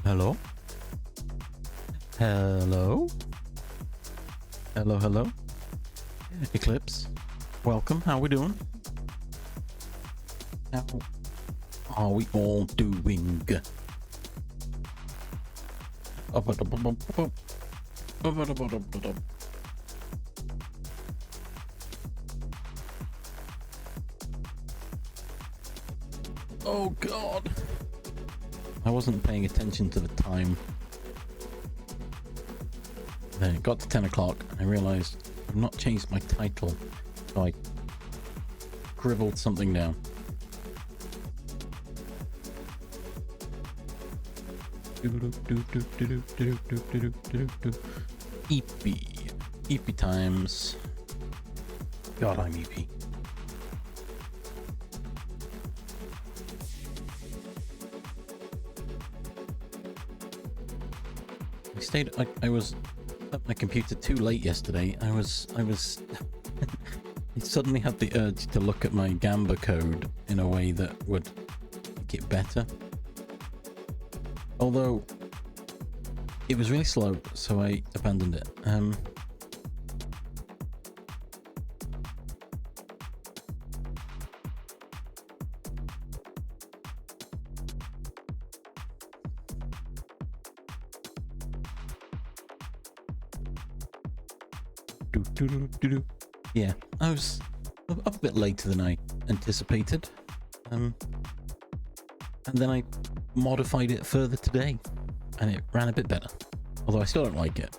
Hello? Hello? Hello, hello? Eclipse, welcome. How we doing? How are we all doing? Oh god. I wasn't paying attention to the time. Then it got to 10 o'clock and I realized I've not changed my title. So I scribbled something down. EP times. God, I'm EP. I was at my computer too late yesterday. I was I suddenly had the urge to look at my Gamba code in a way that would make it better. Although it was really slow, so I abandoned it. Yeah, I was up a bit later than I anticipated. And then I modified it further today, and it ran a bit better. Although I still don't like it.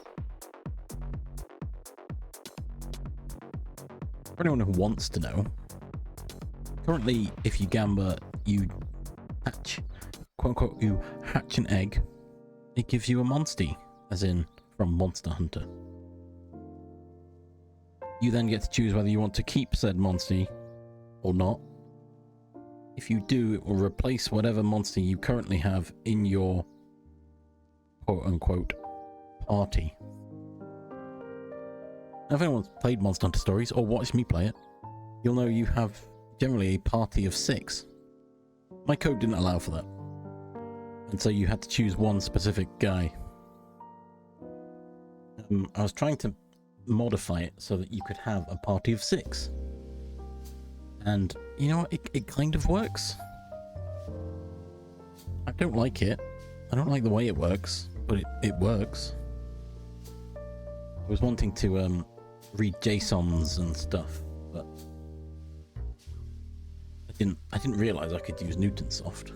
For anyone who wants to know, currently, if you Gamba, you hatch, quote unquote, you hatch an egg, it gives you a Monstie, as in from Monster Hunter. You then get to choose whether you want to keep said Monstie or not. If you do, it will replace whatever Monstie you currently have in your quote-unquote party. Now, if anyone's played Monster Hunter Stories or watched me play it, you'll know you have generally a party of 6. My code didn't allow for that. And so you had to choose one specific guy. I was trying to modify it so that you could have a party of 6, and you know what, it kind of works. I don't like it. I don't like the way it works, but it works. I was wanting to read JSONs and stuff, but I didn't realize I could use Newtonsoft.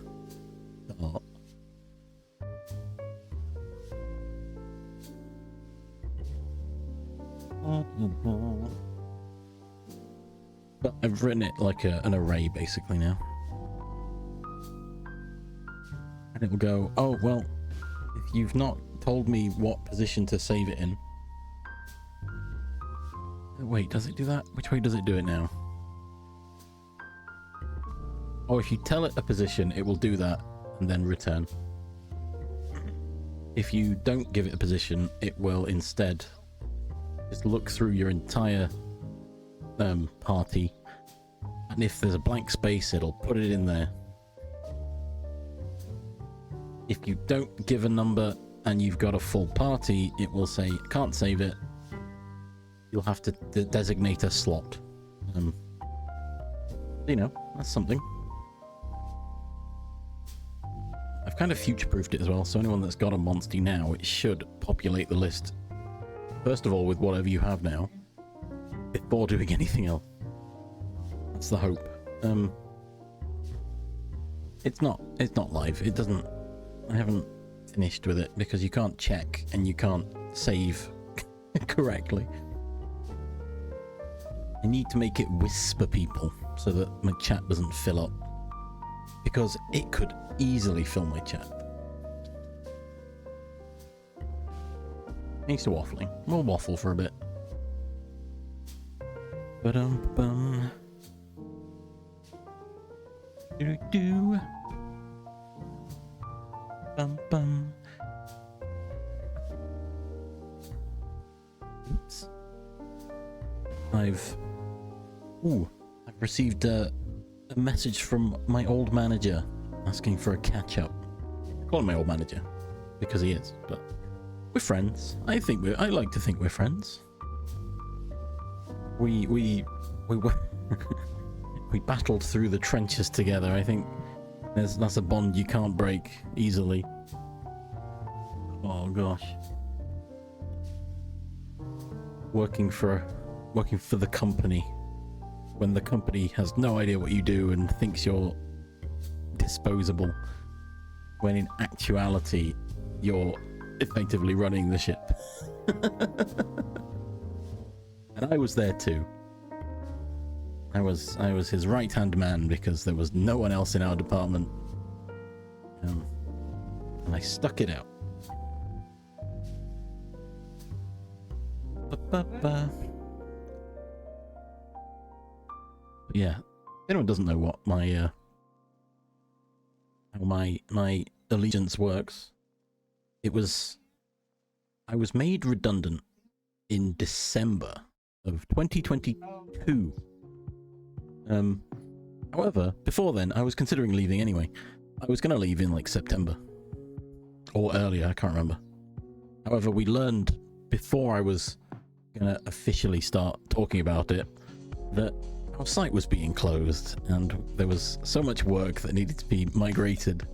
Oh. But I've written it like an array basically now. And it will go, oh, well, if you've not told me what position to save it in. Wait, does it do that? Which way does it do it now? Oh, if you tell it a position, it will do that and then return. If you don't give it a position, it will instead just look through your entire party, and if there's a blank space, it'll put it in there. If you don't give a number and you've got a full party, it will say can't save it. You'll have to designate a slot. You know, that's something. I've kind of future-proofed it as well, so anyone that's got a Monstie now, it should populate the list first of all with whatever you have now, before doing anything else. That's the hope. It's not live. It doesn't. I haven't finished with it because you can't check and you can't save correctly. I need to make it whisper people so that my chat doesn't fill up, because it could easily fill my chat. Thanks to waffling. We'll waffle for a bit. Ba-dum-bum. Do-do-do. Bum-bum. Oops. I've received a message from my old manager asking for a catch-up. I call him my old manager. because he is, but we're friends. I like to think we're friends. We we battled through the trenches together. I think that's a bond you can't break easily. Oh gosh. Working for the company when the company has no idea what you do and thinks you're disposable, when in actuality you're effectively running the ship. And I was there too. I was his right-hand man because there was no one else in our department. And I stuck it out. But yeah, if anyone doesn't know what my how my allegiance works, I was made redundant in December of 2022. However, before then, I was considering leaving anyway. I was going to leave in like September or earlier, I can't remember. However, we learned before I was going to officially start talking about it that our site was being closed and there was so much work that needed to be migrated.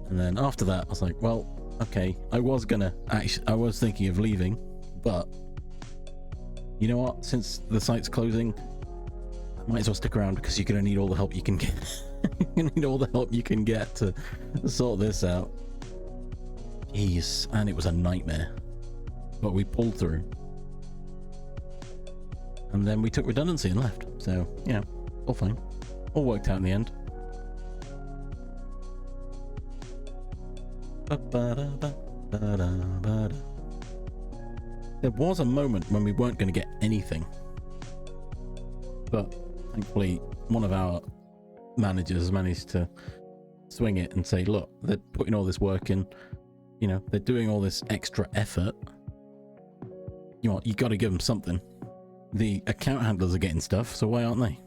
And then after that, I was like, well, okay, I was thinking of leaving, but you know what? Since the site's closing, I might as well stick around because you're going to need all the help you can get. You're going to need all the help you can get to sort this out. Jeez, and it was a nightmare. But we pulled through. And then we took redundancy and left. So, yeah, all fine. All worked out in the end. There was a moment when we weren't going to get anything. But thankfully, one of our managers managed to swing it and say, look, they're putting all this work in. You know, they're doing all this extra effort. You know, you got to give them something. The account handlers are getting stuff, so why aren't they?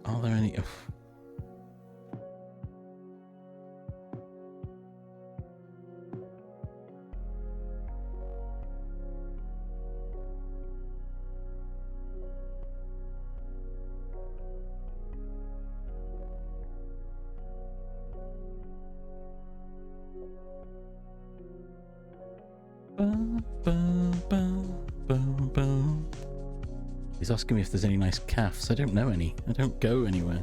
Are there any... He's asking me if there's any nice cafes. I don't know any. I don't go anywhere.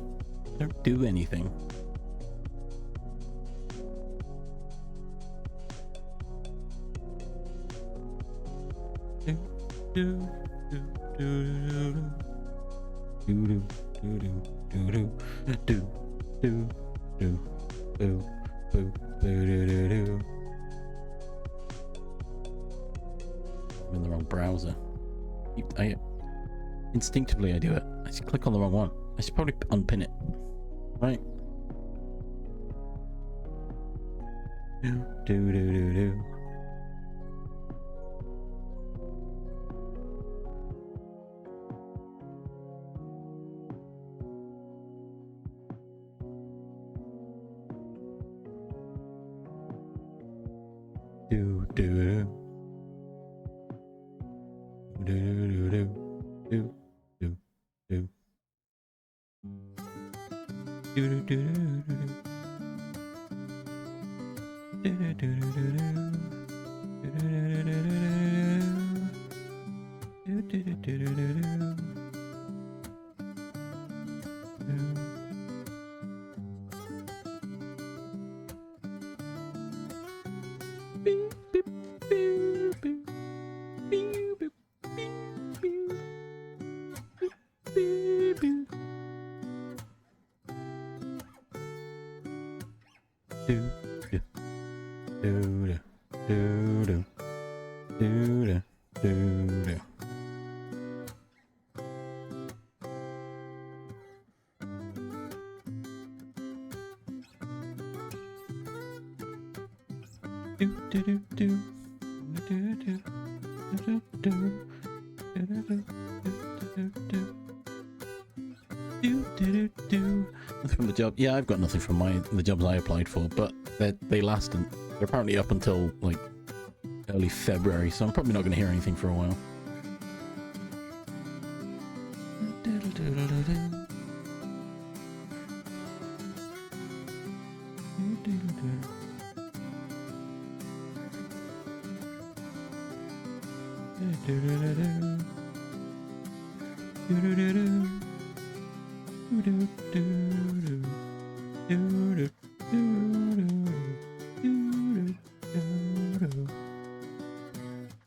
I don't do anything. I'm in the wrong browser. Instinctively I do it. I just click on the wrong one. I should probably unpin it. Right? Do. Nothing from the job. Yeah, I've got nothing from the jobs I applied for, but they last and they're apparently up until like early February, so I'm probably not going to hear anything for a while.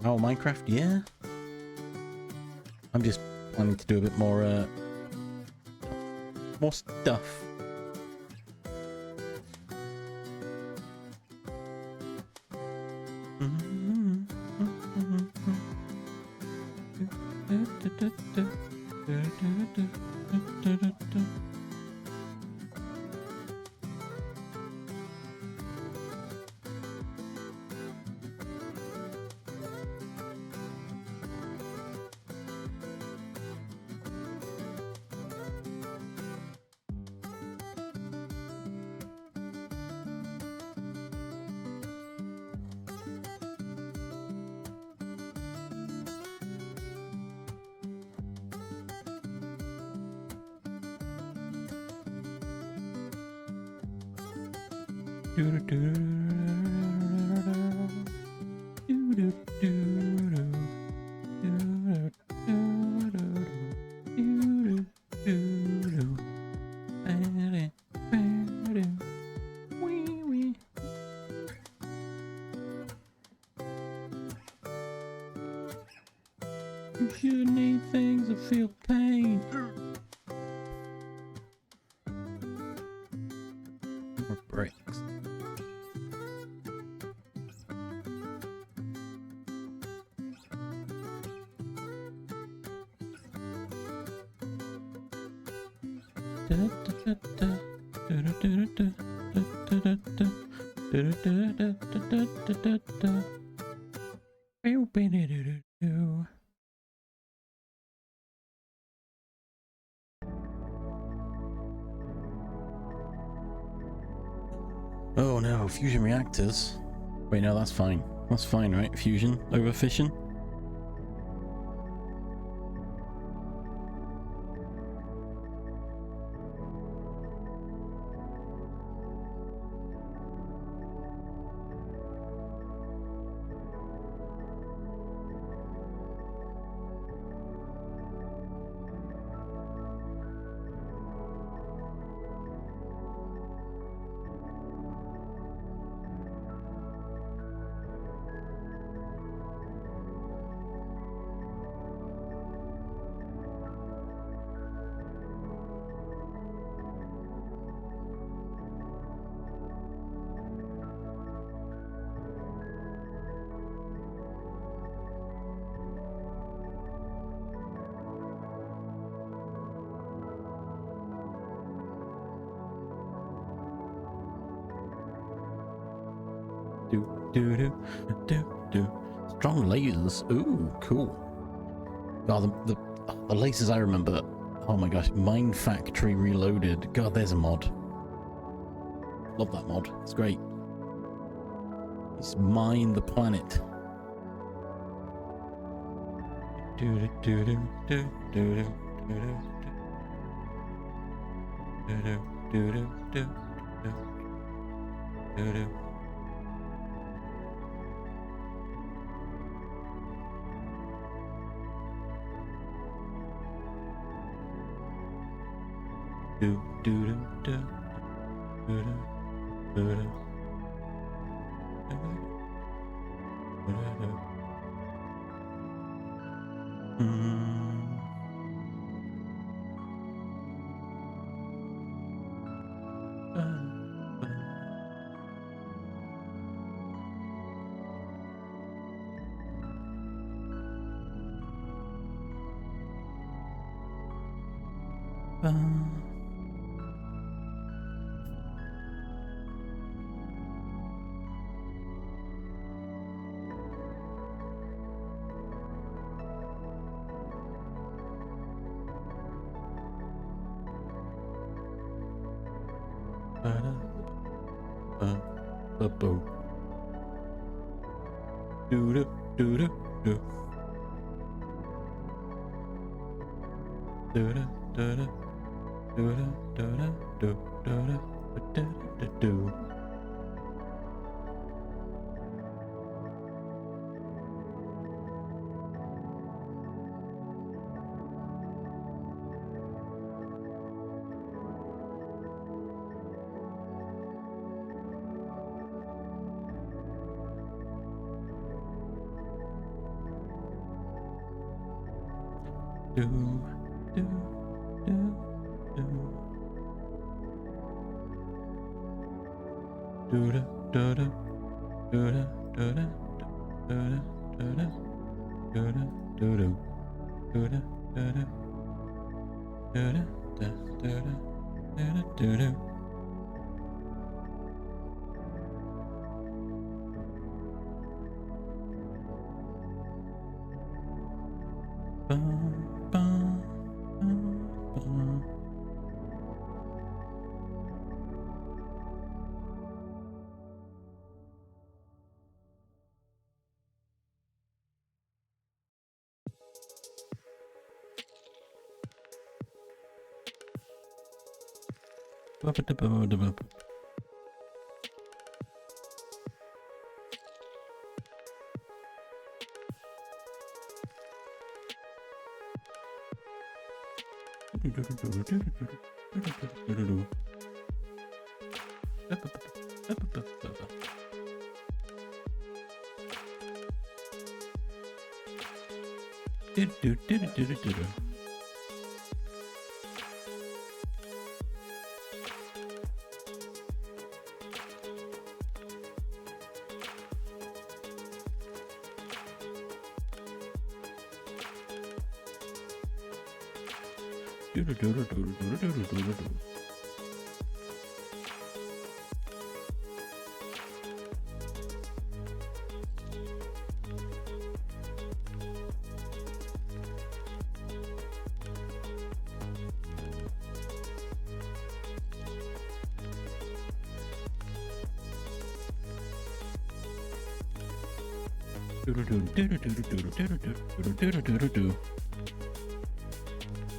Oh, Minecraft, yeah. I'm just planning to do a bit more stuff. You shouldn't eat things that feel pain. Or bricks. Oh no, fusion reactors. Wait, no, that's fine. That's fine, right? Fusion over fission? Strong lasers. Ooh, cool. God, the lasers I remember. Oh my gosh, Mine Factory Reloaded. God, there's a mod. Love that mod. It's great. It's mine the planet.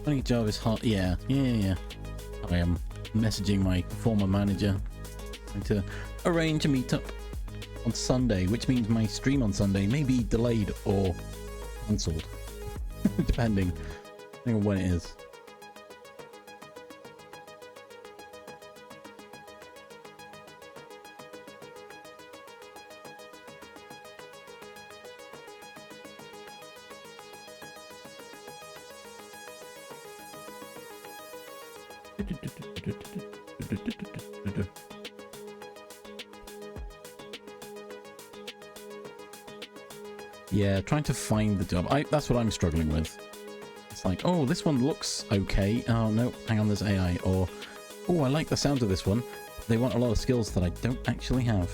Funny job is hot. Yeah. I am messaging my former manager to arrange a meetup on Sunday, which means my stream on Sunday may be delayed or cancelled, depending on when it is. Yeah, trying to find the job. That's what I'm struggling with. It's like, oh, this one looks okay. Oh, no, hang on, there's AI. Or, oh, I like the sound of this one. They want a lot of skills that I don't actually have.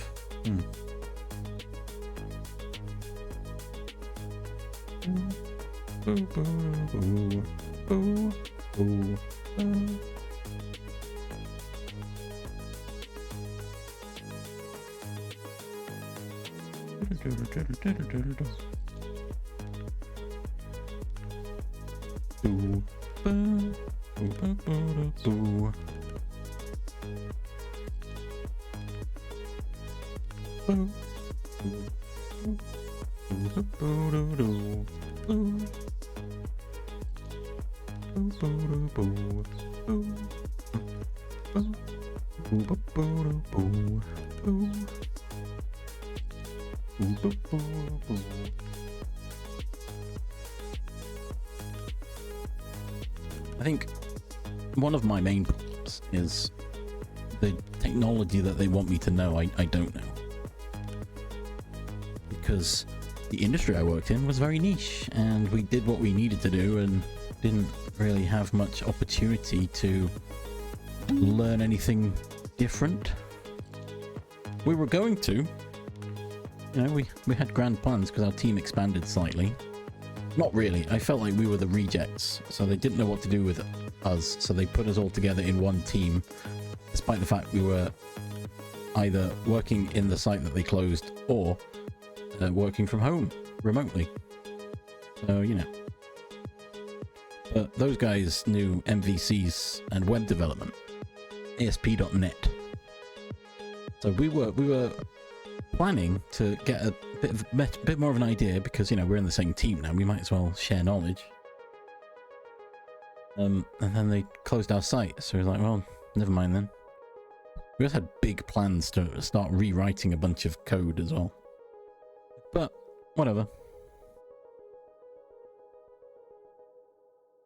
I think one of my main problems is the technology that they want me to know I don't know. Because the industry I worked in was very niche, and we did what we needed to do and didn't really have much opportunity to learn anything different. We were going to, you know, we had grand plans because our team expanded slightly. Not really. I felt like we were the rejects, so they didn't know what to do with us, so they put us all together in one team despite the fact we were either working in the site that they closed or working from home remotely. So, you know. But those guys knew MVCs and web development, ASP.NET. So we were planning to get a bit more of an idea, because, you know, we're in the same team now. We might as well share knowledge. And then they closed our site, so we were like, well, never mind then. We also had big plans to start rewriting a bunch of code as well. But whatever.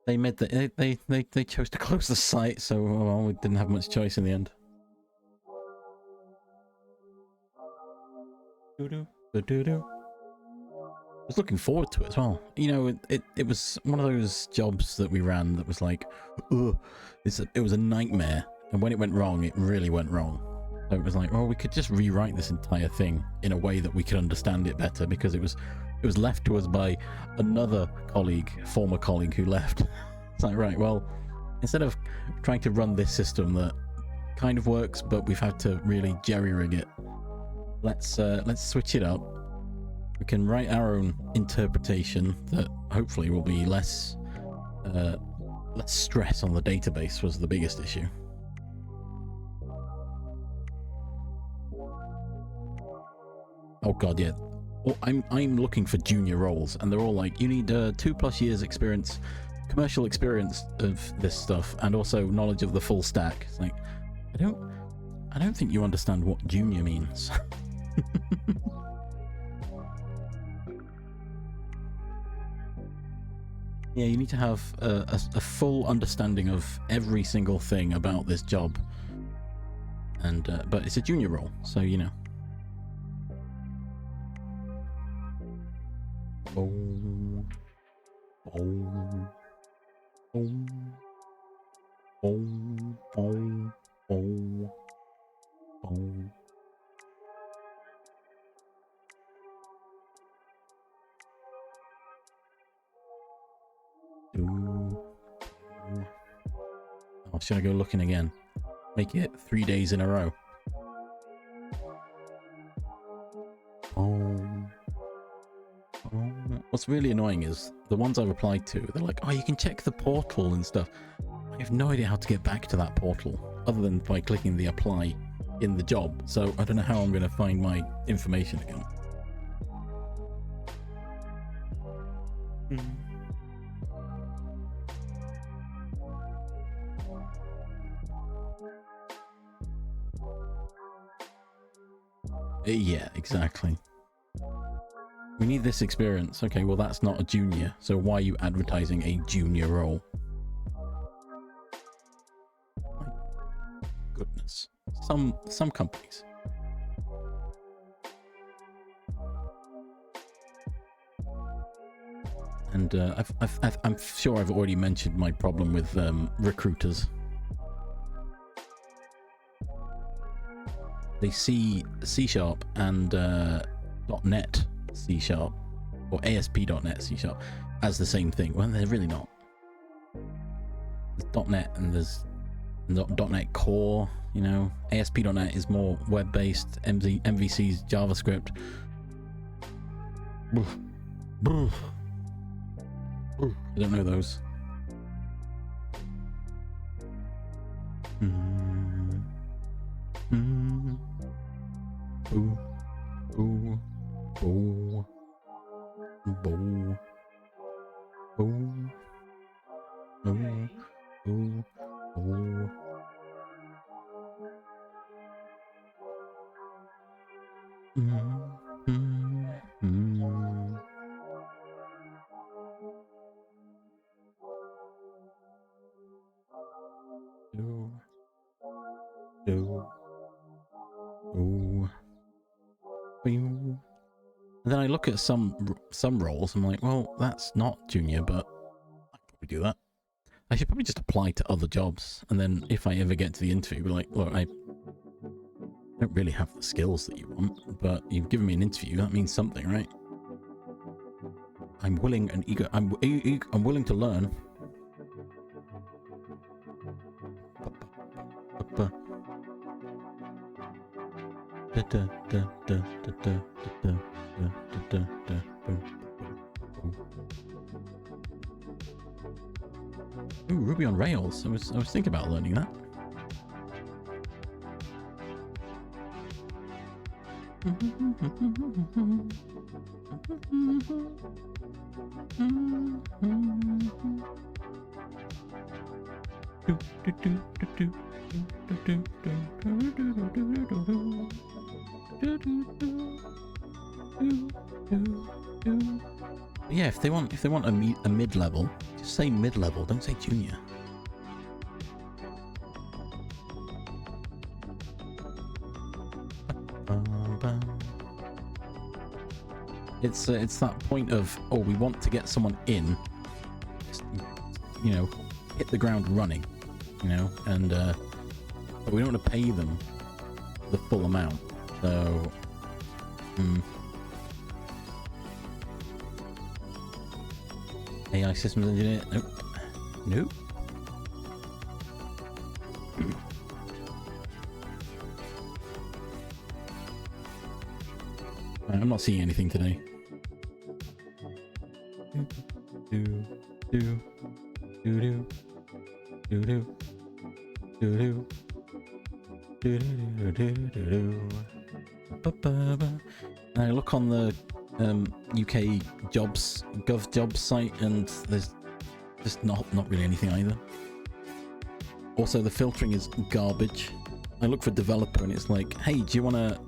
They made they chose to close the site, so well, we didn't have much choice in the end. I was looking forward to it as well. You know, it was one of those jobs that we ran that was like, ugh, it was a nightmare. And when it went wrong, it really went wrong. So it was like, well, we could just rewrite this entire thing in a way that we could understand it better, because it was left to us by another colleague, former colleague who left. It's like, right, well, instead of trying to run this system that kind of works, but we've had to really jerry-rig it, let's switch it up. We can write our own interpretation that hopefully will be less stress on the database. Was the biggest issue. Oh god, yeah. Well, I'm looking for junior roles, and they're all like, you need 2+ years experience, commercial experience of this stuff, and also knowledge of the full stack. It's like, I don't think you understand what junior means. Yeah, you need to have a full understanding of every single thing about this job, and but it's a junior role, so you know. Oh, oh, oh, oh, oh, oh, oh. Oh, should I go looking again? Make it 3 days in a row. What's really annoying is the ones I've applied to, they're like, oh, you can check the portal and stuff. I have no idea how to get back to that portal other than by clicking the apply in the job. So I don't know how I'm going to find my information again. Yeah, exactly. We need this experience. Okay, well, that's not a junior, so why are you advertising a junior role? My goodness. Some companies. And I'm sure I've already mentioned my problem with recruiters. They see C# and .NET C# or ASP.NET C# as the same thing. Well, they're really not. There's .NET and there's .NET Core, you know. ASP.NET is more web-based. MVC's JavaScript. I don't know those. Ooh. Ooh. Ooh. Ooh. Ooh. Ooh. Ooh. Ooh. And then I look at some roles, I'm like, well, that's not junior, but I could probably do that. I should probably just apply to other jobs, and then if I ever get to the interview, be like, look, I don't really have the skills that you want, but you've given me an interview, that means something, right? I'm willing and eager. I'm willing to learn. Ooh, Ruby on Rails. I was thinking about learning that. Yeah, if they want a mid-level, just say mid-level, don't say junior. It's that point of, oh, we want to get someone in, just, you know, hit the ground running, you know, and but we don't want to pay them the full amount. So, AI systems engineer, nope. I'm not seeing anything today. I look on the UK jobs gov jobs site, and there's just not really anything either. Also, the filtering is garbage. I look for developer, and it's like, hey, do you want to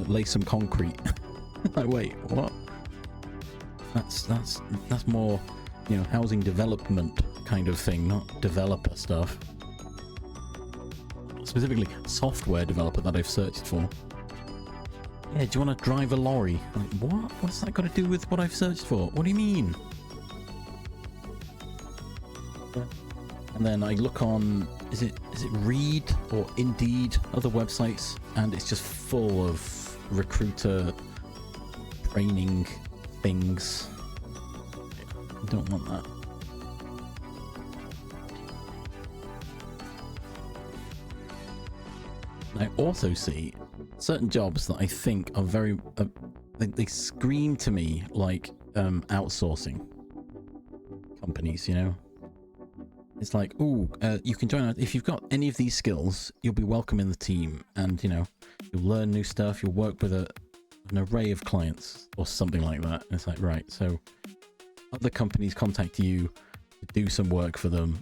lay some concrete? Like, wait, what? That's more, you know, housing development kind of thing, not developer stuff. Specifically, software developer that I've searched for. Yeah, do you want to drive a lorry? Like, what? What's that got to do with what I've searched for? What do you mean? And then I look on, is it Reed or Indeed, other websites, and it's just full of recruiter training things. I don't want that. I also see certain jobs that I think are very, they scream to me like outsourcing companies, you know? It's like, ooh, you can join us. If you've got any of these skills, you'll be welcome in the team, and, you know, you'll learn new stuff, you'll work with an array of clients, or something like that. And it's like, right, so other companies contact you to do some work for them,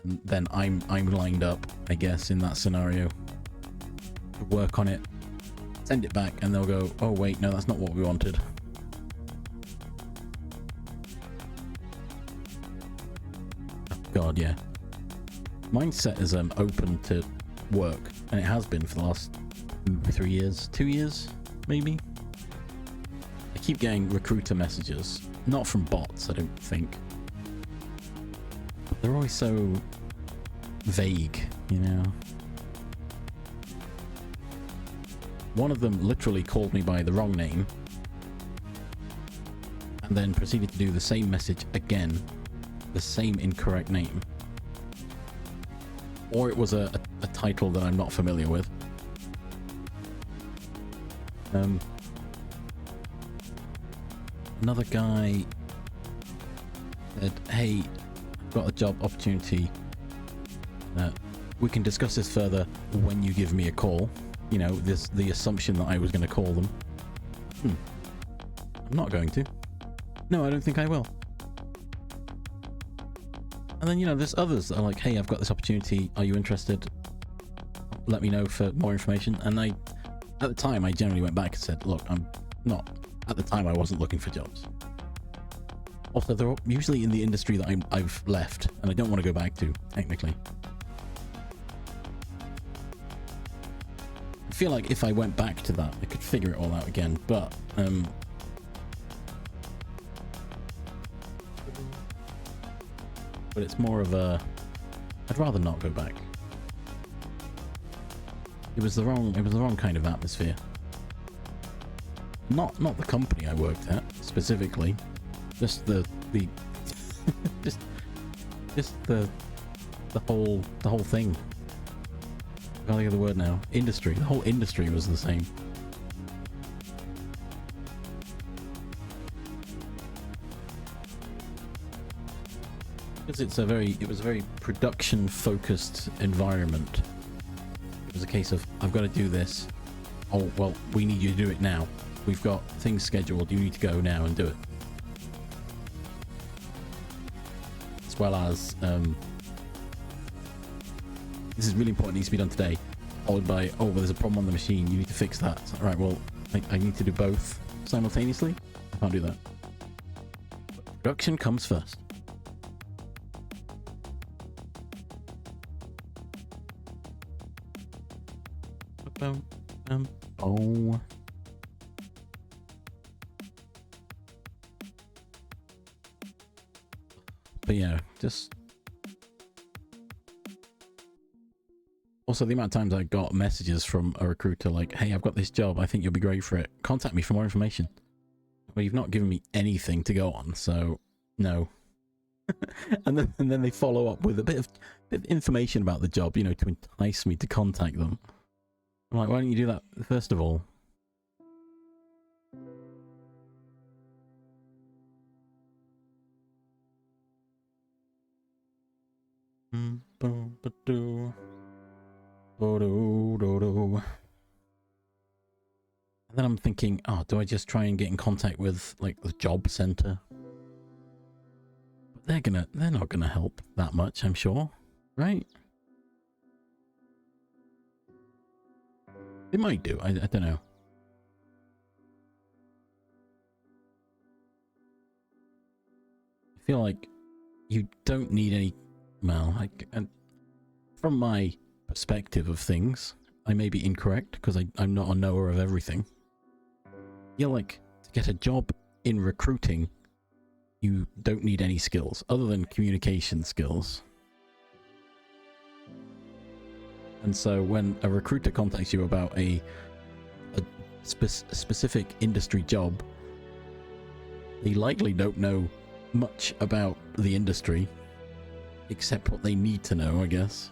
and then I'm lined up, I guess, in that scenario, to work on it, send it back, and they'll go, oh wait, no, that's not what we wanted. God, yeah. Mindset is open to work, and it has been for the last 3 years, 2 years, maybe. I keep getting recruiter messages, not from bots, I don't think. They're always so vague, you know. One of them literally called me by the wrong name, and then proceeded to do the same message again, the same incorrect name, or it was a title that I'm not familiar with. Another guy said, hey, I've got a job opportunity, we can discuss this further when you give me a call. You know, there's the assumption that I was going to call them. I'm not going to. No, I don't think I will. And then, you know, there's others that are like, hey, I've got this opportunity, are you interested? Let me know for more information. And at the time, I generally went back and said, look, I'm not, at the time I wasn't looking for jobs. Also, they're usually in the industry that I've left, and I don't want to go back to, technically. I feel like if I went back to that, I could figure it all out again, but it's more of a, I'd rather not go back. It was the wrong kind of atmosphere. Not the company I worked at specifically, just the just the whole thing. I can't think of the word now. Industry. The whole industry was the same. Because it was a very production focused environment. It was a case of, I've got to do this. Oh, well, we need you to do it now. We've got things scheduled. You need to go now and do it. As well as, this is really important, it needs to be done today. Followed by, oh, well, there's a problem on the machine. You need to fix that. All right, well, I need to do both simultaneously. I can't do that. But production comes first. Oh. But yeah, just... Also, the amount of times I got messages from a recruiter like, hey, I've got this job, I think you'll be great for it. Contact me for more information. Well, you've not given me anything to go on, so no. and then they follow up with a bit of information about the job, you know, to entice me to contact them. I'm like, why don't you do that first of all? And then I'm thinking, oh, do I just try and get in contact with like the job center? But they're not gonna help that much, I'm sure, right? They might do. I don't know. I feel like you don't need any. Well, and from my perspective of things, I may be incorrect because I'm not a knower of everything. You're like, to get a job in recruiting, you don't need any skills other than communication skills. And so when a recruiter contacts you about a specific industry job, they likely don't know much about the industry, except what they need to know, I guess.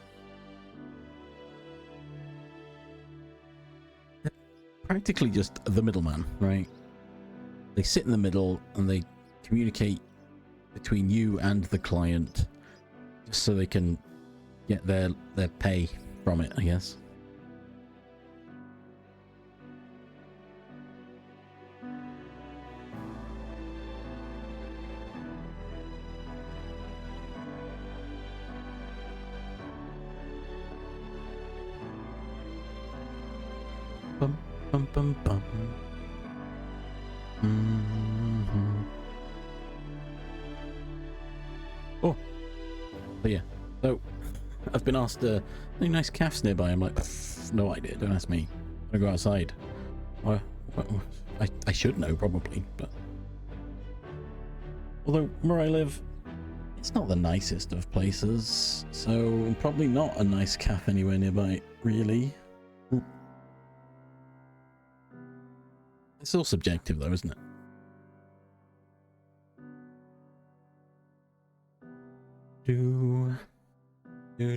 They're practically just the middleman, right? They sit in the middle and they communicate between you and the client just so they can get their pay from it, I guess. Bum, bum, bum, bum. Oh, but yeah, so I've been asked, any nice calves nearby? I'm like, no idea, don't ask me. I'm gonna go outside. Well, I should know, probably, but... Although, where I live, it's not the nicest of places, so probably not a nice calf anywhere nearby, really. It's all subjective, though, isn't it? Do... I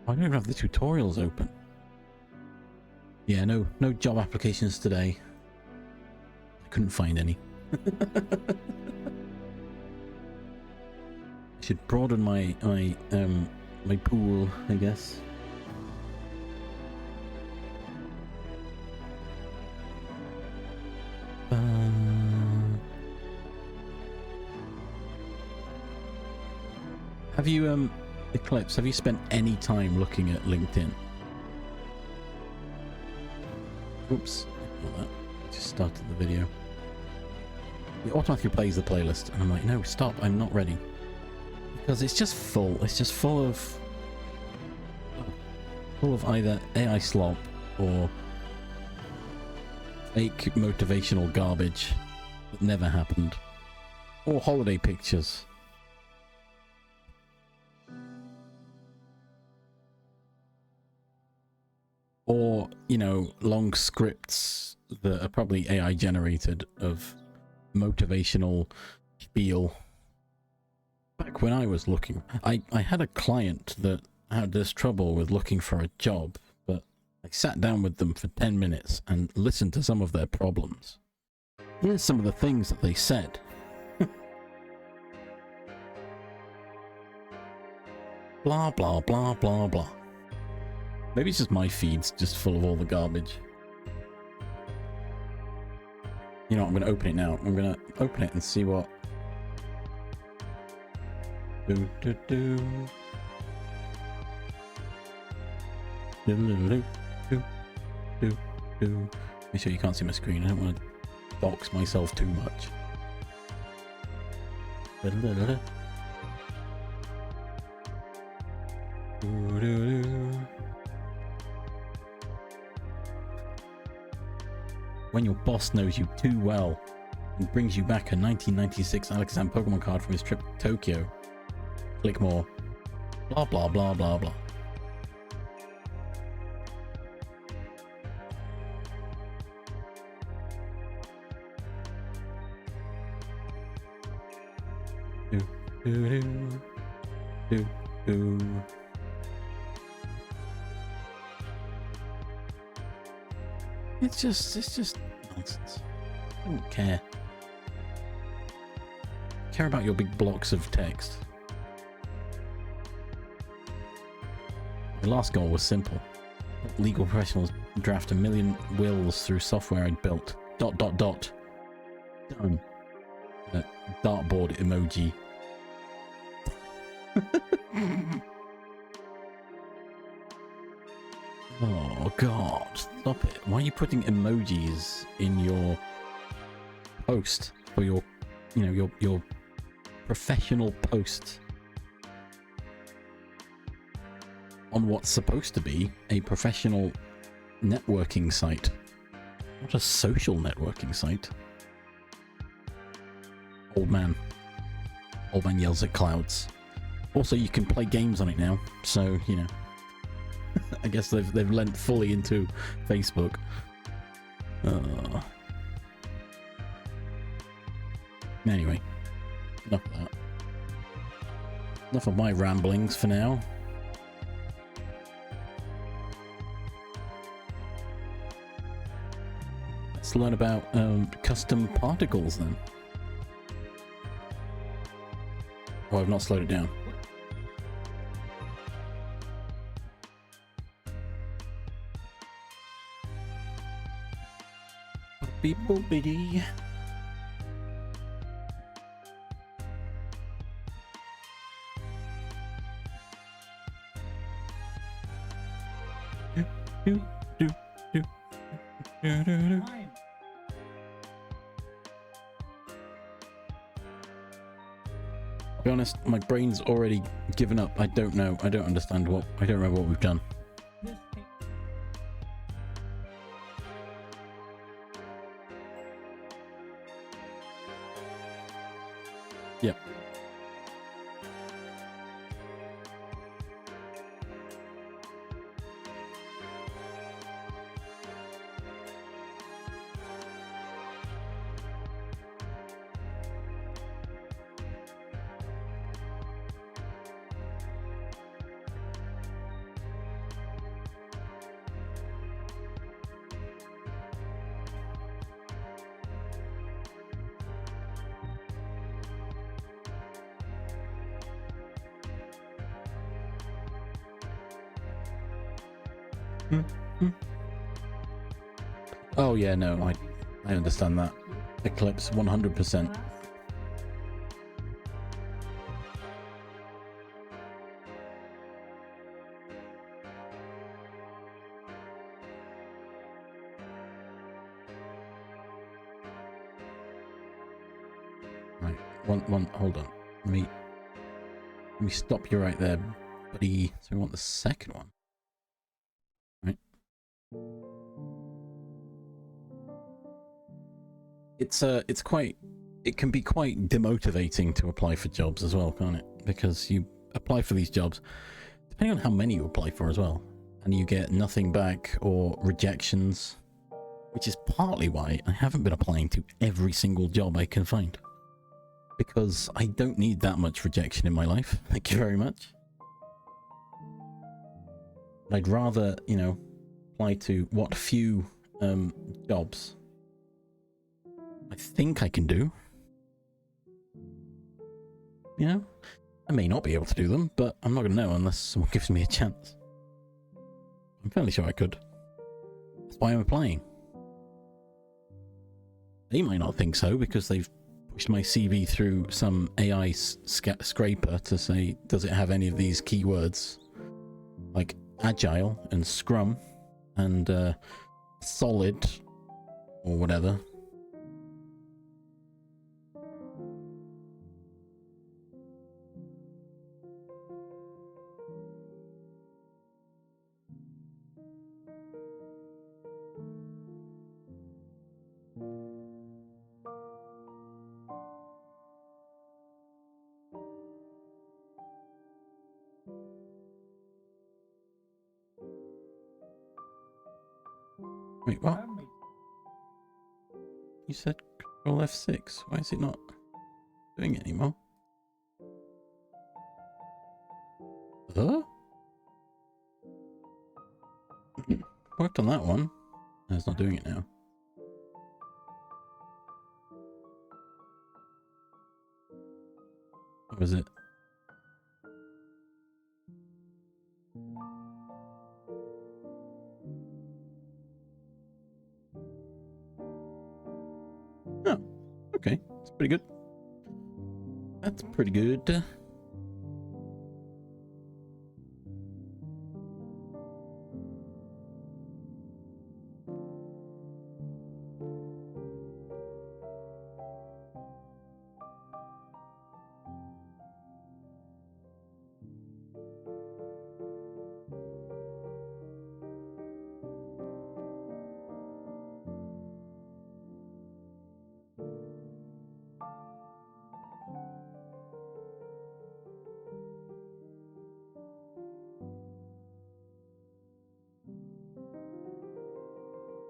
don't even have the tutorials open. Yeah, no job applications today. I couldn't find any. I should broaden my pool, I guess. Have you Eclipse, have you spent any time looking at LinkedIn? Oops, I just started the video. It automatically plays the playlist and I'm like, no, stop, I'm not ready. Because it's just full of either AI slop or fake motivational garbage that never happened, or holiday pictures. Or, you know, long scripts that are probably AI generated of motivational spiel. Back when I was looking, I had a client that had this trouble with looking for a job, but I sat down with them for 10 minutes and listened to some of their problems. Here's some of the things that they said. Blah, blah, blah, blah, blah. Maybe it's just my feed's just full of all the garbage. You know what, I'm going to open it now. I'm going to open it and see what... Do, do, do. Do, do, do, do, do. Make sure you can't see my screen. I don't want to dox myself too much. Do, do, do, do. Do, do, do. When your boss knows you too well and brings you back a 1996 Alakazam Pokemon card from his trip to Tokyo. Click more. Blah, blah, blah, blah, blah. Do, do, do, do, do. It's just nonsense. I don't care. I care about your big blocks of text. My last goal was simple. Legal professionals draft 1 million wills through software I'd built. ... Done. Dartboard emoji. Oh god, stop it. Why are you putting emojis in your post for your, you know, your professional post on what's supposed to be a professional networking site, not a social networking site? Old man yells at clouds. Also, you can play games on it now, so, you know. I guess they've lent fully into Facebook. Anyway, enough of that. Enough of my ramblings for now. Let's learn about custom particles then. Oh, I've not slowed it down. Beep boop biddy. To be honest, my brain's already given up. I don't know. I don't understand what. I don't remember what we've done. Yep. Oh yeah, no, I understand that. Eclipse 100%. Right, one, hold on. Let me stop you right there, buddy. So we want the second one. Right. It can be quite demotivating to apply for jobs as well, can't it? Because you apply for these jobs, depending on how many you apply for as well, and you get nothing back or rejections, which is partly why I haven't been applying to every single job I can find. Because I don't need that much rejection in my life. Thank you very much. I'd rather, you know, apply to what few jobs I think I can do. You know, I may not be able to do them, but I'm not going to know unless someone gives me a chance. I'm fairly sure I could. That's why I'm applying. They might not think so because they've pushed my CV through some AI scraper to say, does it have any of these keywords like agile and scrum and solid or whatever. Wait, what? You said Control F6. Why is it not doing it anymore? Huh? Worked on that one. No, it's not doing it now. What was it? Oh, okay. That's pretty good. That's pretty good.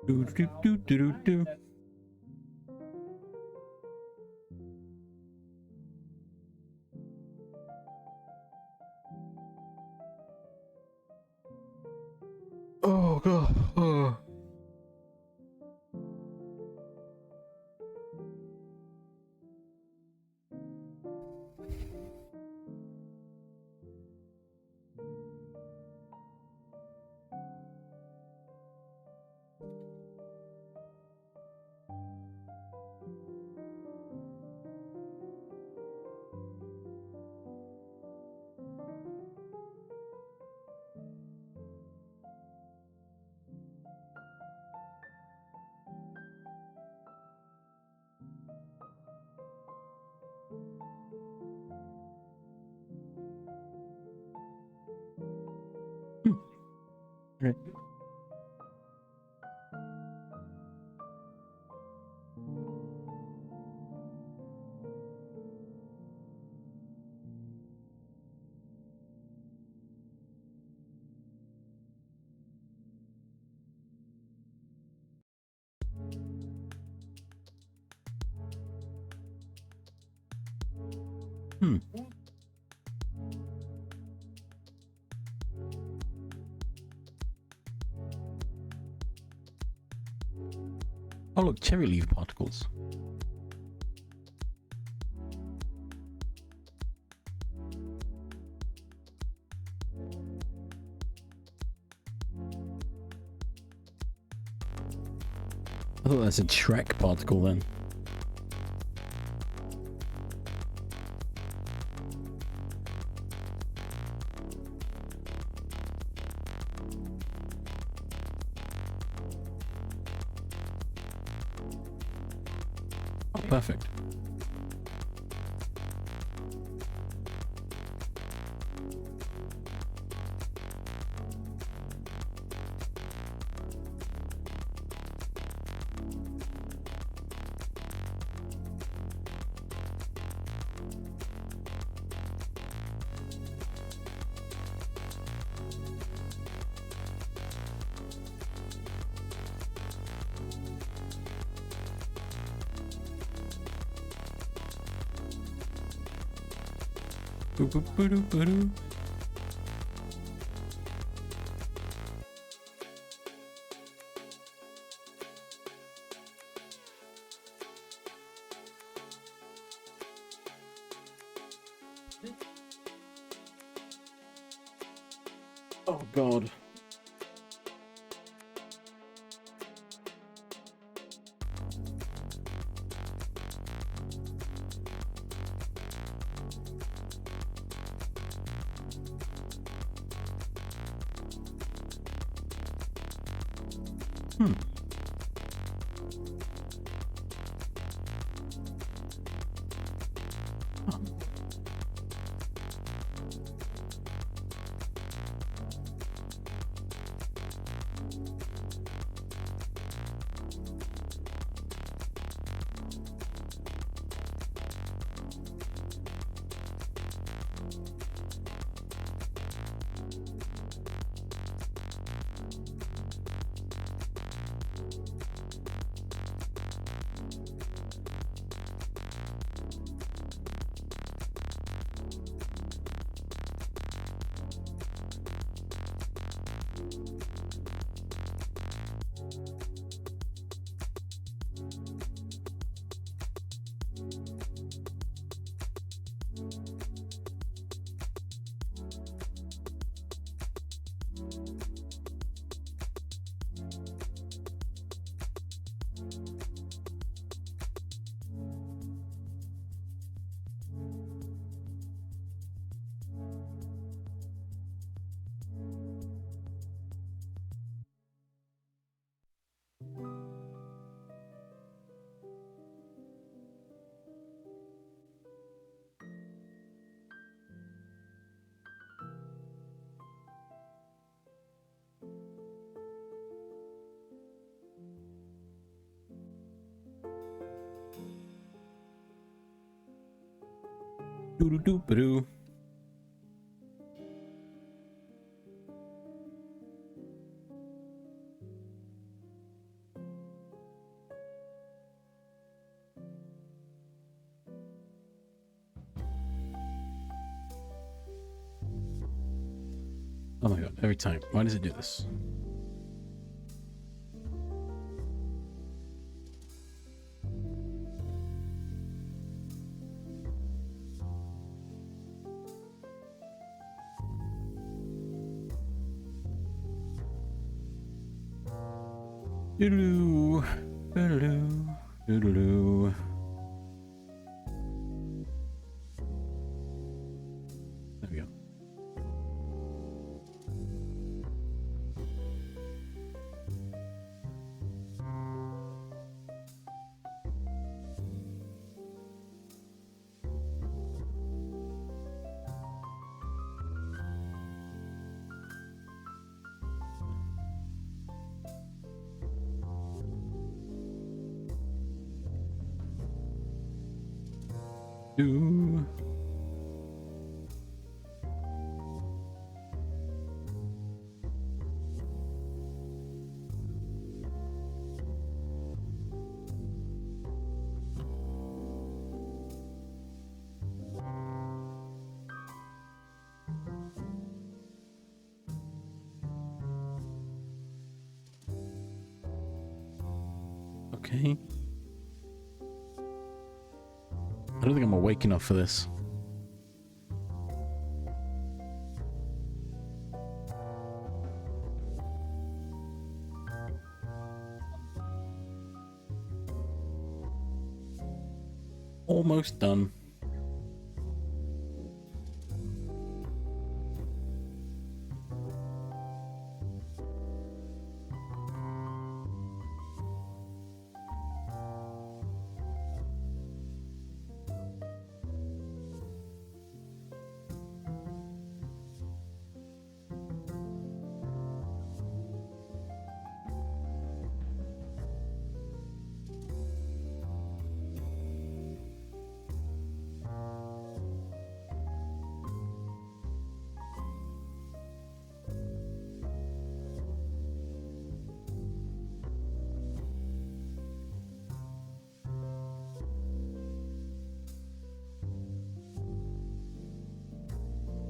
Do do do do do do. Oh god. Oh. Okay. Oh look, cherry leaf particles. I thought that's a Shrek particle then. Oh, perfect. Boo, boo, boo, doo, boo, doo. Oh god. Hmm. Huh. Doo-doo-doo-ba-doo. Oh my god, every time. Why does it do this? Doodaloo. Doodaloo. Doodaloo. There we go. Do. Okay. I don't think I'm awake enough for this. Almost done.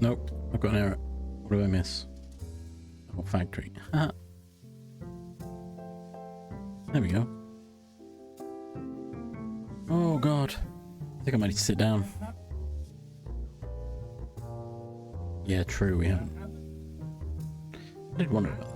Nope, I've got an error. What did I miss? Oh, factory. Ah. There we go. Oh god. I think I might need to sit down. Yeah, true, we haven't. I did wonder about that.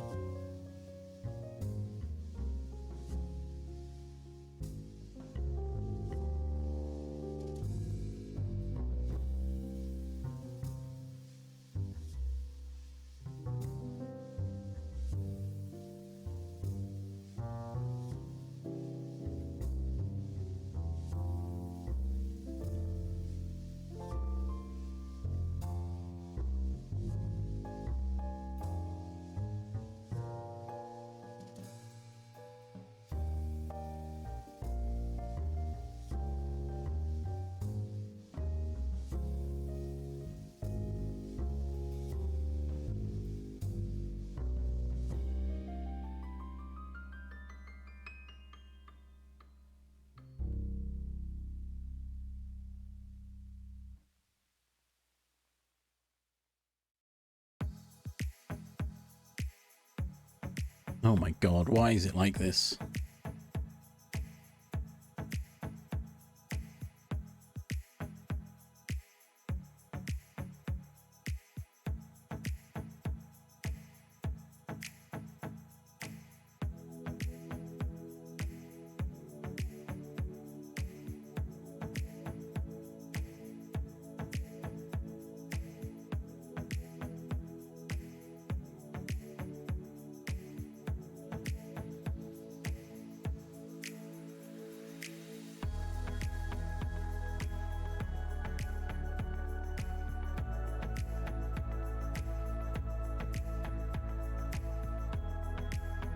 Oh my god, why is it like this?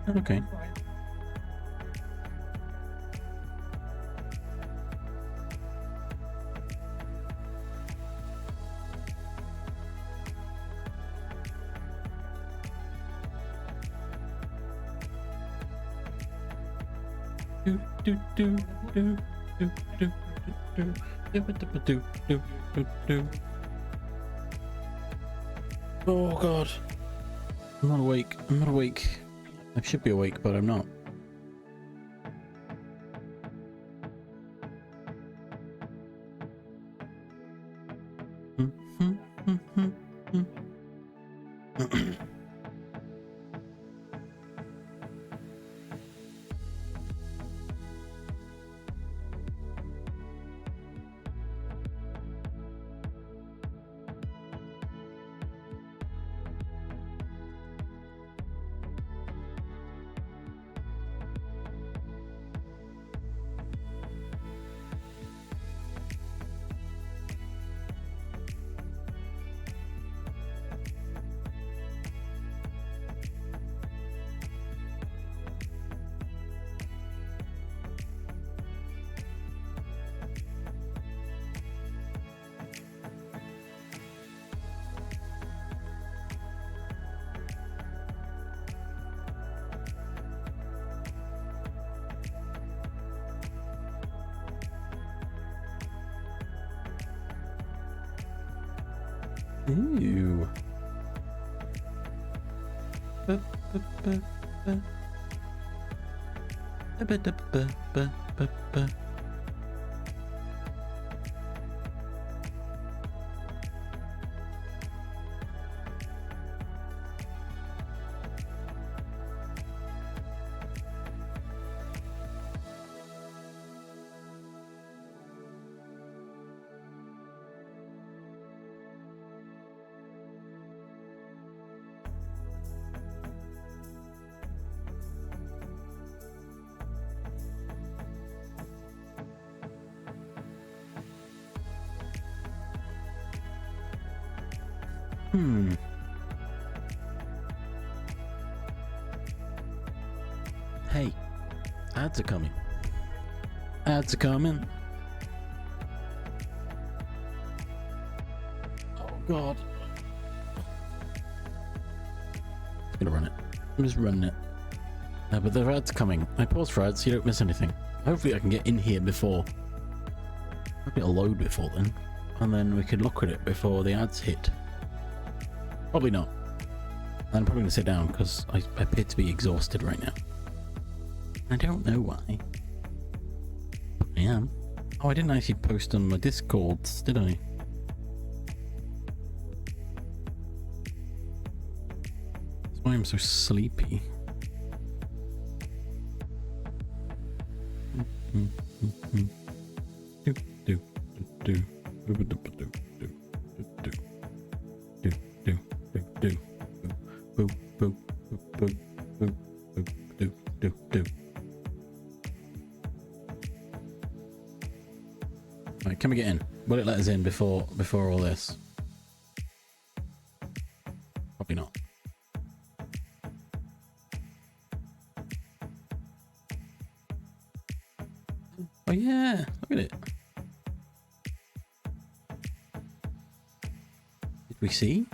Okay. Do do do do do do do do do do. Oh god. I'm not awake. I'm not awake. I should be awake, but I'm not. Ew. Hey, ads are coming. Ads are coming. Oh god. I'm gonna run it. I'm just running it. But the ads coming. I pause for ads so you don't miss anything. Hopefully I can get in here before. Hopefully it'll load before then. And then we can look at it before the ads hit. Probably not. I'm probably gonna sit down because I appear to be exhausted right now. I don't know why. But I am. Oh, I didn't actually post on my Discords, did I? So why I'm so sleepy. Right, can we get in? Will it let us in before all this? Probably not. Oh yeah, look at it. Did we see?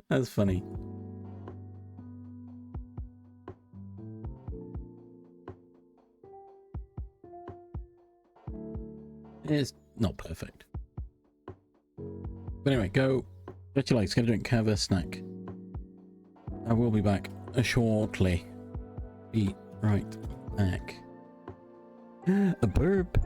That's funny. It's not perfect. But anyway, go. Get your legs, get a drink, have a snack. I will be back shortly. Be right back. A burp.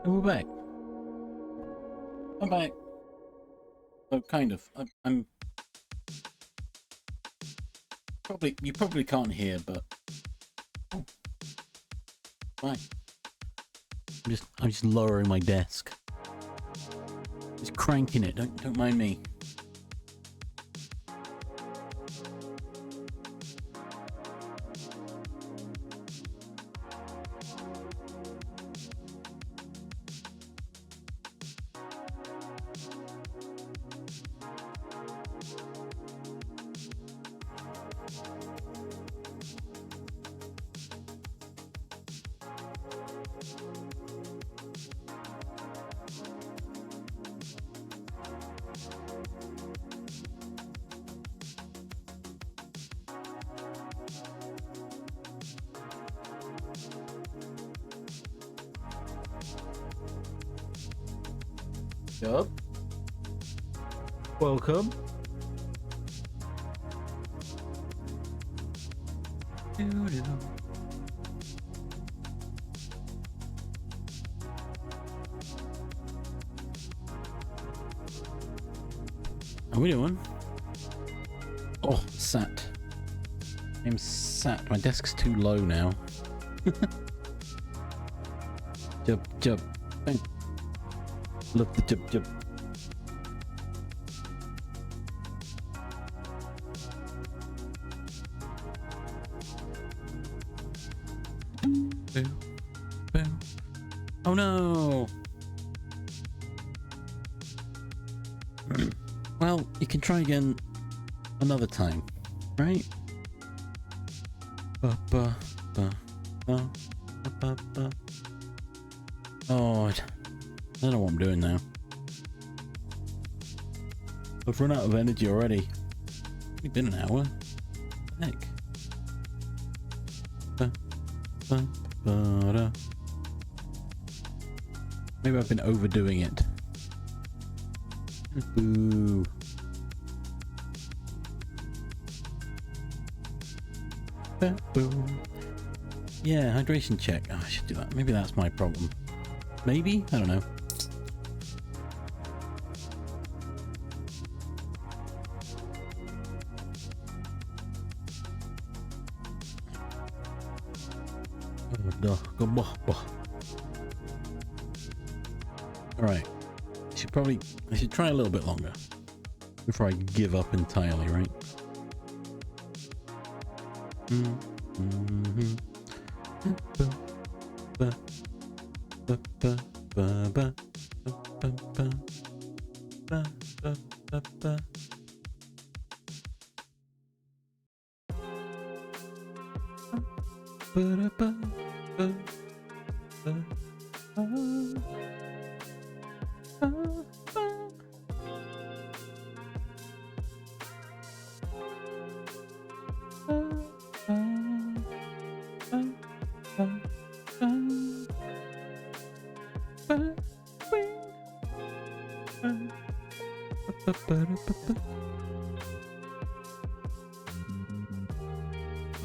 And we're back. I'm back. Oh, kind of. I'm probably, you probably can't hear, but oh, fine. I'm just lowering my desk. Just cranking it. Don't mind me. Yup. Welcome. How we doing? Oh, sat. I'm sat. My desk's too low now. Jump. Bang. Love the jump. Boom. Oh no! Well, you can try again another time, right? Oh, I don't know what I'm doing now. I've run out of energy already. It's only been an hour. What the heck? Maybe I've been overdoing it. Boo. Yeah, hydration check. Oh, I should do that. Maybe that's my problem. Maybe? I don't know. Alright. I should try a little bit longer before I give up entirely, right?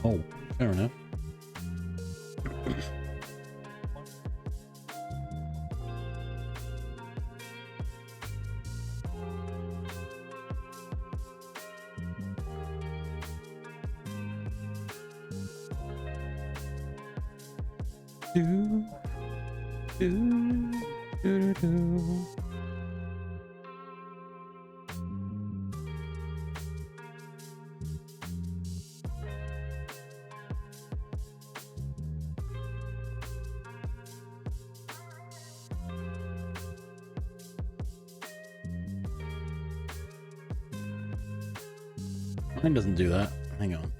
Oh, fair enough. Do. Mine doesn't do that. Hang on.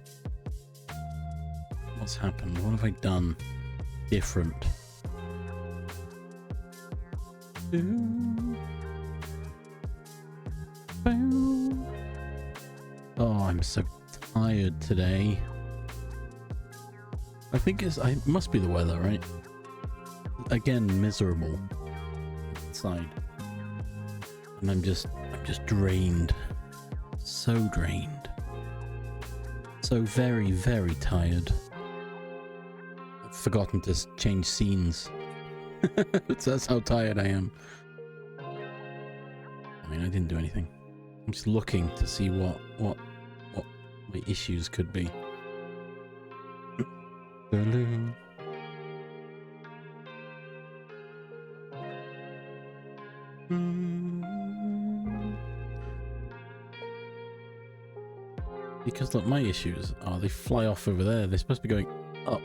What's happened? What have I done different? Oh, I'm so tired today. I think it must be the weather, right? Again, miserable outside. And I'm just drained. So drained. So very, very tired. I've forgotten to change scenes. That's how tired I am. I mean, I didn't do anything. I'm just looking to see what my issues could be. Because look, my issues are they fly off over there. They're supposed to be going up.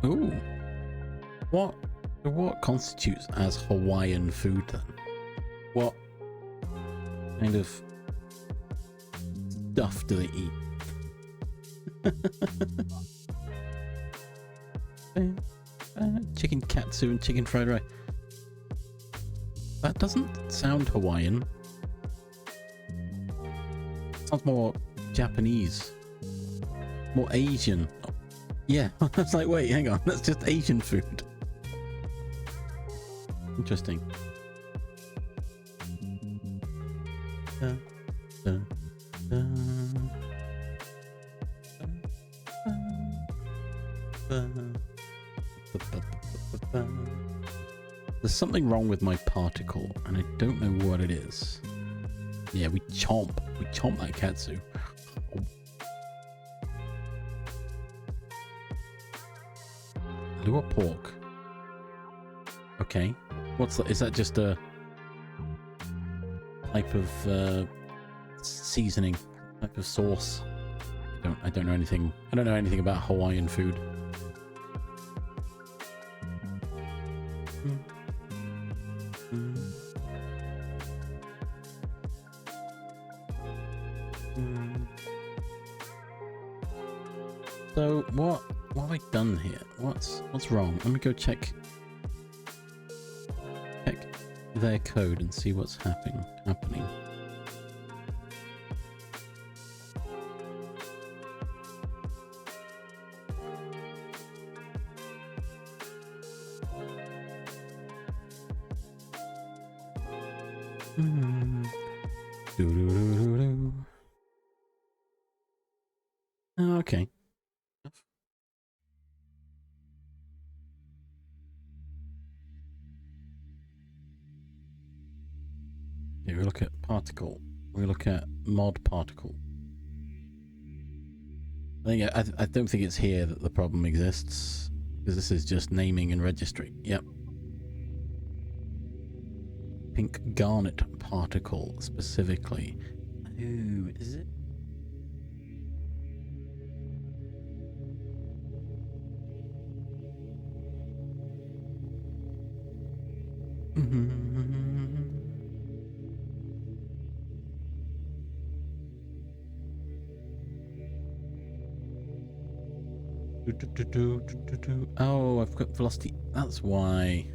Ooh. What constitutes as Hawaiian food then? What kind of stuff do they eat? Chicken katsu and chicken fried rice. That doesn't sound Hawaiian. Sounds more Japanese, more Asian. Yeah, I was like, wait, hang on, that's just Asian food. Interesting. There's something wrong with my particle, and I don't know what it is. Yeah, we chomp that katsu. Lure pork. Okay. What's that? Is that just a type of seasoning, type of sauce? I don't know anything. I don't know anything about Hawaiian food. So what have I done here? What's wrong? Let me go check their code and see what's happening. Oh, okay. Okay, we look at particle. We look at mod particle. I don't think it's here that the problem exists, because this is just naming and registering. Yep. Pink garnet particle specifically. Ooh, is it? Oh, I've got velocity. That's why.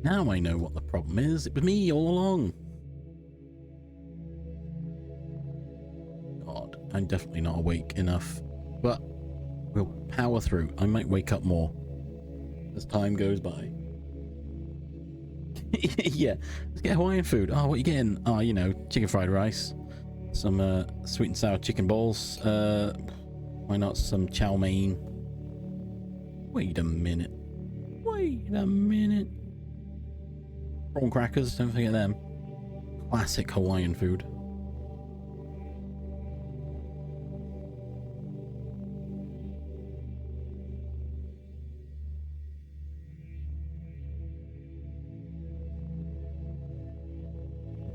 Now I know what the problem is. It was me all along. God, I'm definitely not awake enough. But we'll power through. I might wake up more as time goes by. Yeah, let's get Hawaiian food. Oh, what are you getting? Oh, you know, chicken fried rice. Some sweet and sour chicken balls. Why not some chow mein? Wait a minute. Prawn crackers, don't forget them. Classic Hawaiian food.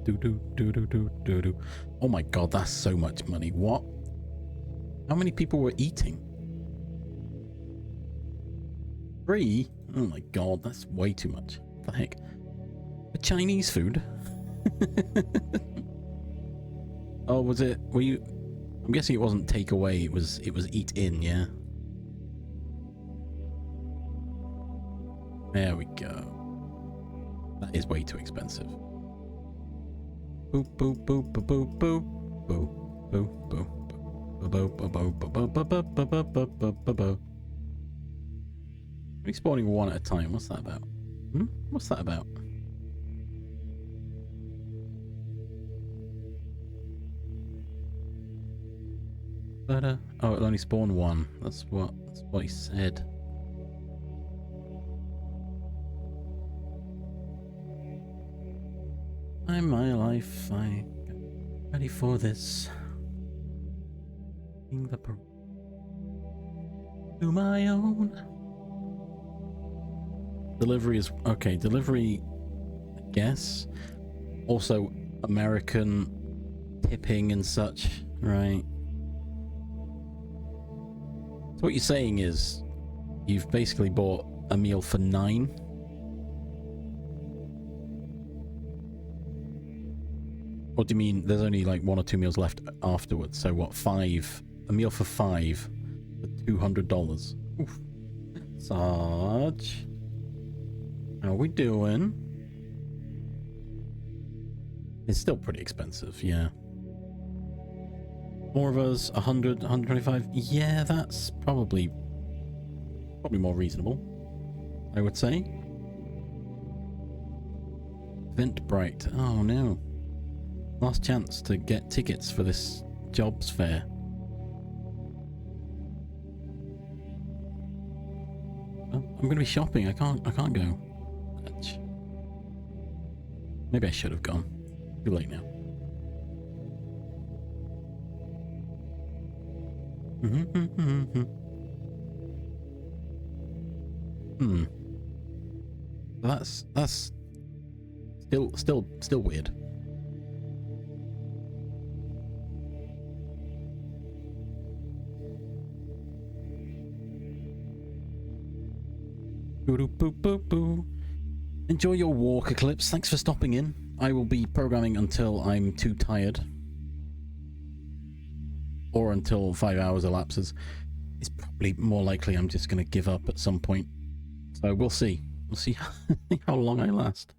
Do. Oh my god, that's so much money. What? How many people were eating? 3? Oh my god, that's way too much. What the heck? The Chinese food? Oh, was it? Were you? I'm guessing it wasn't takeaway. It was eat in. Yeah. There we go. That is way too expensive. Boop boop boop boop boop boop boop boop boop. We're spawning one at a time. What's that about? Hmm? What's that about? But, oh, it'll only spawn one. That's what he said. I'm my life. I'm ready for this. The to my own. Delivery is okay. Delivery, I guess. Also, American tipping and such, right? So what you're saying is, you've basically bought a meal for 9. What do you mean? There's only like 1 or 2 meals left afterwards. So what? 5? A meal for 5 for $200. Oof. Sarge, how we doing? It's still pretty expensive, yeah. More of us, 100, 125. Yeah, that's probably more reasonable, I would say. Eventbrite. Oh no. Last chance to get tickets for this jobs fair. Oh, I'm going to be shopping. I can't go. Maybe I should have gone. Too late now. That's still weird. Boo-doo-boo-boo-boo. Enjoy your walk, Eclipse. Thanks for stopping in. I will be programming until I'm too tired. Or until 5 hours elapses. It's probably more likely I'm just going to give up at some point. So we'll see. We'll see how long I last.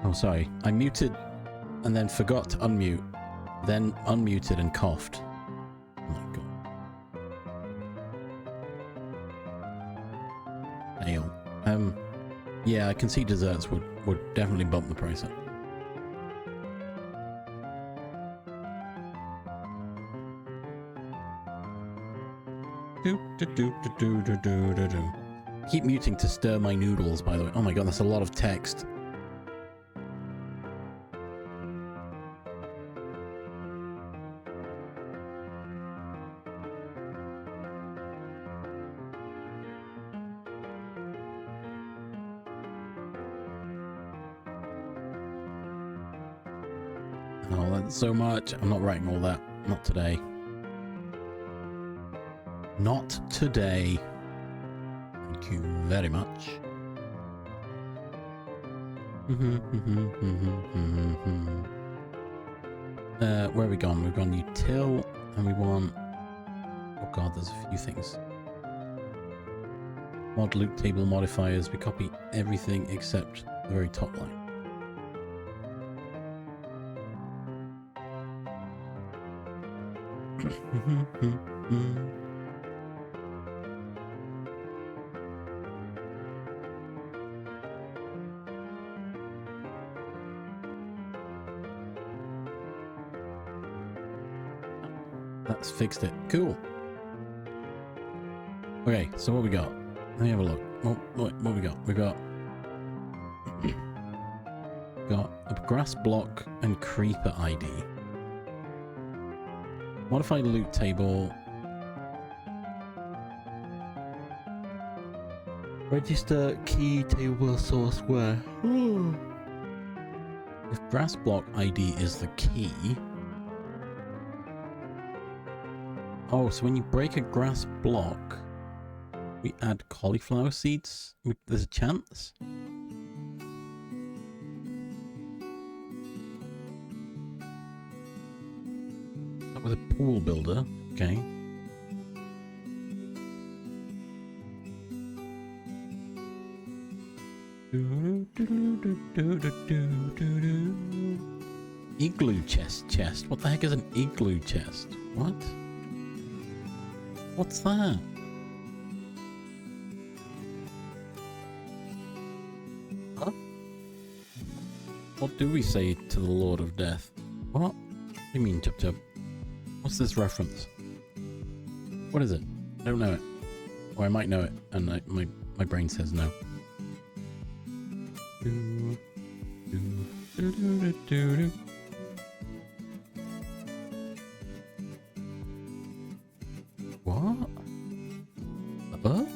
Oh, sorry. I muted and then forgot to unmute. Then unmuted and coughed. Oh my god. Ale. Yeah, I can see desserts would definitely bump the price up. Keep muting to stir my noodles, by the way. Oh my god, that's a lot of text. Oh, that's so much. I'm not writing all that. Not today. Not today. Thank you very much. Where have we gone? We've gone util, and we want... Oh god, there's a few things. Mod loot table modifiers. We copy everything except the very top line. That's fixed it. Cool. Okay, so what we got? Let me have a look. What we got? We got a grass block and creeper ID. Modified loot table. Register key table source where? If grass block ID is the key. Oh, so when you break a grass block, we add cauliflower seeds? There's a chance? With a pool builder, okay. Igloo chest. What the heck is an igloo chest? What? What's that? Huh? What do we say to the Lord of Death? What? What do you mean, Chub Chub? What's this reference? What is it? I don't know it. Or I might know it, and my brain says no. What? Above?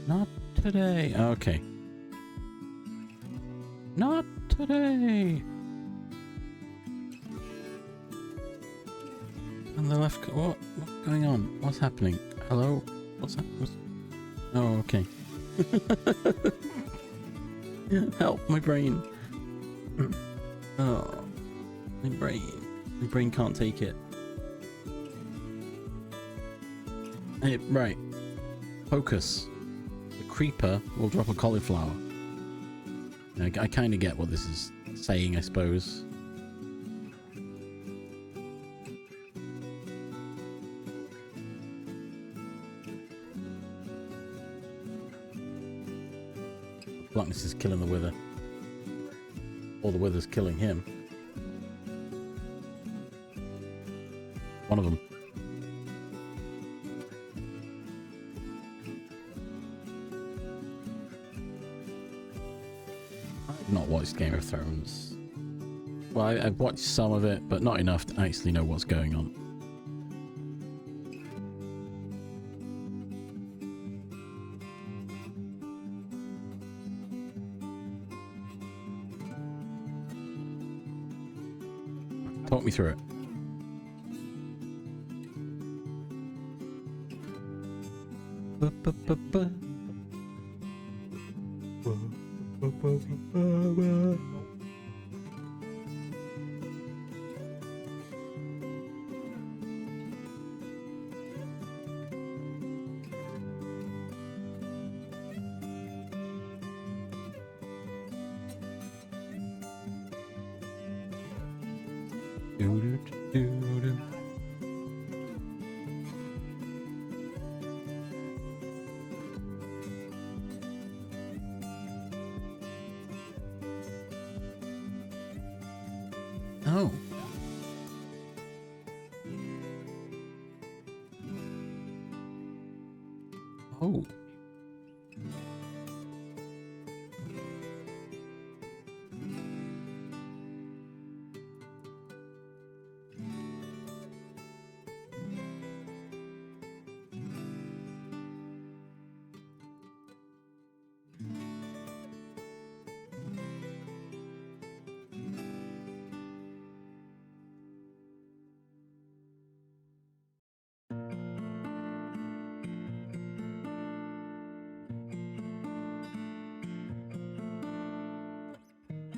Not today. Okay. Not today. On the left. What's going on? What's happening? Hello? What's that? Oh, okay. Help, my brain. Oh, my brain can't take it. Hey, right. Focus. The creeper will drop a cauliflower. I kind of get what this is saying, I suppose. Blackness is killing the wither. Or the wither's killing him. One of them. I've not watched Game of Thrones. Well, I've watched some of it, but not enough to actually know what's going on. Talk me through it. Oh. Oh.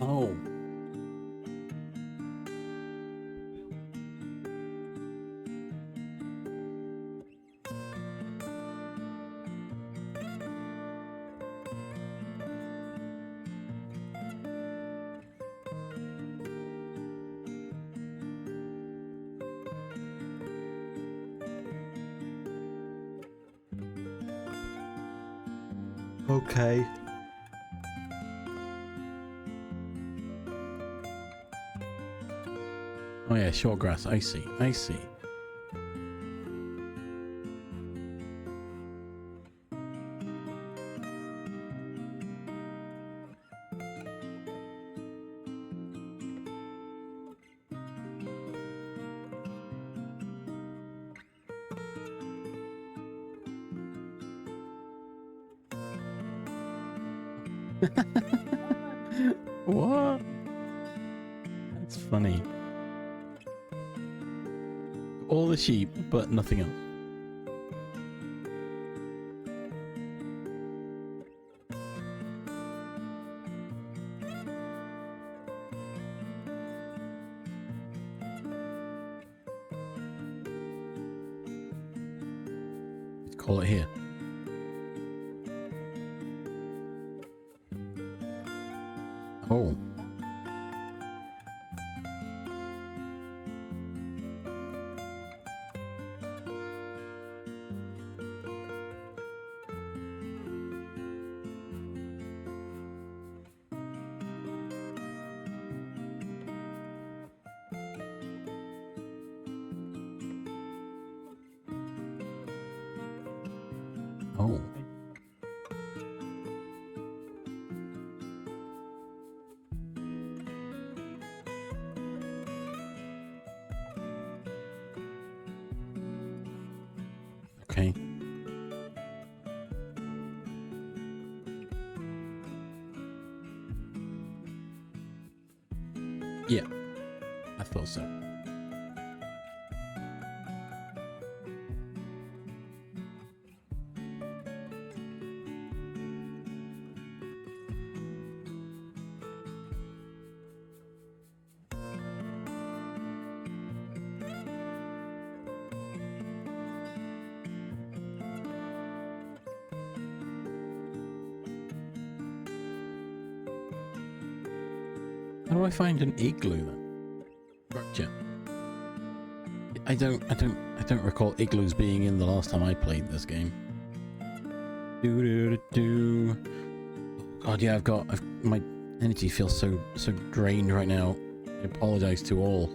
Oh. Okay. Oh yeah, short grass. I see. I see. What? That's funny. All the sheep, but nothing else. Let's call it here. Oh. Oh. Okay. Yeah, I thought so. How do I find an igloo then? Gotcha. I don't recall igloos being in the last time I played this game. God, yeah, my energy feels so drained right now. I apologize to all.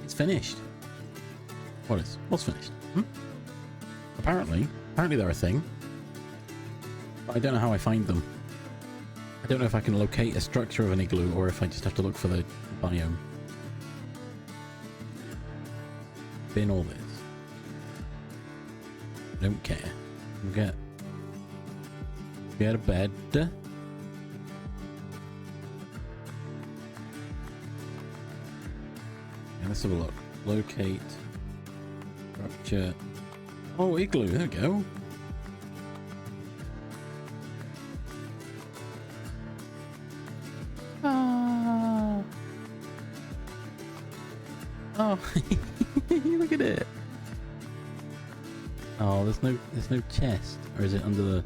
It's finished. What is? What's finished? Apparently they're a thing. But I don't know how I find them. I don't know if I can locate a structure of an igloo or if I just have to look for the biome. Bin all this. I don't care. Get a bed. Yeah, let's have a look. Locate. Structure. Oh, igloo. There we go. Oh. Oh. Look at it. Oh, there's no chest, or is it under the?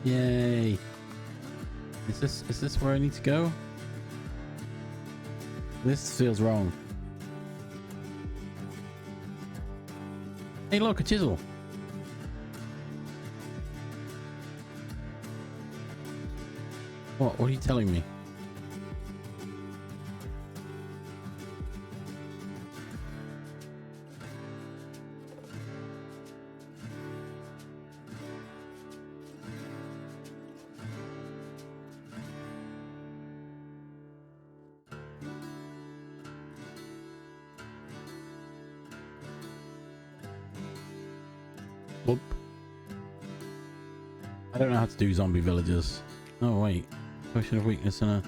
Yay! Is this where I need to go? This feels wrong. Hey, look, a chisel. What? What are you telling me? Whoop. I don't know how to do zombie villagers. Oh wait, potion of weakness and a.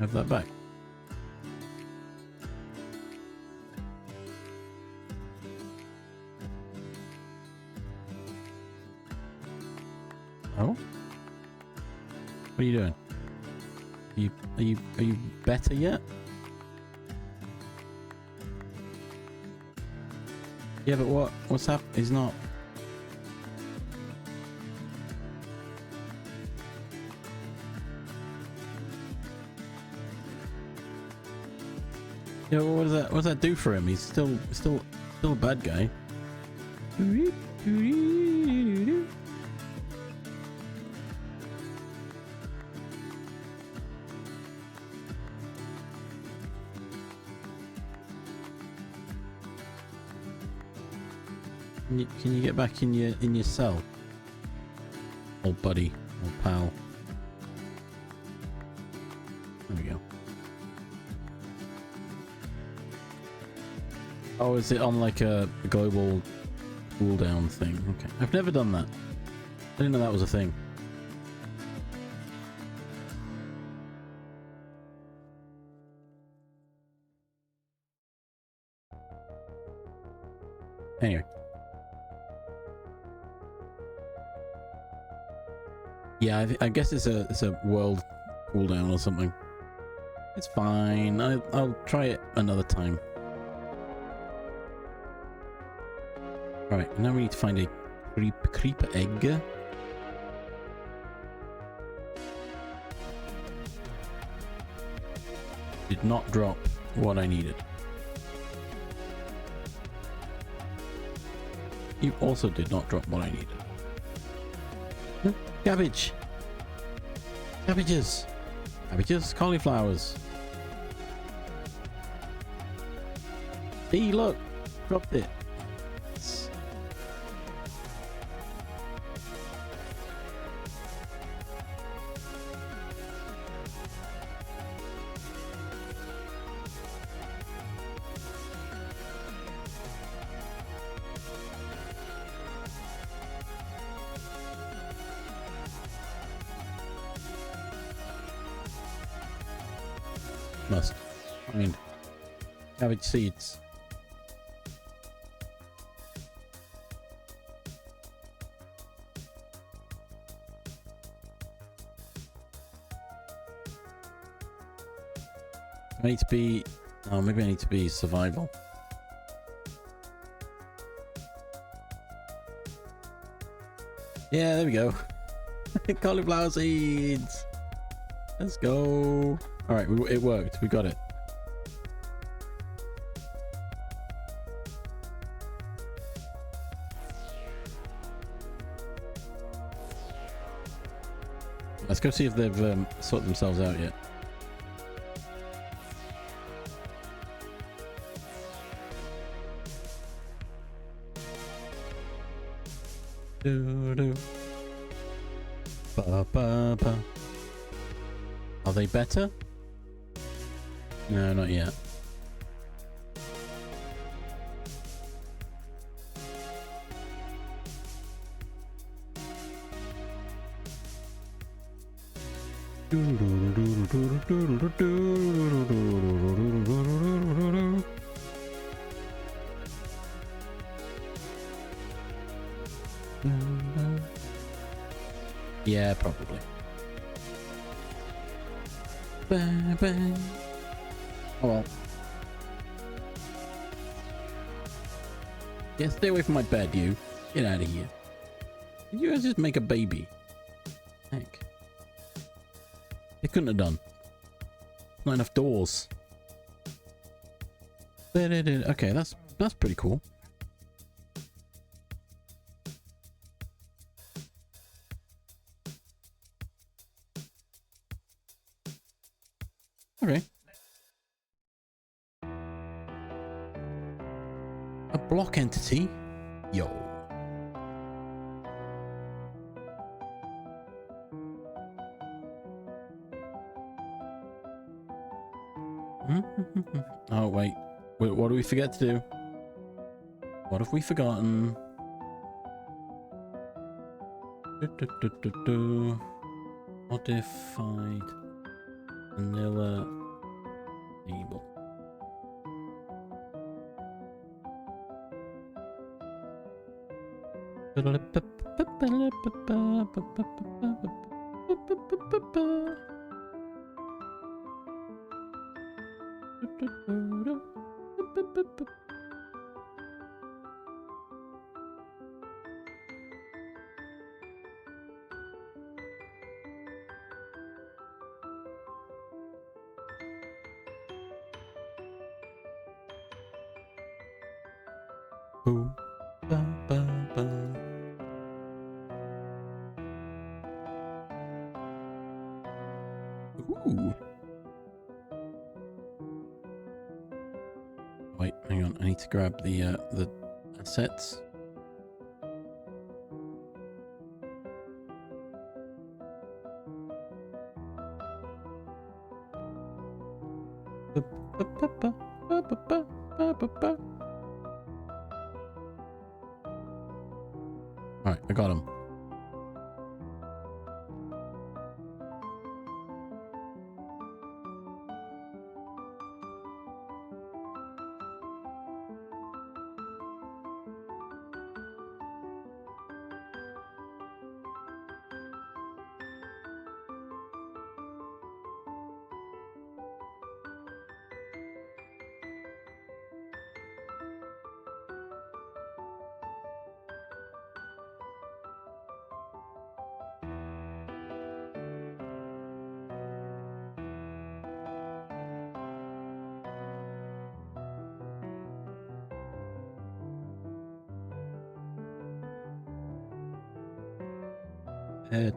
Have that back. Oh? What are you doing? Are you better yet? Yeah, but what's happened? He's not. Yeah, well, what does that do for him? He's still a bad guy. Can you get back in your cell, old buddy, old pal? There we go. Oh, is it on like a global cooldown thing? Okay, I've never done that. I didn't know that was a thing. Anyway. Yeah, I guess it's a world cooldown or something. It's fine. I'll try it another time. Right, now we need to find a creeper egg. Did not drop what I needed. You also did not drop what I needed. Cabbage! Cabbages! Cabbages, cauliflowers. See, look! Dropped it. Must find cabbage seeds. I need to be... Oh, maybe I need to be survival. Yeah, there we go. Cauliflower seeds. Let's go. All right, it worked. We got it. Let's go see if they've sorted themselves out yet. Do do. Ba ba ba. Are they better? No, not yet. Yeah, probably. Bang, bang. Oh well. Yeah, stay away from my bed, you. Get out of here. Did you guys just make a baby? Heck. They couldn't have done. Not enough doors. Okay, that's pretty cool. Okay. A block entity? Yo. Oh, wait. What do we forget to do? What have we forgotten? Modified vanilla table. Ooh, ba, ba, ba. Ooh. Wait, hang on. I need to grab the assets. Alright, I got him. Head.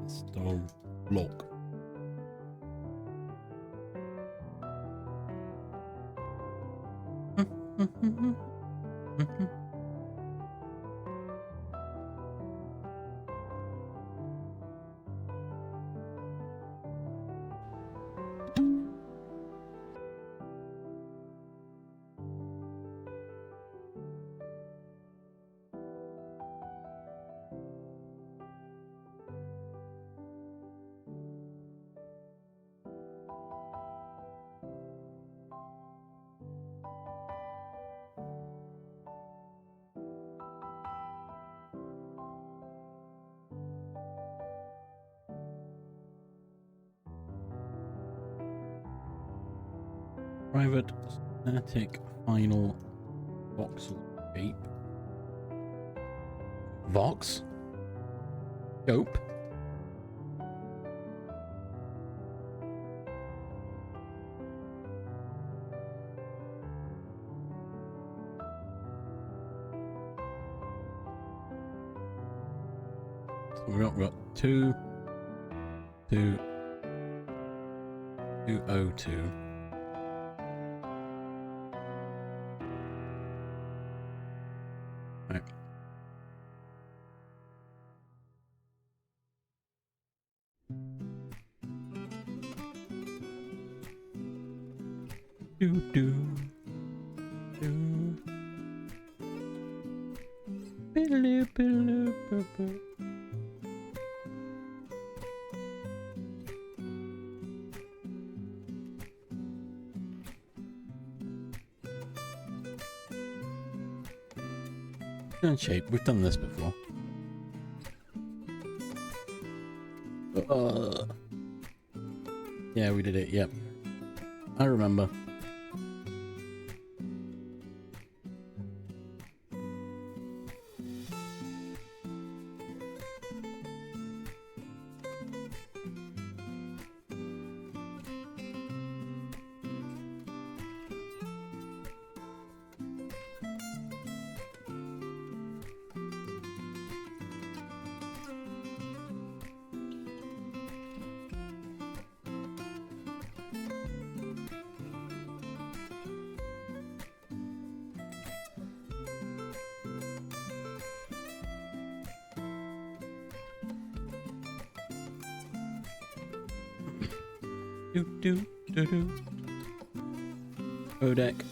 Stone block. Private static final voxel shape. Vox? Scope? So we've got 202. Right. Do do do. Biddle, biddle, biddle. And shape. We've done this before. Yeah, we did it. Yep. I remember. Do do do do. Odek.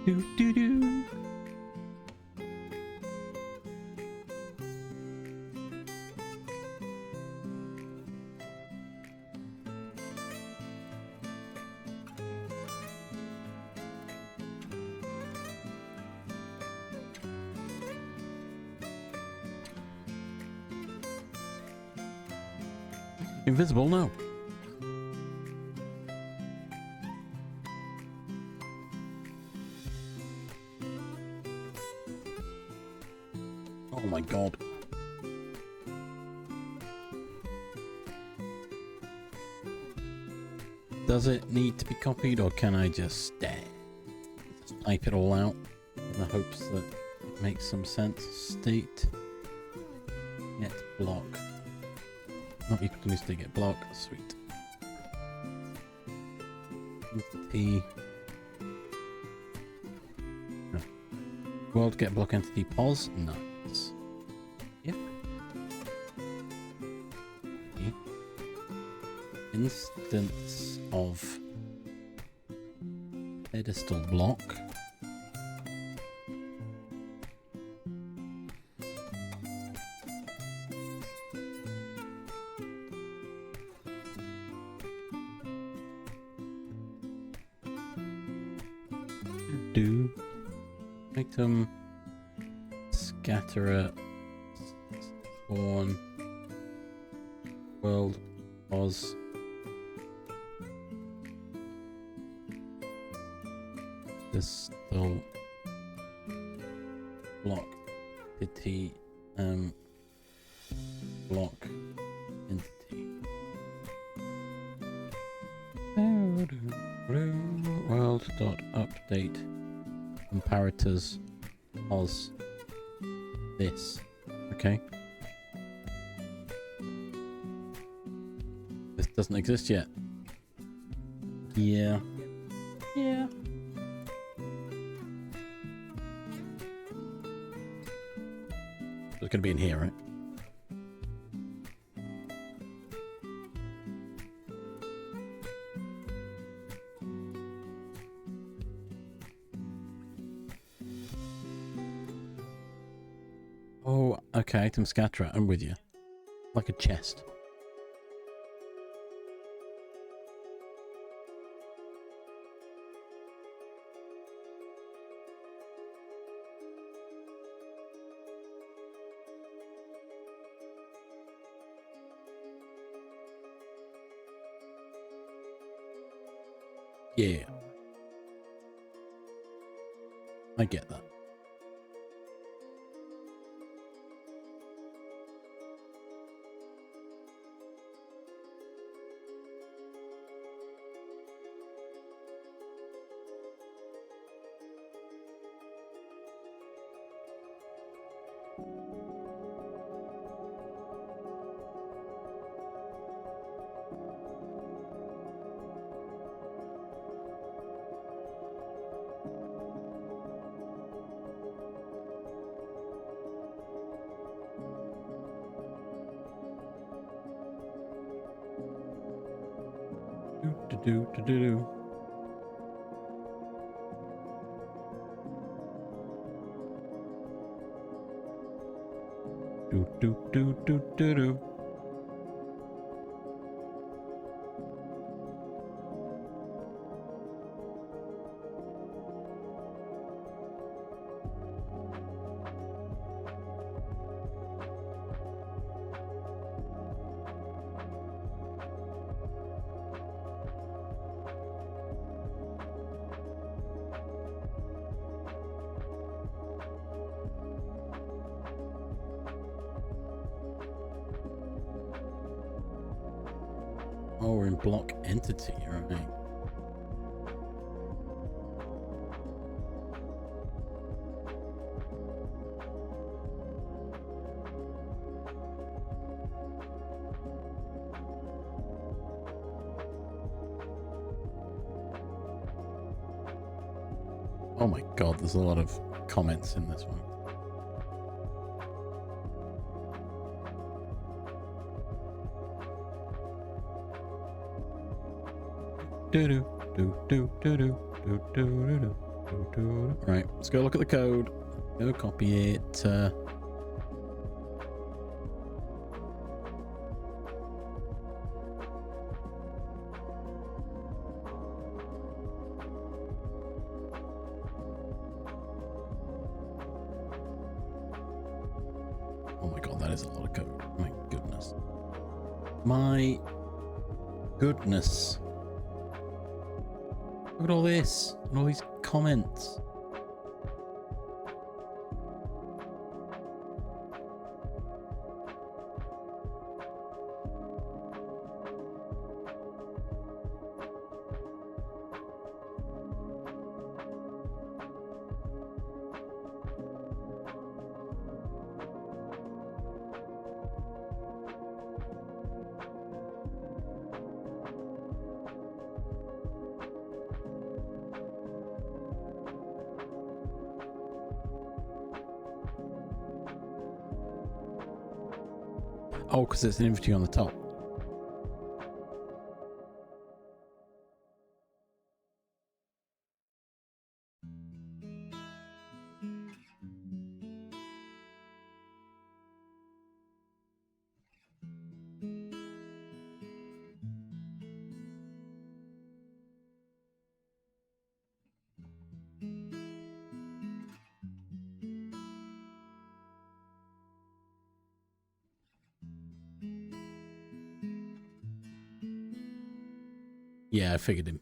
Do do do. Invisible, no. Oh my god. Does it need to be copied, or can I just type it all out in the hopes that it makes some sense? State get block. Not equal to state get block. Sweet. Entity. No. World get block entity pos. Nice. Yep. Yep. Instance of pedestal block. Do item scatterer spawn world pos pedestal block entity block entity world dot update comparators pos this. Okay, this doesn't exist yet. Yeah. It's gonna be in here, right? Oh, okay, item scatterer, I'm with you. Like a chest. Yeah. I get that. Do. Do. Oh, we're in block entity, right? Oh my god, there's a lot of comments in this one. Right, let's go look at the code. Go copy it. Oh my god, that is a lot of code. My goodness. My goodness. Look at all this and all these comments. Oh, because it's an inventory on the top. Yeah, I figured him.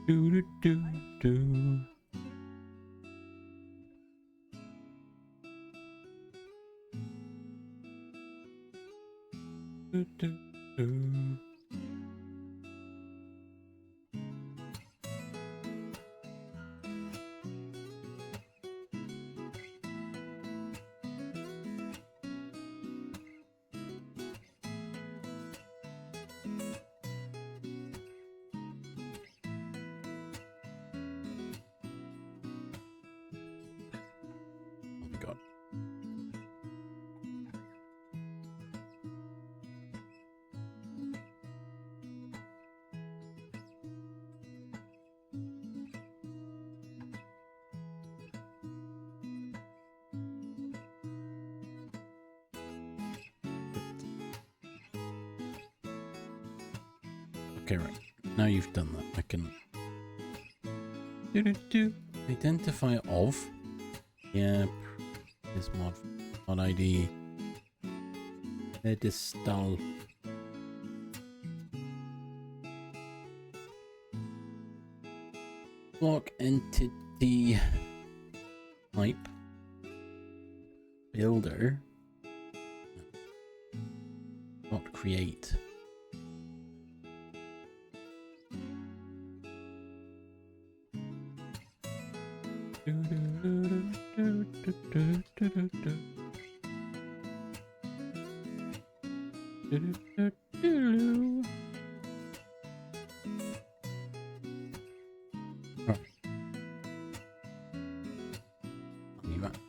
Do do do do. Do do do. Oh my god. Okay, right. Now you've done that. I can do identify of. Yep. This mod ID. Pedestal. Block entity type builder. Not create.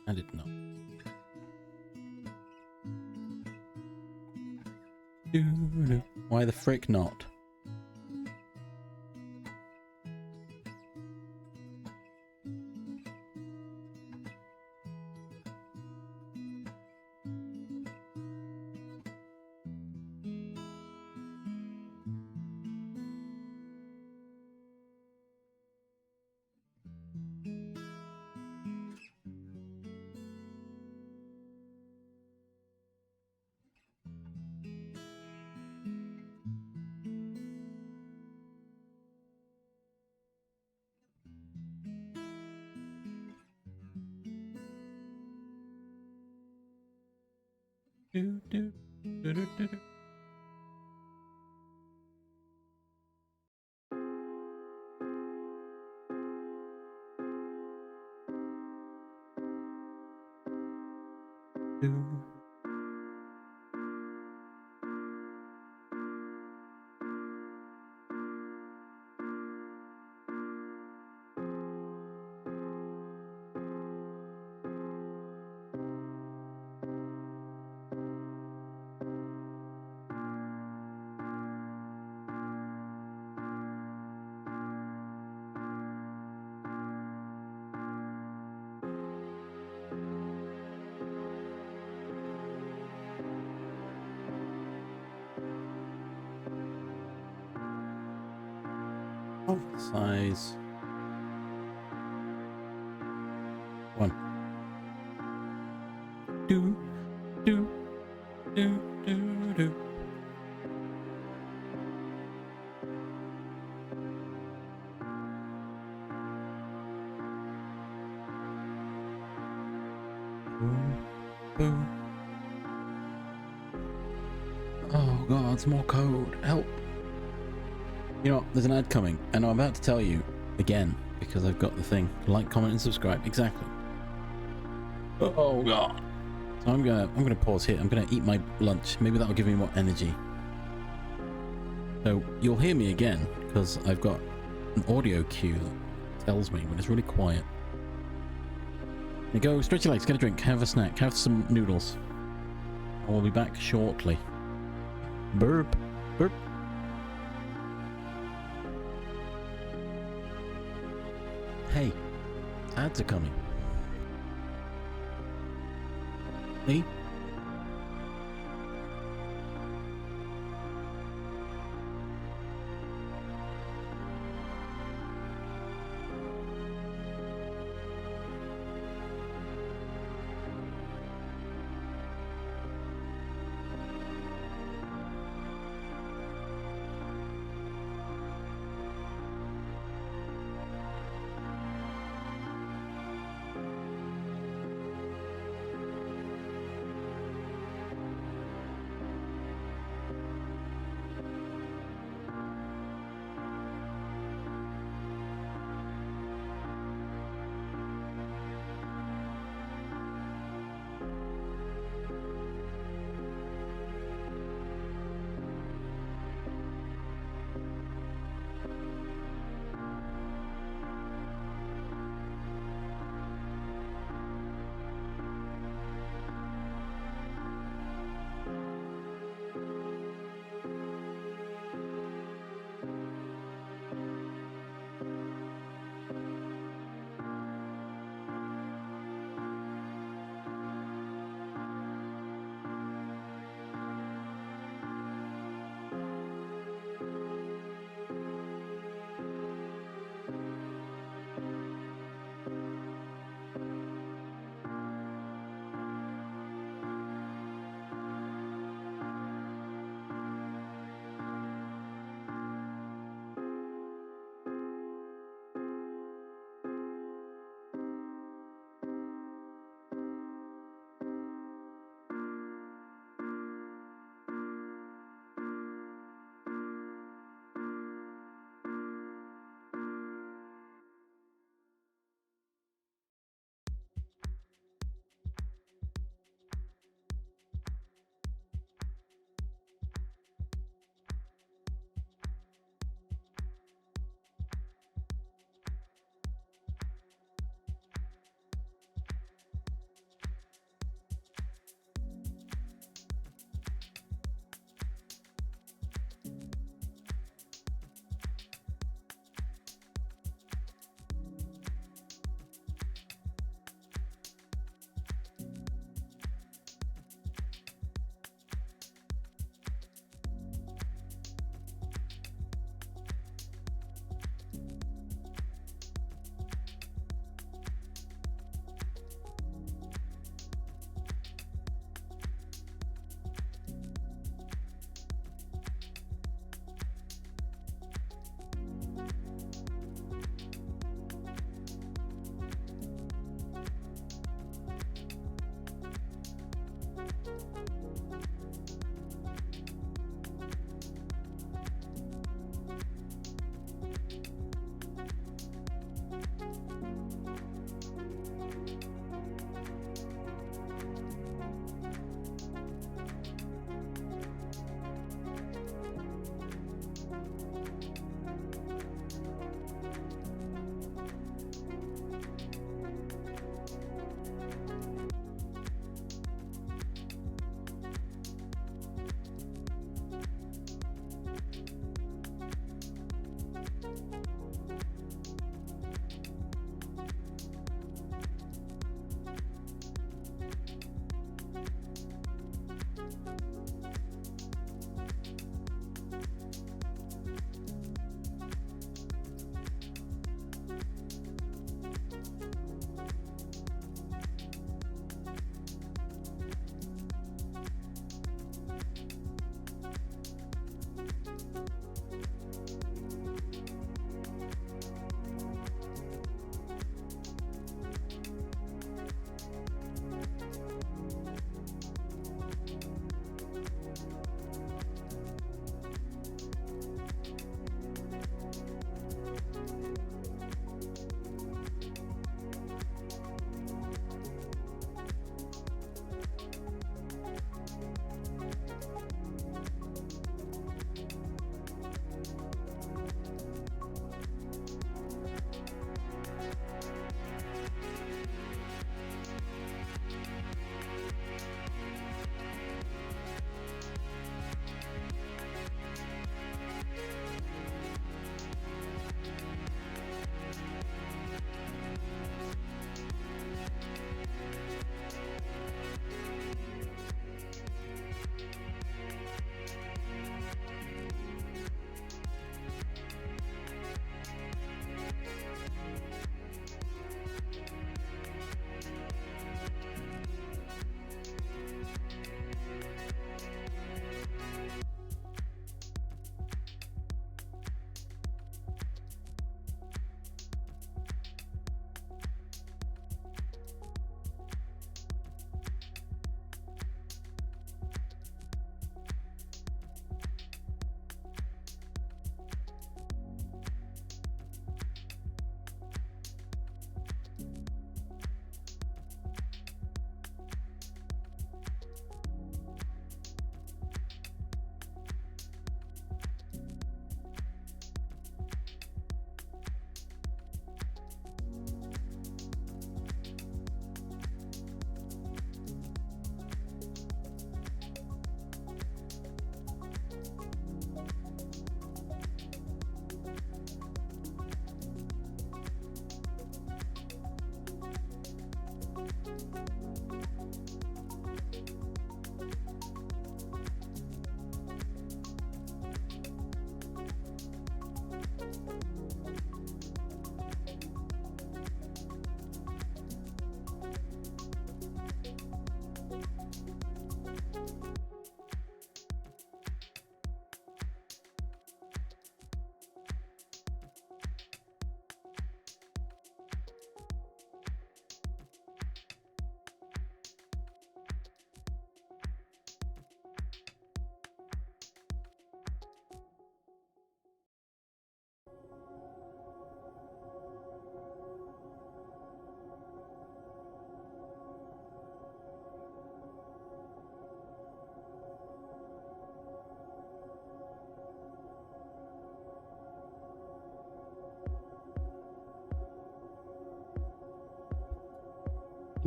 I did not. Why the frick not? Do, do, do, do, do, do. Do. Of the size. One. Do, do, do, do, do. Boom, boom. Oh god, it's more code. Help. You know, there's an ad coming, and I'm about to tell you again because I've got the thing. Like, comment, and subscribe. Exactly. Oh god. So I'm gonna pause here. I'm gonna eat my lunch. Maybe that'll give me more energy. So you'll hear me again because I've got an audio cue that tells me when it's really quiet. You go, stretch your legs, get a drink, have a snack, have some noodles. I will be back shortly. Burp, burp. Hey, ads are coming. Me?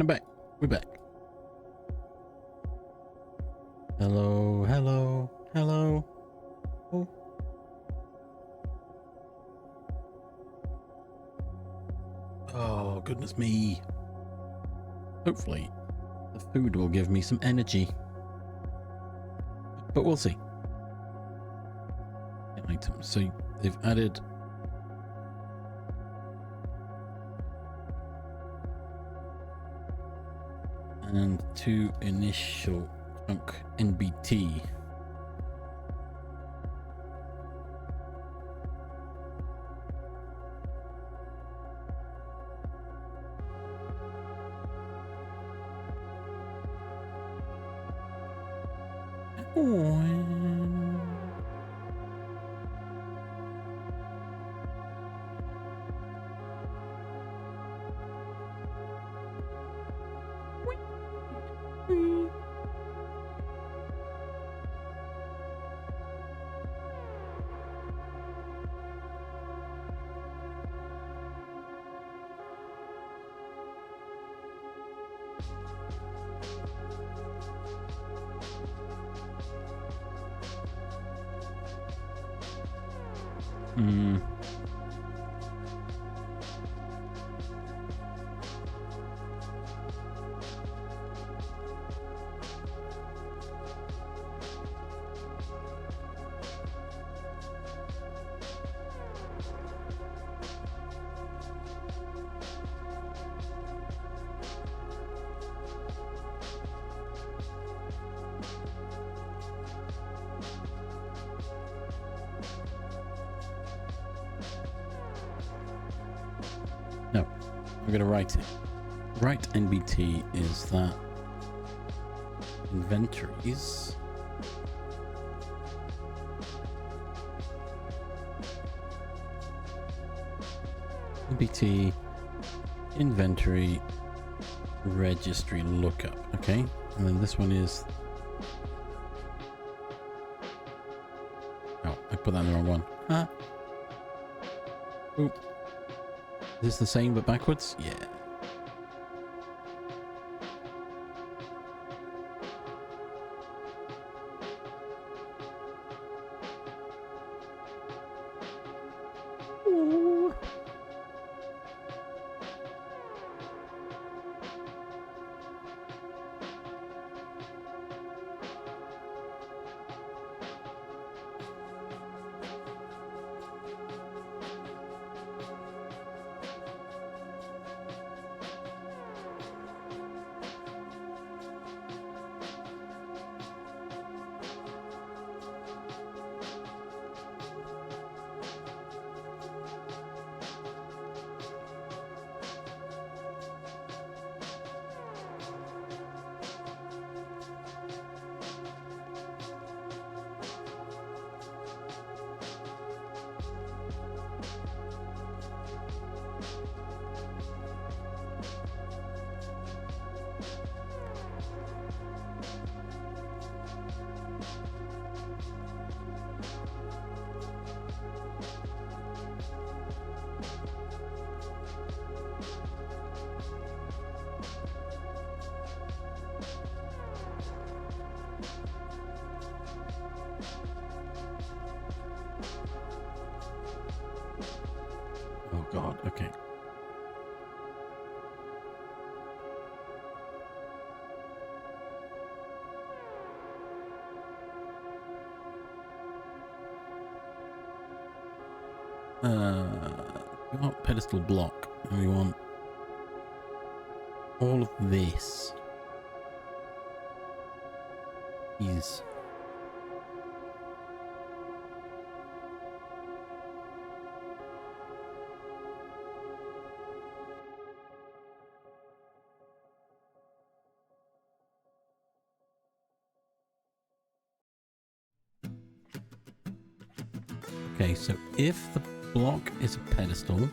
I'm back. We're back. Hello, hello, hello. Oh. Oh, goodness me. Hopefully, the food will give me some energy. But we'll see. Items. So they've added and 2 initial chunk NBT. No, I'm going to write it. Write NBT is that inventories NBT inventory registry lookup. Okay, and then this one is, oh, I put that in the wrong one. Huh? Oop. Is this the same but backwards? Yeah. Ooh. Oh God, okay. We want pedestal block, and we want all of this is okay. So if the block is a pedestal,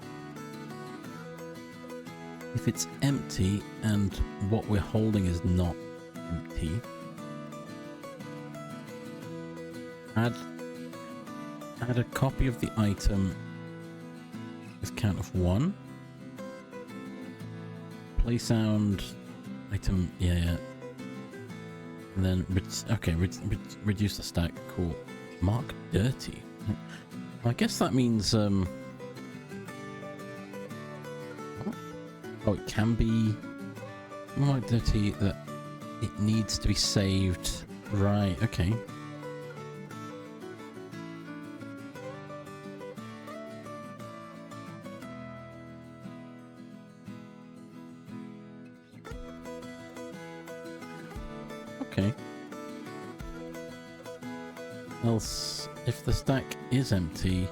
if it's empty and what we're holding is not empty, add a copy of the item with count of 1. Play sound Item, yeah. And then, okay, reduce the stack. Cool. Mark dirty. I guess that means, oh, it can be mark dirty that it needs to be saved. Right, okay. Okay. Else, if the stack is empty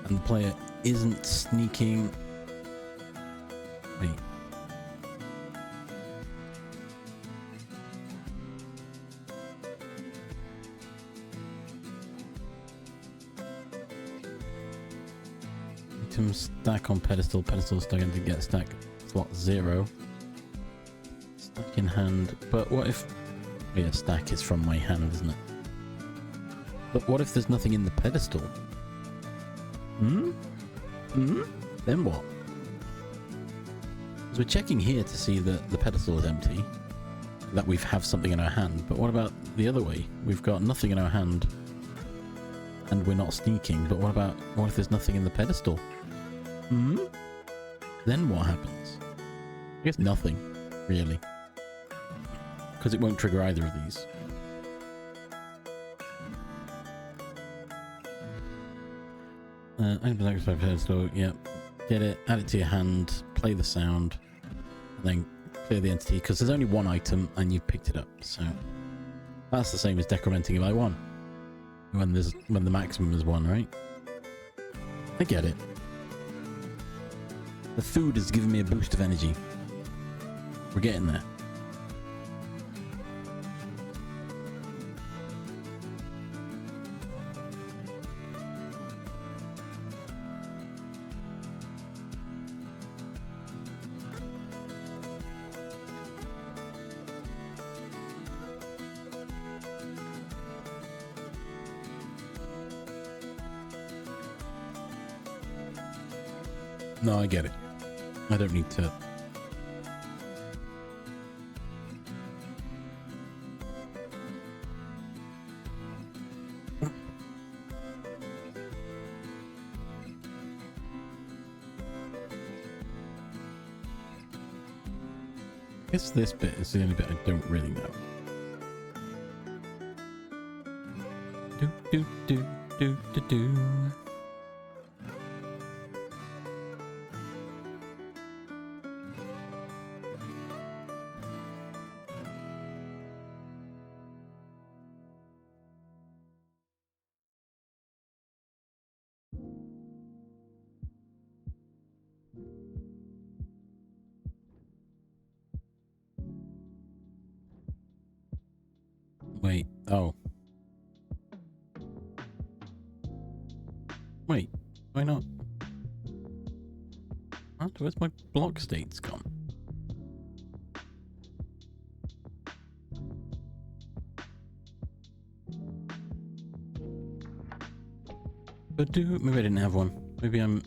and the player isn't sneaking... Wait. Item stack on pedestal. Pedestal stuck empty, get stack slot 0. Stack in hand. But what if... Yeah, stack is from my hand, isn't it? But what if there's nothing in the pedestal? Then what? Because we're checking here to see that the pedestal is empty, that we have something in our hand. But what about the other way? We've got nothing in our hand, and we're not sneaking. But what if there's nothing in the pedestal? Then what happens? I guess nothing, really. Because it won't trigger either of these. So yeah, get it, add it to your hand, play the sound, and then clear the entity, because there's only one item and you've picked it up, so that's the same as decrementing it by 1 when the maximum is 1, right? I get it. The food has given me a boost of energy. We're getting there. No, I get it. I don't need to... I guess this bit is the only bit I don't really know. Do. Wait, oh. Wait, why not? What? Where's my block states gone? But maybe I didn't have one. Maybe I'm...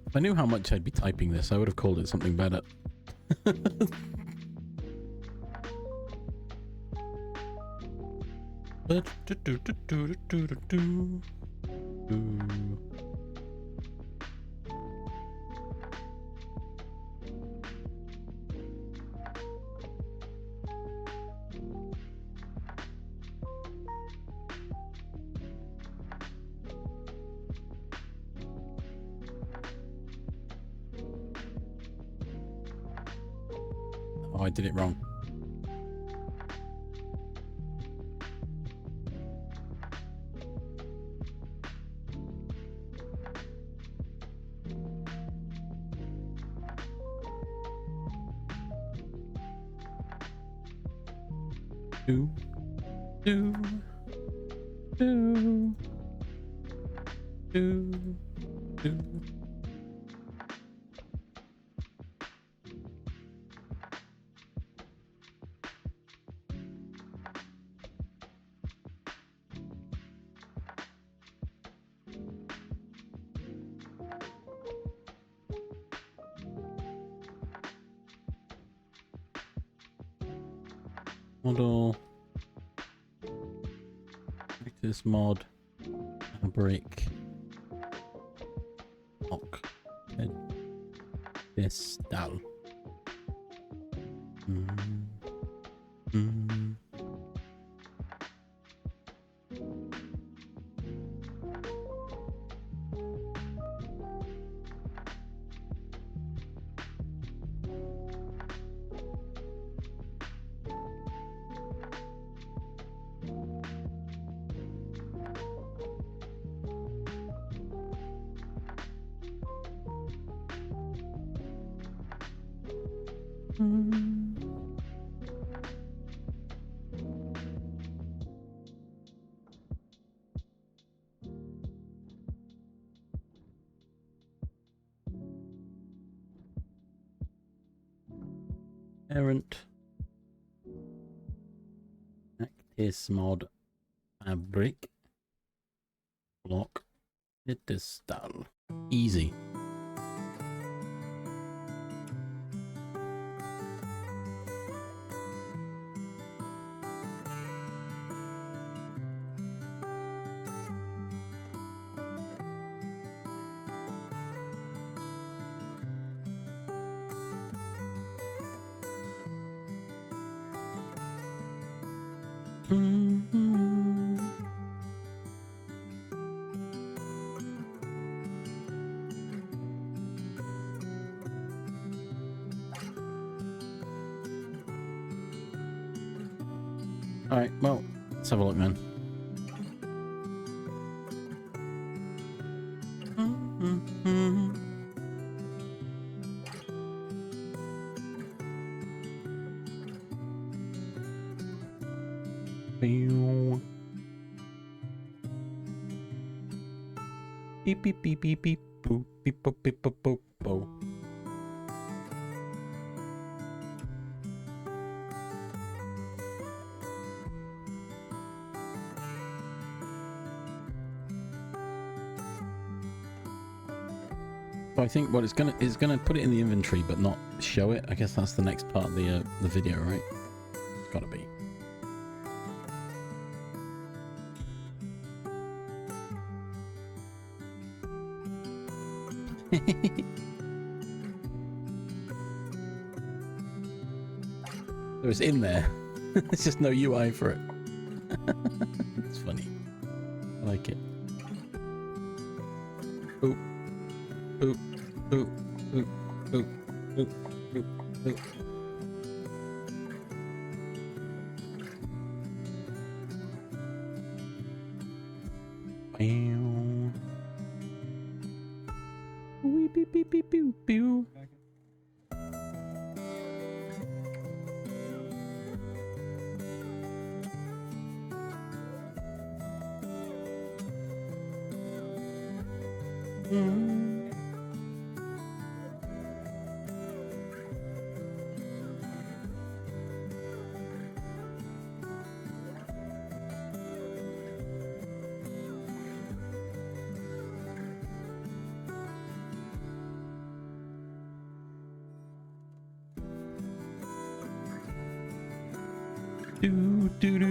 If I knew how much I'd be typing this, I would have called it something better. Oh, I did it wrong. Model. This mod. Fabric. Lock. Pedestal. Parent. Actis mod. Fabric. Block. Pedestal. Easy. Alright, well, let's have a look then. Beep beep beep beep beep boop beep boop beep boop boop boop. So I think what it's gonna put it in the inventory but not show it. I guess that's the next part of the video, right? It's gotta be. So it's in there. There's just no UI for it. It's funny. I like it. Oop. Oop. Oop. Oop. Oop. Oop. Oop. Oop. Wee beep beep beep beep beep. Do do do.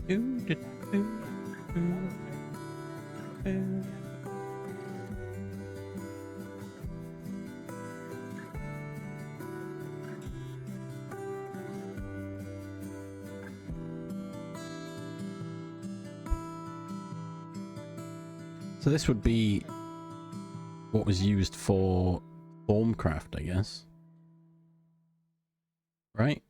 Do do do do. So this would be what was used for Formcraft, I guess. Right?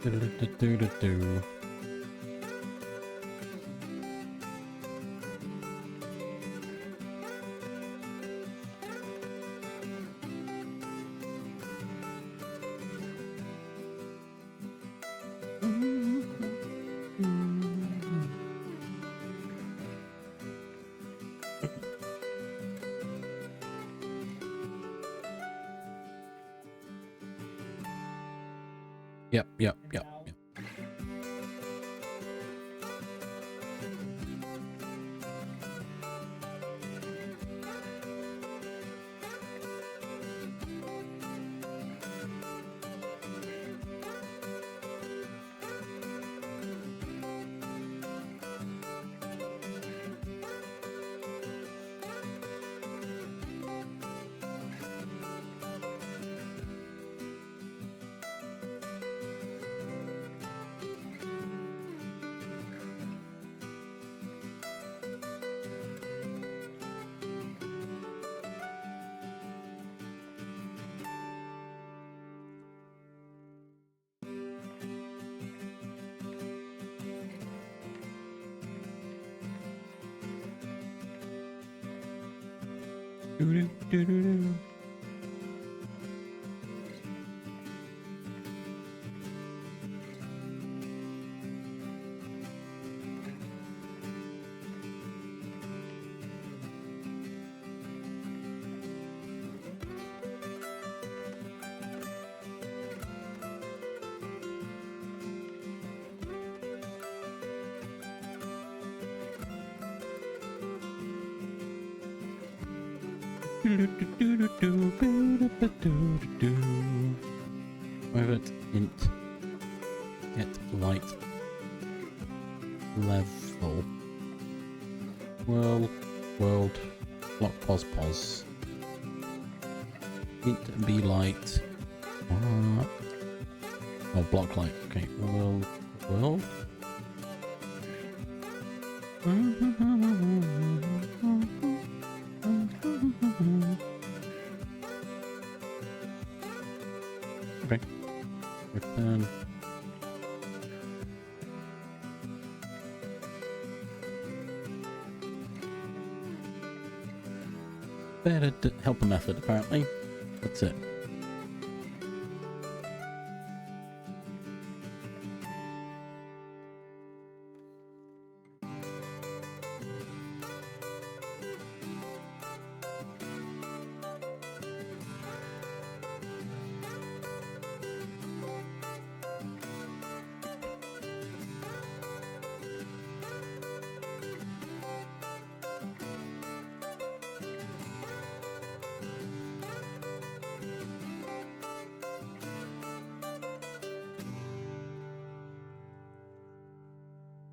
Do-do-do-do-do-do. Yep. Do-do-do-do-do. Private int get light level world block pos int be light oh block light okay world okay return helper method apparently that's it.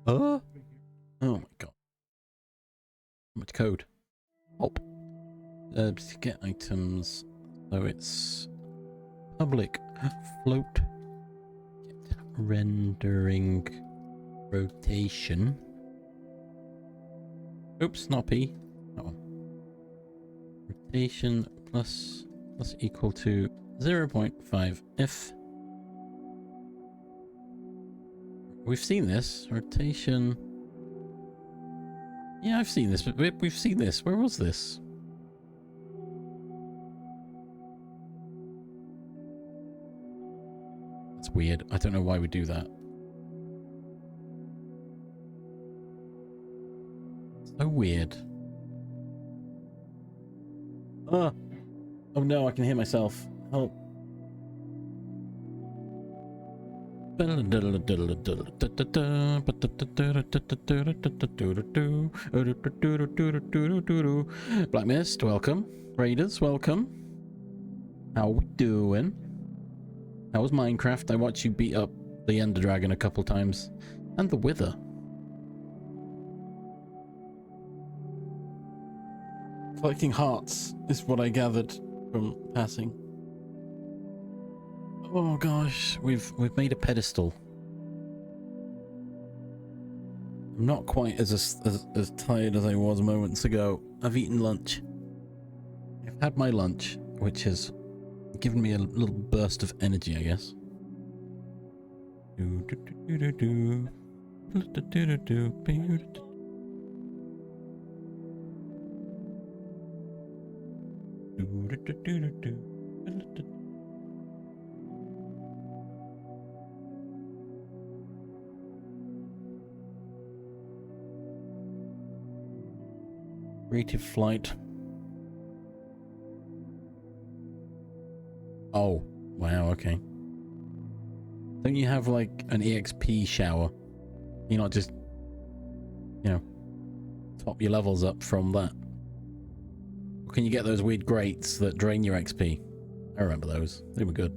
Oh my god. So much code. Hop. Get items. So it's public float. Get rendering rotation. Oops, not P. That one. Rotation plus equal to 0.5 if. We've seen this. Rotation. Yeah, I've seen this, but we've seen this. Where was this? That's weird. I don't know why we do that. So weird. Oh no, I can hear myself. Help. Black Mist, welcome. Raiders, welcome. How we doing? How was Minecraft? I watched you beat up the Ender Dragon a couple times. And the Wither. Collecting hearts is what I gathered from passing. Oh gosh, we've made a pedestal. I'm not quite as tired as I was moments ago. I've eaten lunch. I've had my lunch, which has given me a little burst of energy, I guess. Creative flight. Oh, wow, okay. Don't you have like an EXP shower? You're not just, you know, top your levels up from that. Or can you get those weird grates that drain your XP? I remember those. They were good.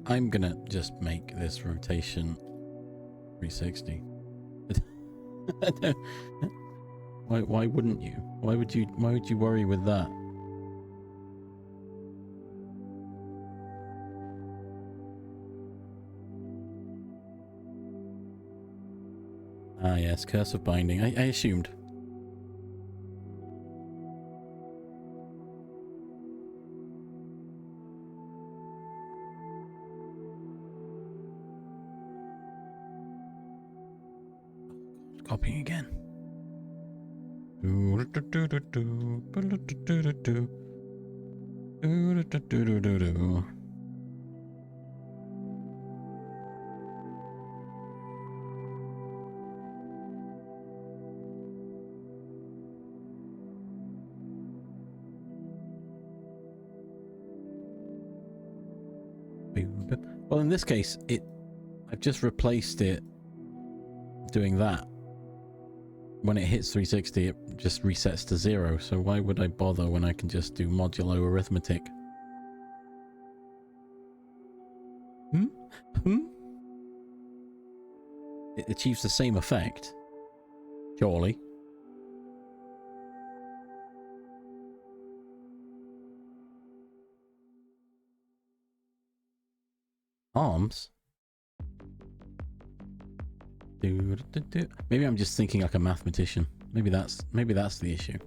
I'm gonna just make this rotation 360. Why wouldn't you? Why would you worry with that? Ah yes, curse of binding. I assumed. Copying again. Well, in this case, I've just replaced it doing that. When it hits 360, it just resets to 0. So why would I bother when I can just do modulo arithmetic? It achieves the same effect. Surely. Arms? Maybe I'm just thinking like a mathematician. Maybe that's the issue.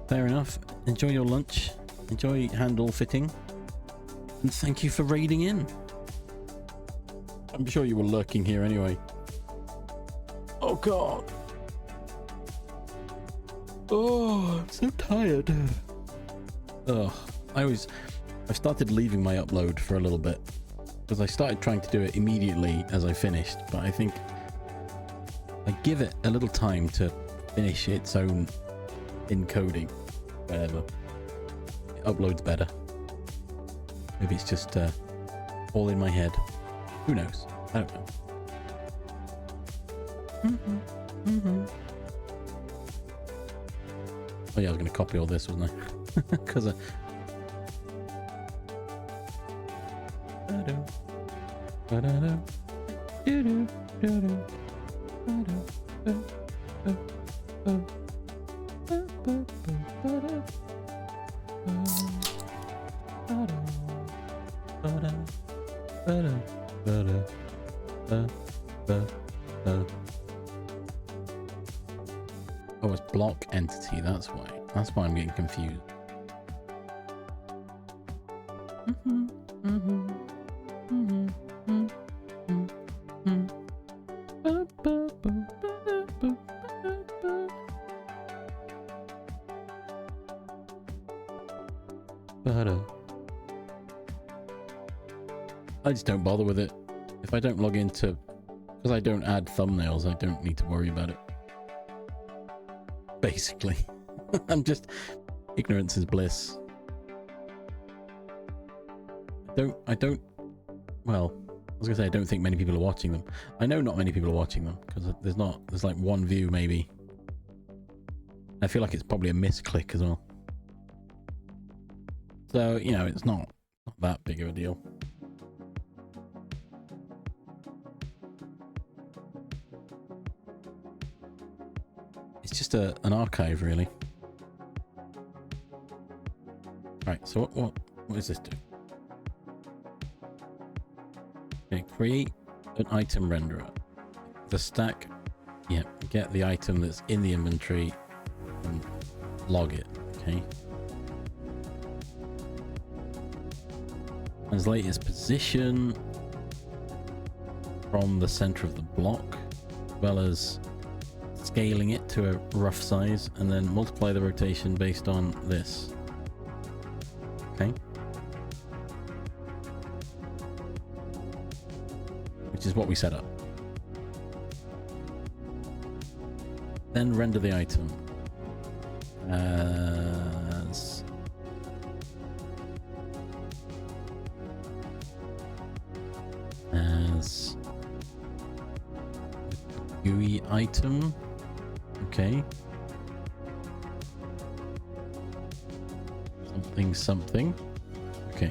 Fair enough. Enjoy your lunch. Enjoy handle fitting. And thank you for raiding in. I'm sure you were lurking here anyway. Oh god. Oh, I'm so tired. Ugh. I started leaving my upload for a little bit because I started trying to do it immediately as I finished, but I think I give it a little time to finish its own encoding. Whatever. It uploads better. Maybe it's just all in my head. Who knows? I don't know. Oh yeah, I was going to copy all this, wasn't I? Because oh, it's block entity, that's why. That's why I'm getting confused. I just don't bother with it. If I don't log into... Because I don't add thumbnails, I don't need to worry about it. Basically. I'm just Ignorance is bliss. Well, I was gonna say I don't think many people are watching them. I know not many people are watching them because there's like one view maybe. I feel like it's probably a misclick as well. So, you know, it's not that big of a deal. It's just an archive, really. Right, so what does this do? Okay, create an item renderer. The stack, yeah, get the item that's in the inventory and log it, okay? Translate its position from the center of the block, as well as scaling it to a rough size, and then multiply the rotation based on this. Okay. Which is what we set up. Then render the item as GUI item. Okay. Something. Okay.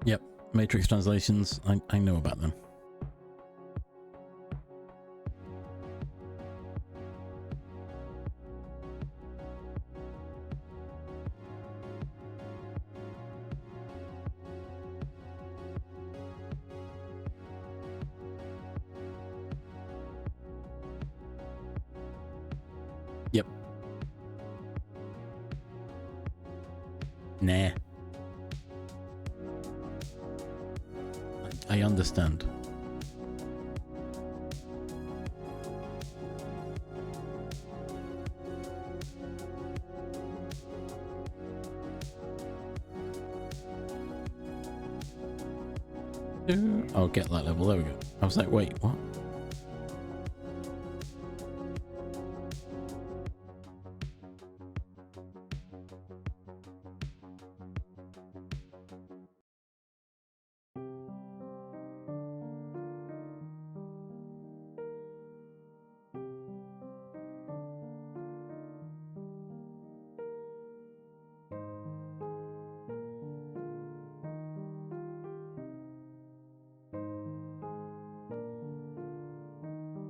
Yep, matrix translations, I know about them. Yep. Nah. I understand. I'll get that level. There we go. I was like, wait, what?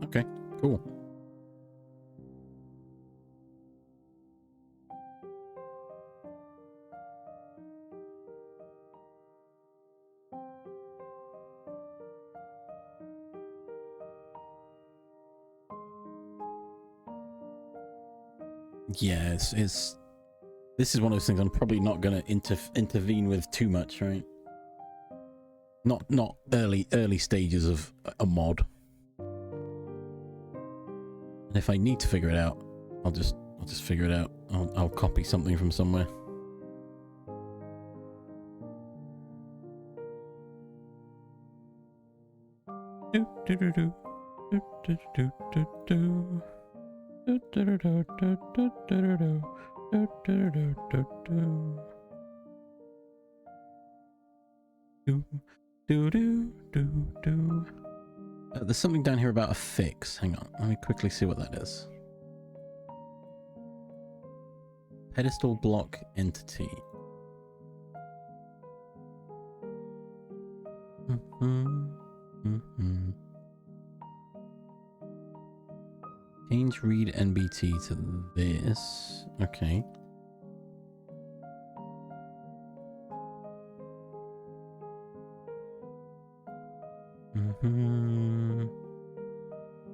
Okay, cool. Yeah, it's this is one of those things I'm probably not going to intervene with too much, right? Not early stages of a mod. And if I need to figure it out, I'll just figure it out. I'll copy something from somewhere. There's something down here about a fix. Hang on, let me quickly see what that is. Pedestal block entity. Change read NBT to this. Okay.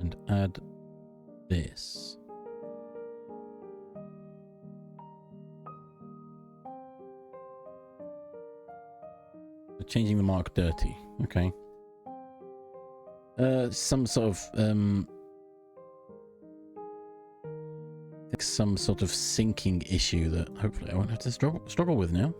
And add this. Changing the mark dirty. Okay. Some sort of some sort of syncing issue that hopefully I won't have to struggle with now.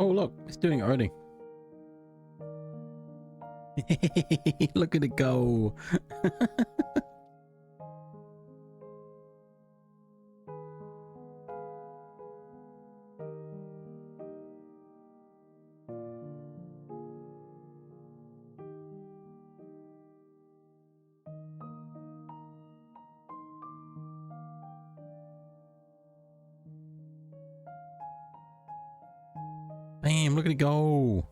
Oh, look, it's doing it already. Look at it go. Bam, look at it go.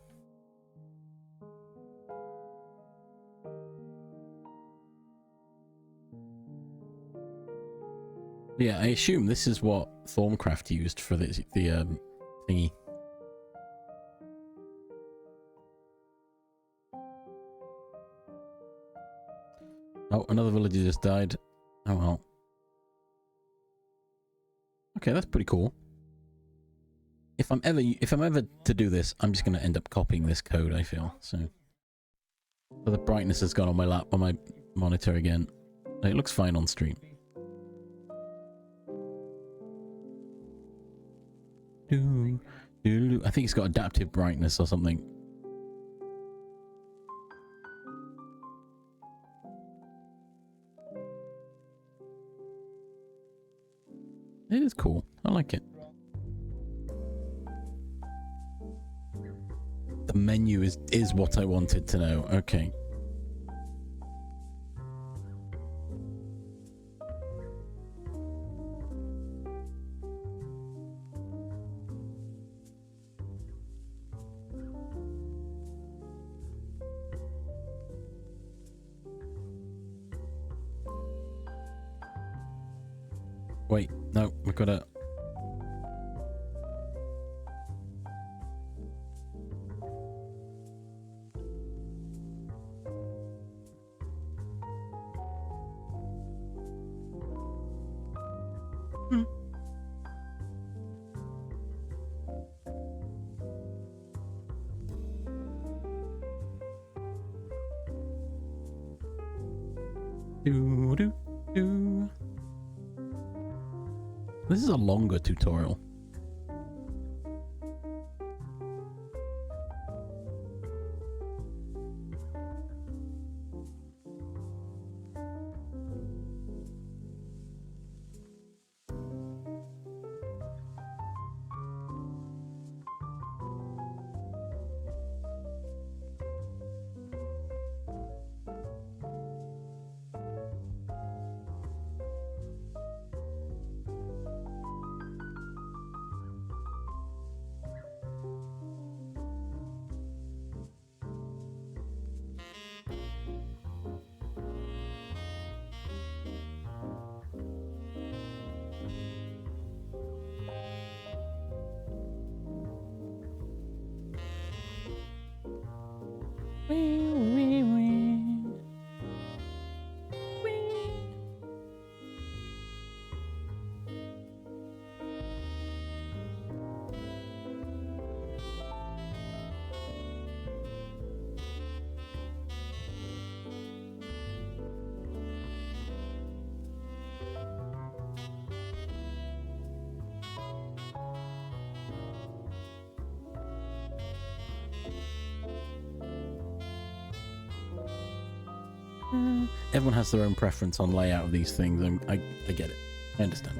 Yeah, I assume this is what Thorncraft used for the thingy. Oh, another villager just died. Oh well. Okay, that's pretty cool. If I'm ever to do this, I'm just going to end up copying this code, I feel. So the brightness has gone on my monitor again. It looks fine on stream. I think it's got adaptive brightness or something. It is cool. I like it. The menu is what I wanted to know. Okay. Wait, no, we've got to... This is a longer tutorial. Everyone has their own preference on layout of these things, and I get it. I understand.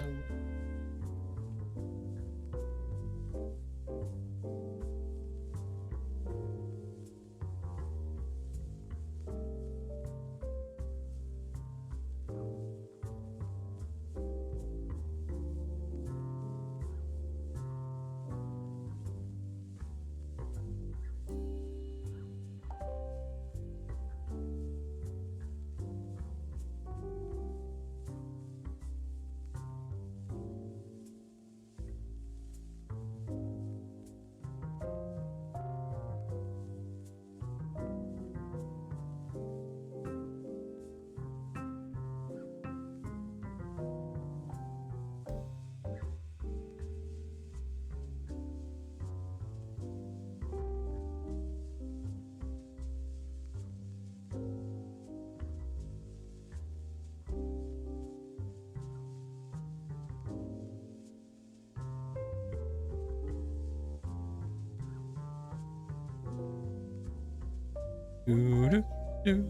Doo-doo-doo.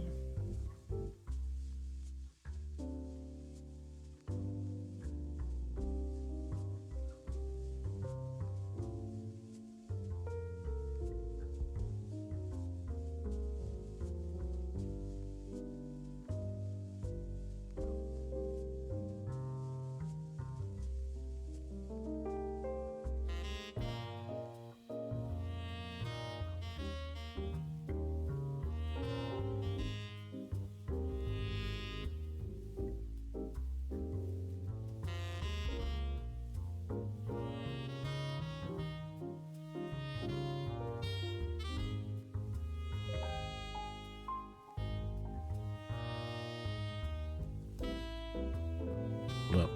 Well,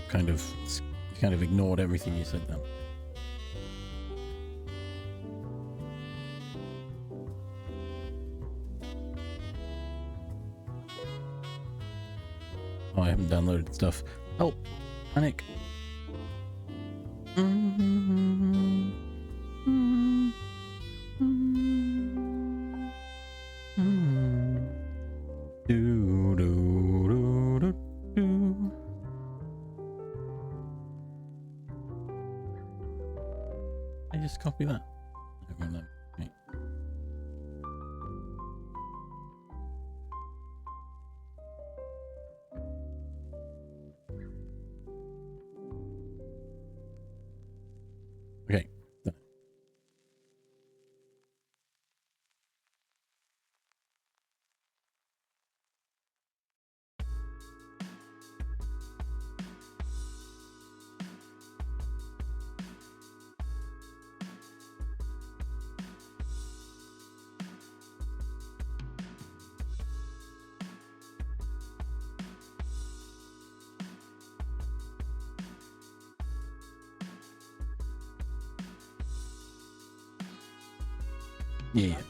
kind of ignored everything you said then. Oh, I haven't downloaded stuff. Help! Panic! I just copy that. Okay. Okay. Yeah.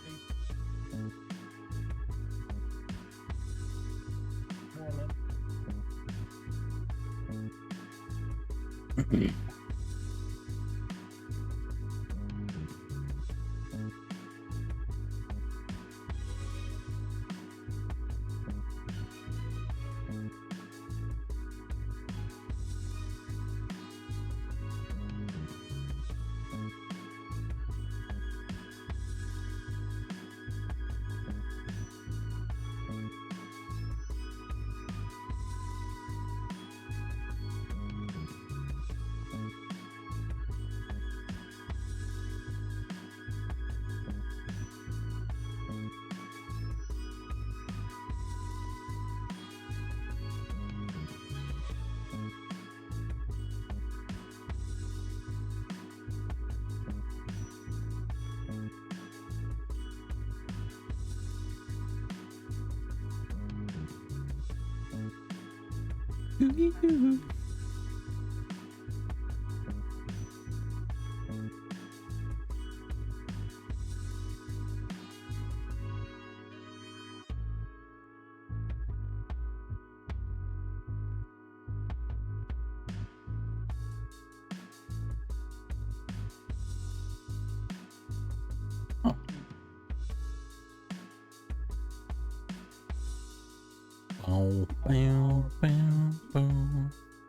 Bow, bow, bow, bow.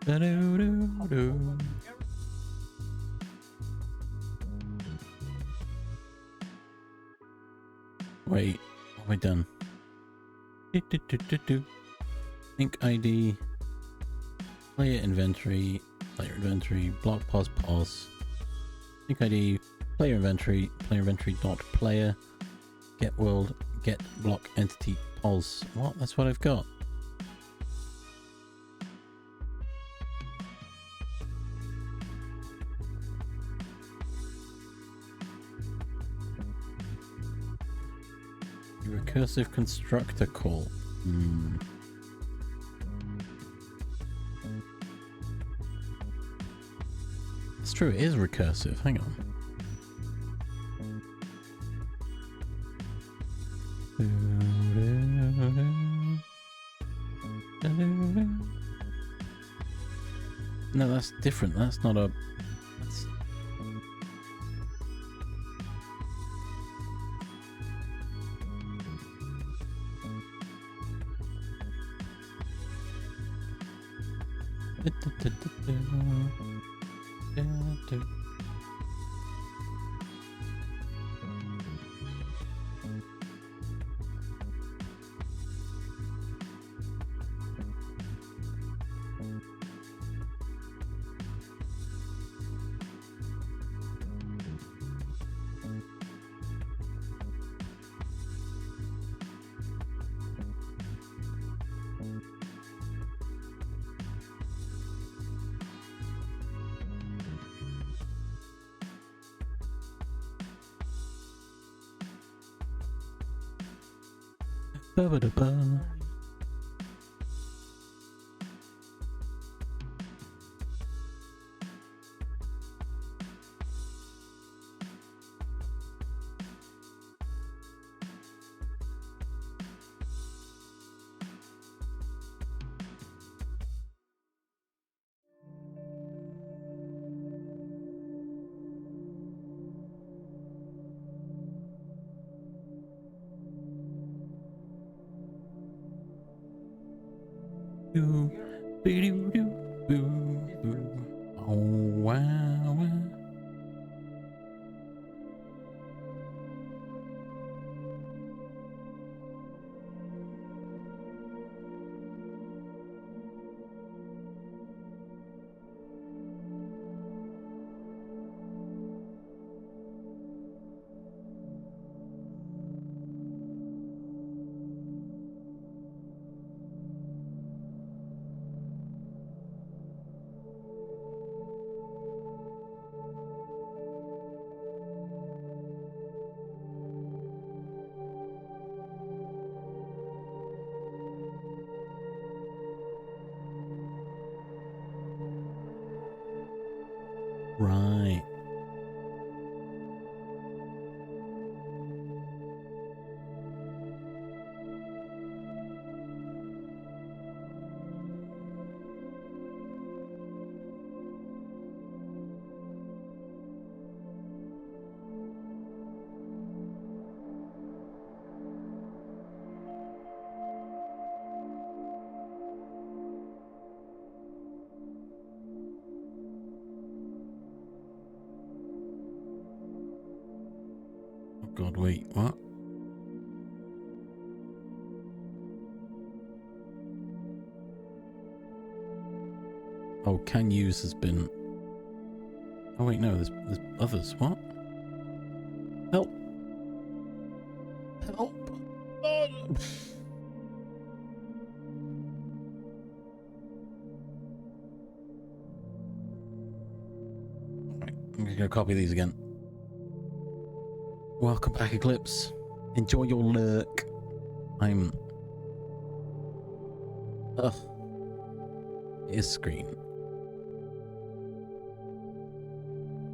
Da-do-do-do. Wait, what have I done? Do. Sync ID, player inventory, block pause. Sync ID, player inventory dot player, get world, get block entity pause. What? That's what I've got. Recursive constructor call. It's true, it is recursive. Hang on. No, that's different. That's not a... That's... Ba-ba-da-ba. Oh, wow. Right. Oh God, wait, what? Oh, can use has been... Oh wait, no, there's others. What? Help! Help! Oh. Right, I'm just gonna copy these again. Welcome back, Eclipse. Enjoy your lurk. I'm... Ugh. It is screen.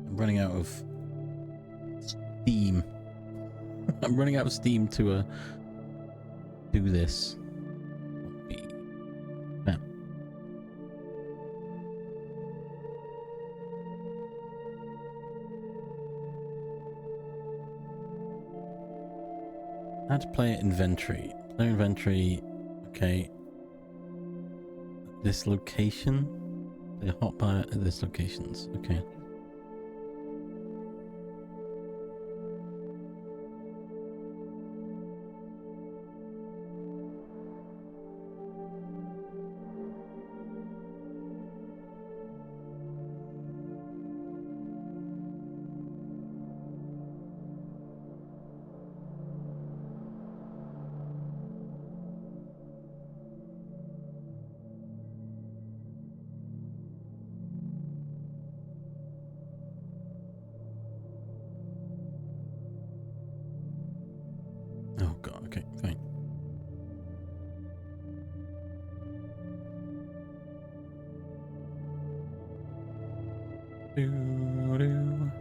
I'm running out of steam. I'm running out of steam to do this. Bam. Add player inventory. Player inventory. Okay. This location? They hot bar at this locations. Okay. Oh god, okay, fine. Doo-doo.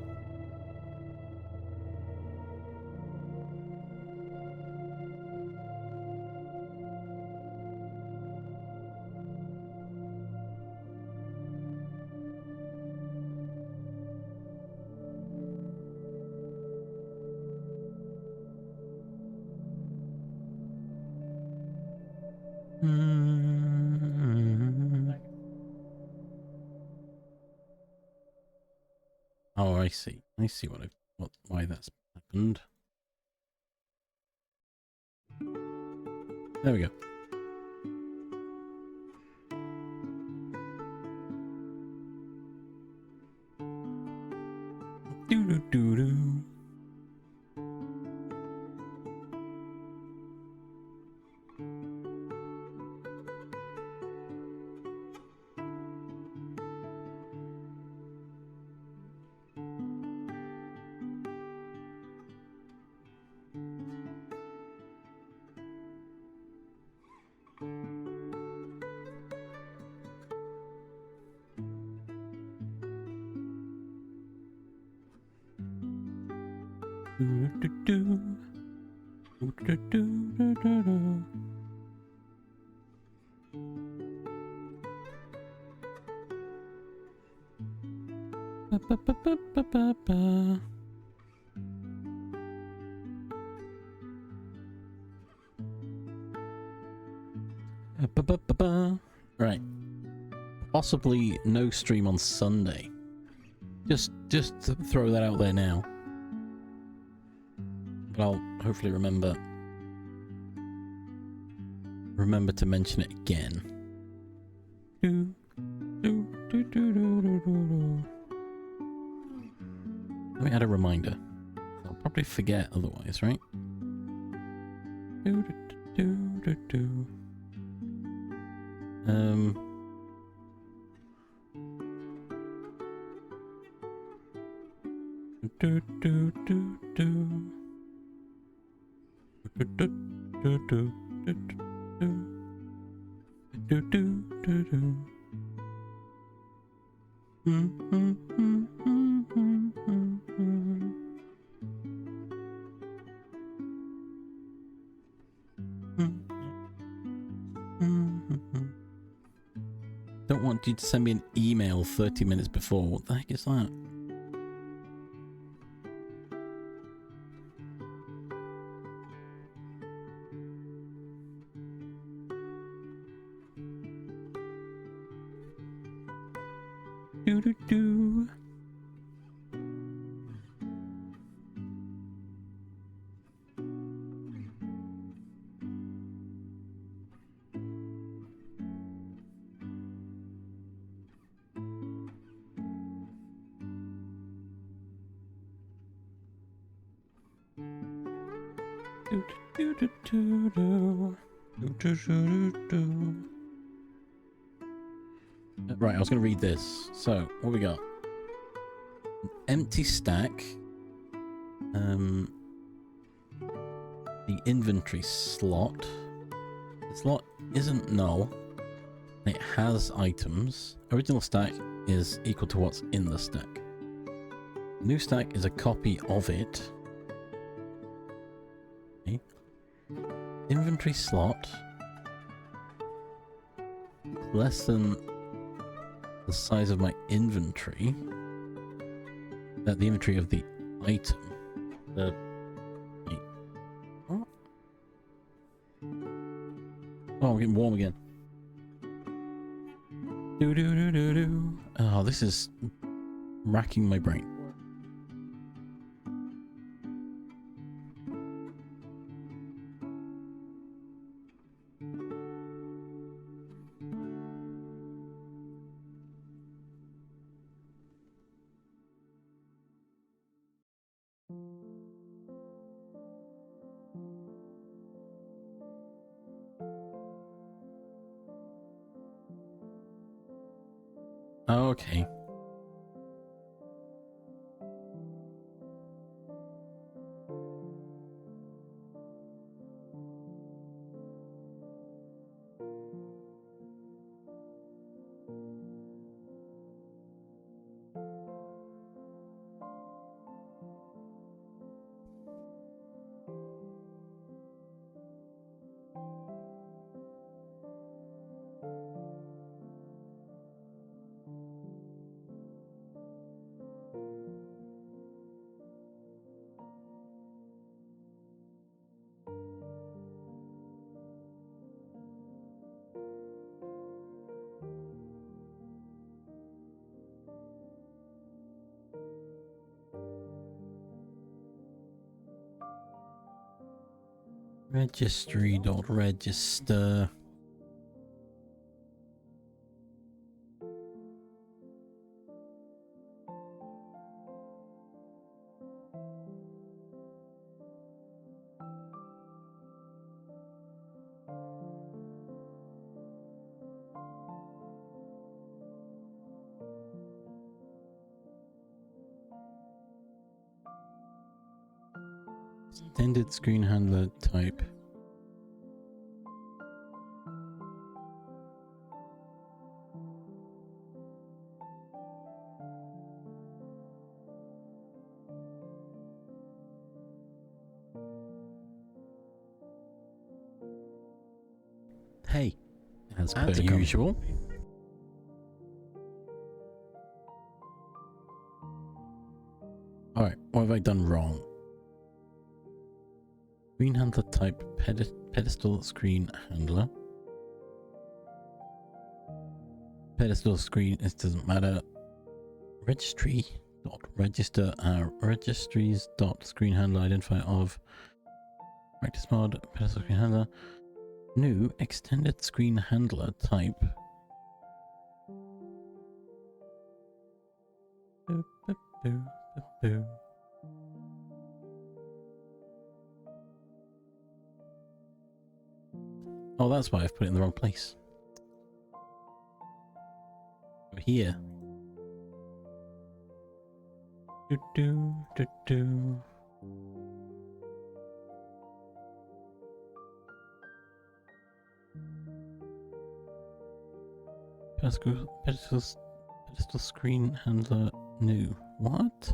Mm. Oh, I see. I see why that's happened. There we go. Doo doo doo doo. Doo doo doo. Doo doo doo doo doo doo. Ba ba ba ba ba ba ba. Ba ba ba ba. Right. Possibly no stream on Sunday. Just to throw that out there now. But I'll hopefully remember to mention it again. Do, do, do, do, do, do, do. Let me add a reminder. I'll probably forget otherwise, right? Do, do, do, do, do. Do, do, do, do. Do, do, do, do, do, do. Do, do, do, do. Don't want you to send me an email 30 minutes before. What the heck is that? Do do do. Right, I was going to read this. So, what we got? An empty stack. The inventory slot. The slot isn't null. It has items. Original stack is equal to what's in the stack. New stack is a copy of it. Okay. Inventory slot. Less than the size of my inventory. The inventory of the item. Wait, what? Oh, I'm getting warm again. Do do do do do. Oh, this is racking my brain. Okay. Registry.register. Extended screen handler type. Hey, as per usual. Alright, what have I done wrong? Screen handler type, pedestal screen handler. Pedestal screen, it doesn't matter. Registry dot register, registries dot screen handler identifier of practice mod, pedestal screen handler. New extended screen handler type. Boop, boop, boop, boop, boop. Oh, that's why I've put it in the wrong place. Over here. Do do do do. Pedestal screen handler new. What?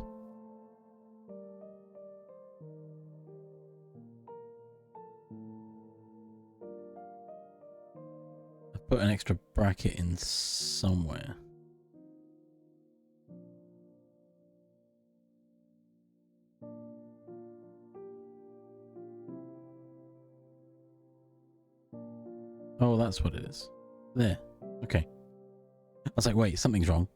I've put an extra bracket in somewhere. Oh, that's what it is. There. Okay. I was like, wait, something's wrong.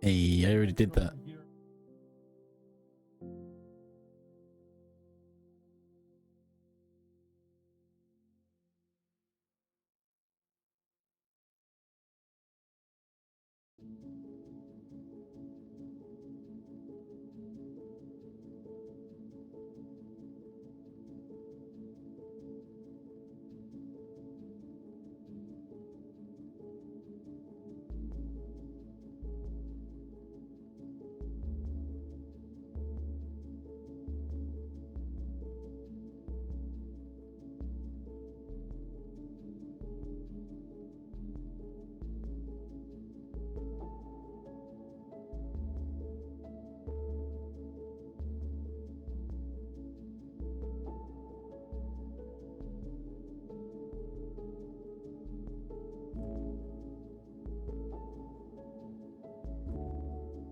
Hey, I already did that.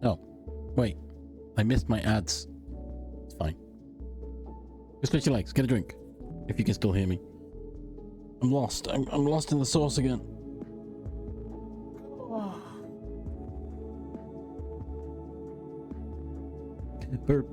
Oh, wait. I missed my ads. It's fine. Go stretch your legs. Get a drink. If you can still hear me. I'm lost. I'm lost in the sauce again. Burp.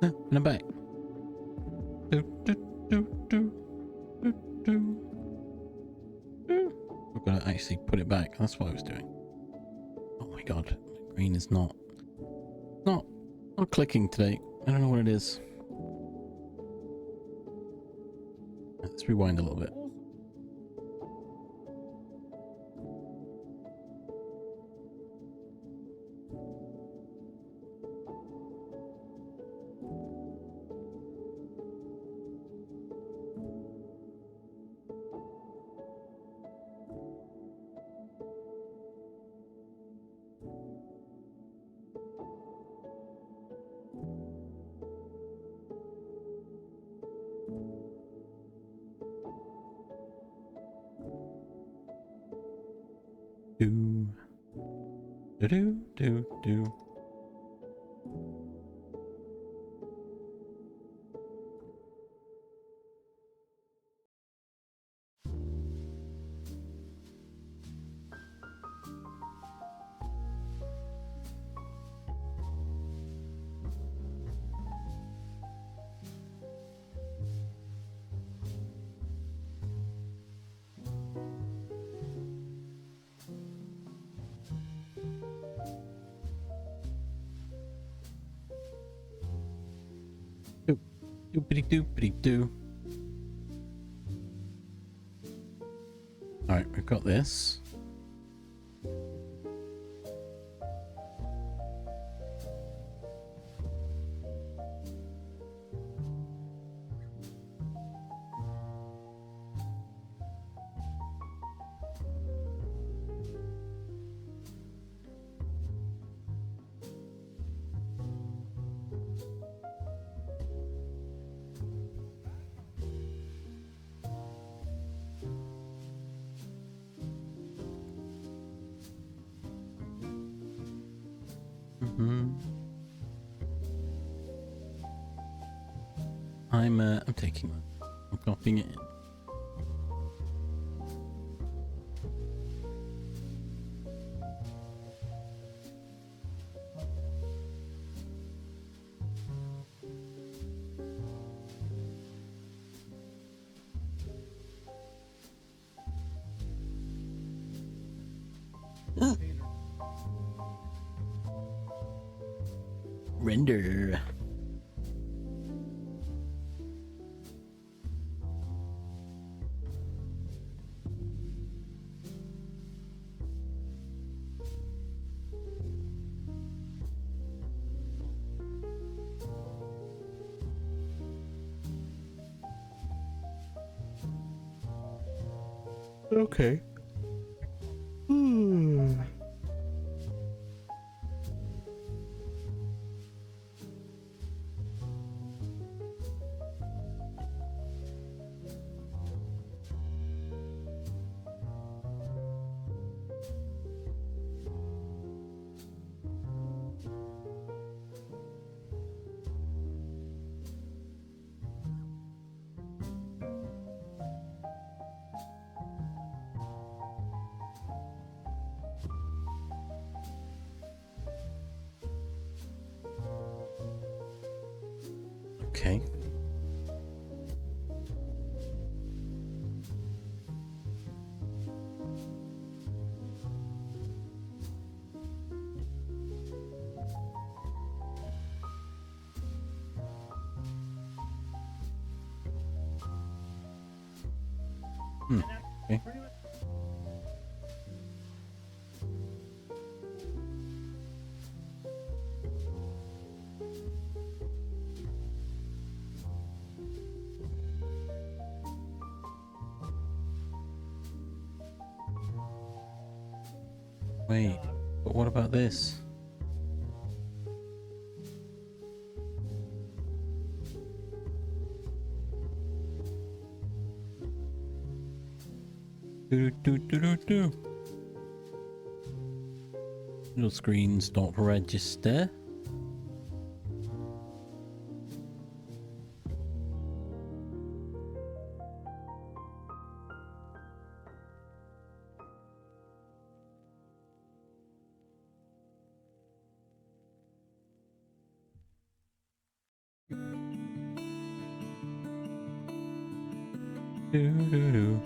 And I'm back. Do, do, do, do, do, do, do. We've got to actually put it back. That's what I was doing. Oh my god, my brain is not clicking today. I don't know what it is. Let's rewind a little bit. Do do do do do. Doopity doopity doo. Alright, we've got this. I'm taking that. I'm copying it in. Render. Okay. Okay. Okay. Wait, but what about this? Do. Little screens not register. Do.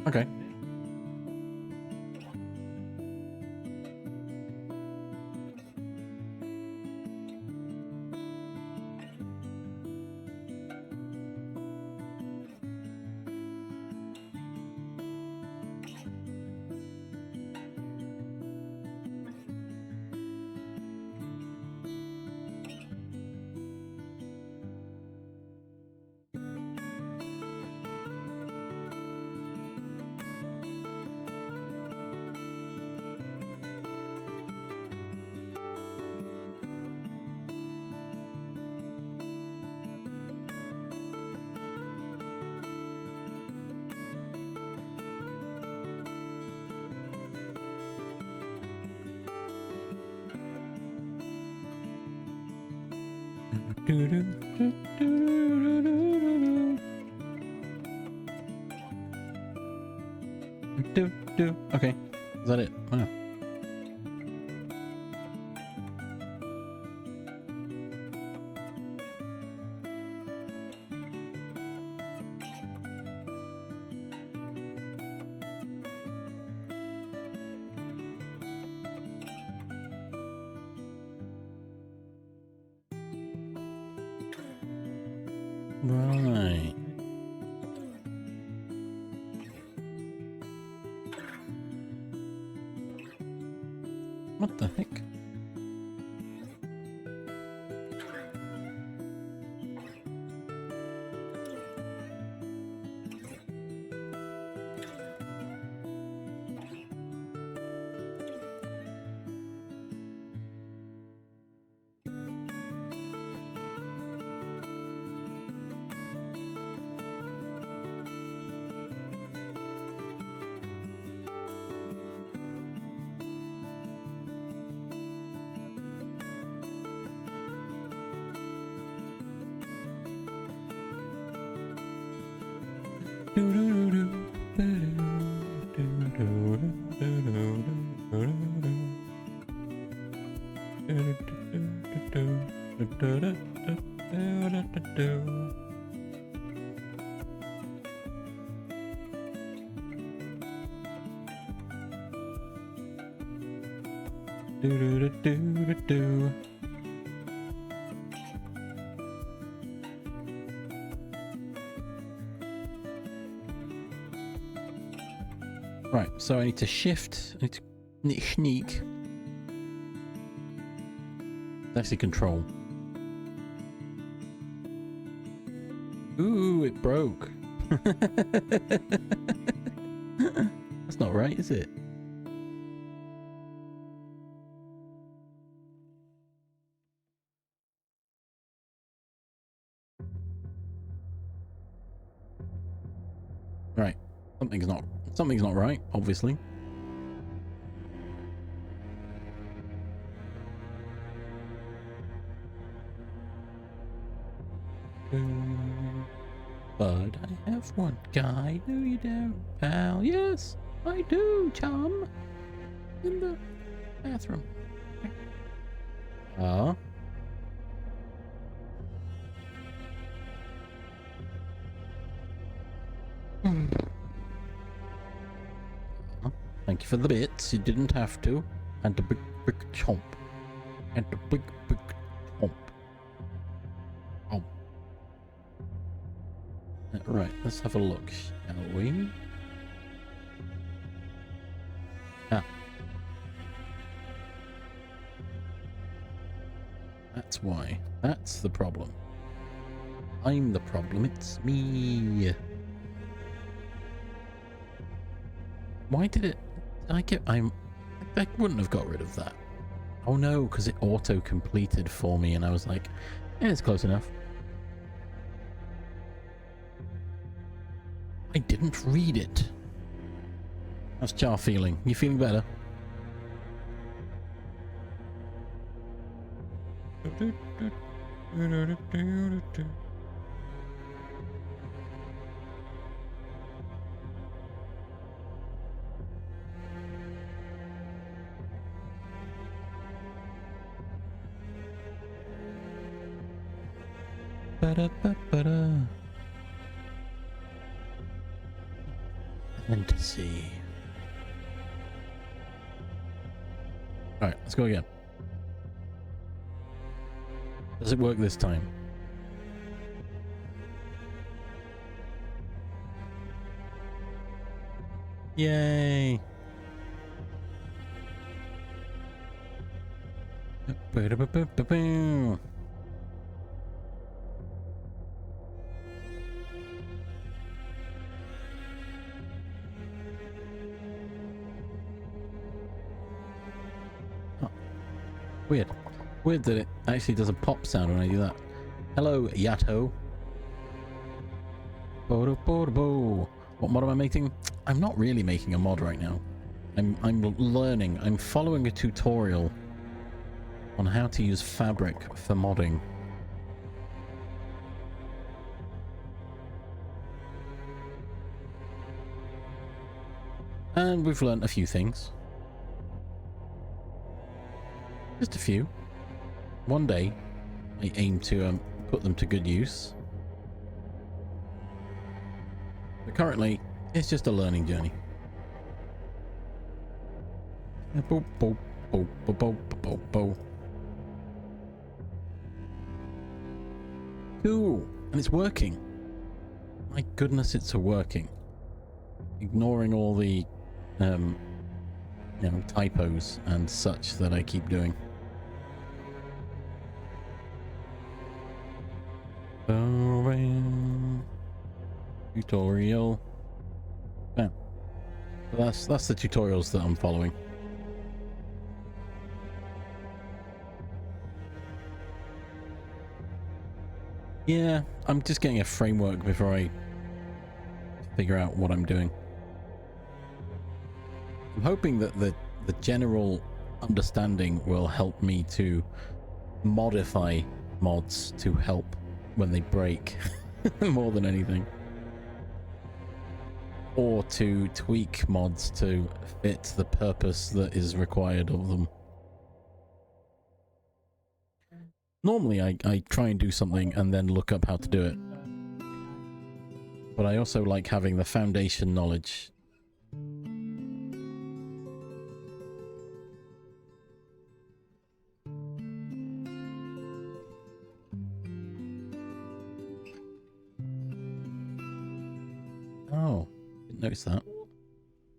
Okay. Do. Okay. Is that it? Wow. Right. What the heck? Right, so I need to shift. I need to sneak. It's actually control. Ooh, it broke. That's not right, is it? Right. Something's not right, obviously. But I have one guy. No, you don't, pal. Yes, I do, chum. In the bathroom. Ah. Thank you for the bits. You didn't have to. And the big chomp. And the big chomp. Oh. Right, let's have a look, shall we? Ah. That's why. That's the problem. I'm the problem. It's me. Why did it... I wouldn't have got rid of that. Oh no, because it auto-completed for me and I was like, yeah, it's close enough. I didn't read it. How's Char feeling? You feeling better? Fantasy. Alright, let's go again. Does it work this time? Yay! Oh, weird. Weird that it actually does a pop sound when I do that. Hello, Yato. What mod am I making? I'm not really making a mod right now. I'm learning. I'm following a tutorial on how to use Fabric for modding. And we've learnt a few things. Just a few. One day, I aim to put them to good use. But currently, it's just a learning journey. Cool, and it's working. My goodness, it's working. Ignoring all the, typos and such that I keep doing. Tutorial. Yeah. That's the tutorials that I'm following. Yeah, I'm just getting a framework before I figure out what I'm doing. I'm hoping that the general understanding will help me to modify mods to help when they break more than anything. or to tweak mods to fit the purpose that is required of them. Normally I try and do something and then look up how to do it. But I also like having the foundation knowledge. Oh, didn't notice that.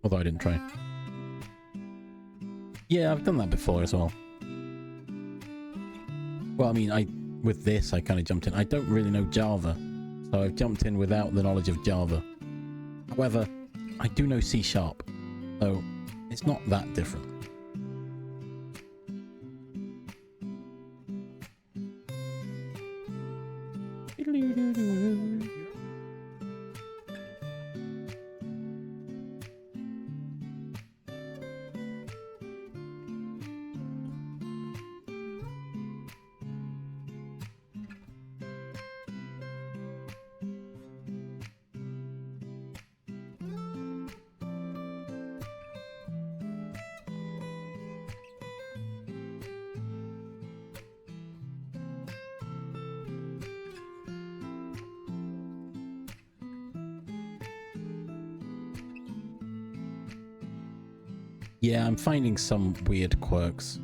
Although I didn't try. Yeah, I've done that before as well. Well, I mean, with this, I kind of jumped in. I don't really know Java, so I've jumped in without the knowledge of Java. However, I do know C#, so it's not that different. Yeah, I'm finding some weird quirks.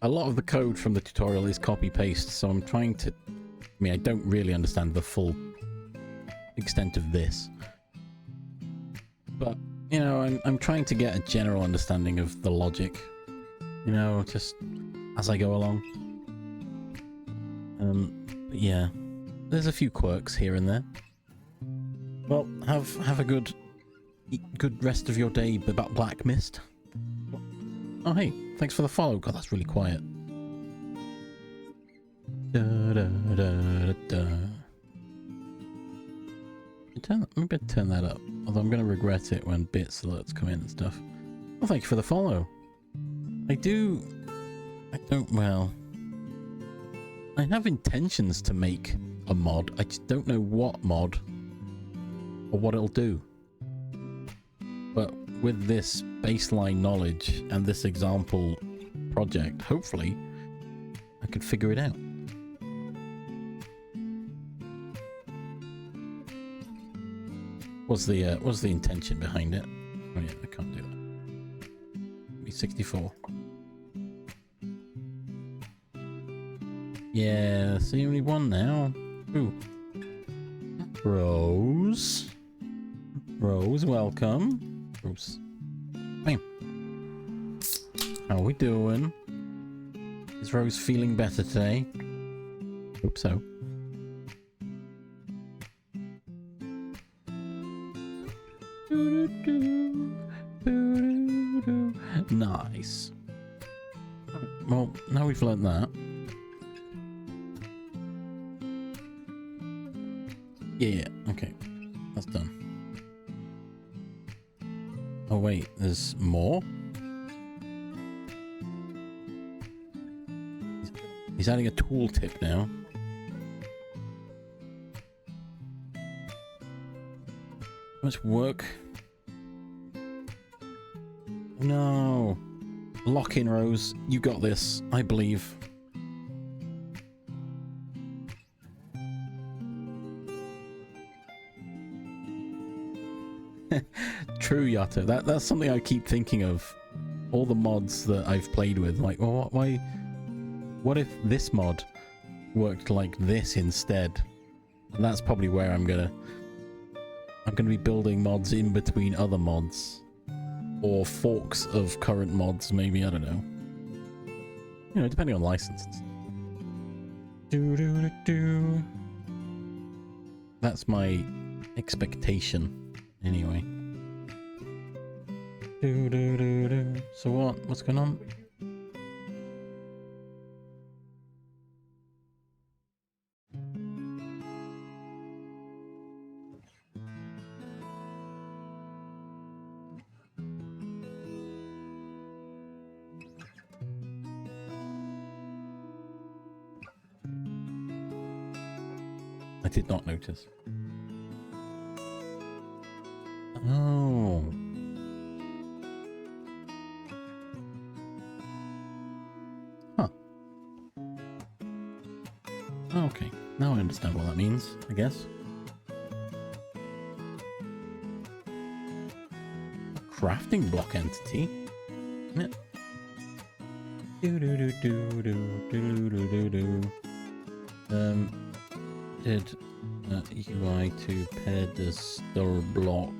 A lot of the code from the tutorial is copy-paste, so I'm trying to... I mean, I don't really understand the full extent of this. But, you know, I'm trying to get a general understanding of the logic. You know, just as I go along. But yeah, there's a few quirks here and there. Well, have a good rest of your day, Black Mist. Oh, hey, thanks for the follow. God, that's really quiet. Maybe I'd turn that up. Although I'm going to regret it when bits alerts come in and stuff. Well, thank you for the follow. Well, I have intentions to make a mod. I just don't know what mod or what it'll do. But with this baseline knowledge and this example project, hopefully I could figure it out. What's the intention behind it? Oh yeah, I can't do that. Be 64. Yeah, see, only one now. Ooh. Rose, welcome. Rose. Bam. How are we doing? Is Rose feeling better today? Hope so. Nice. Well, now we've learned that. Yeah, okay. That's done. Oh wait, there's more? He's adding a tooltip now. How much work? No. Lock in, Rose. You got this. I believe. True, Yato. That's something I keep thinking of. All the mods that I've played with, like, well, what if this mod worked like this instead? And that's probably where I'm gonna be building mods in between other mods, or forks of current mods. Maybe, I don't know. You know, depending on licenses. That's my expectation, anyway. So what's going on? I did not notice. Oh. Huh. Okay. Now I understand what that means, I guess. Crafting block entity? Yeah. Did UI to pedestal block.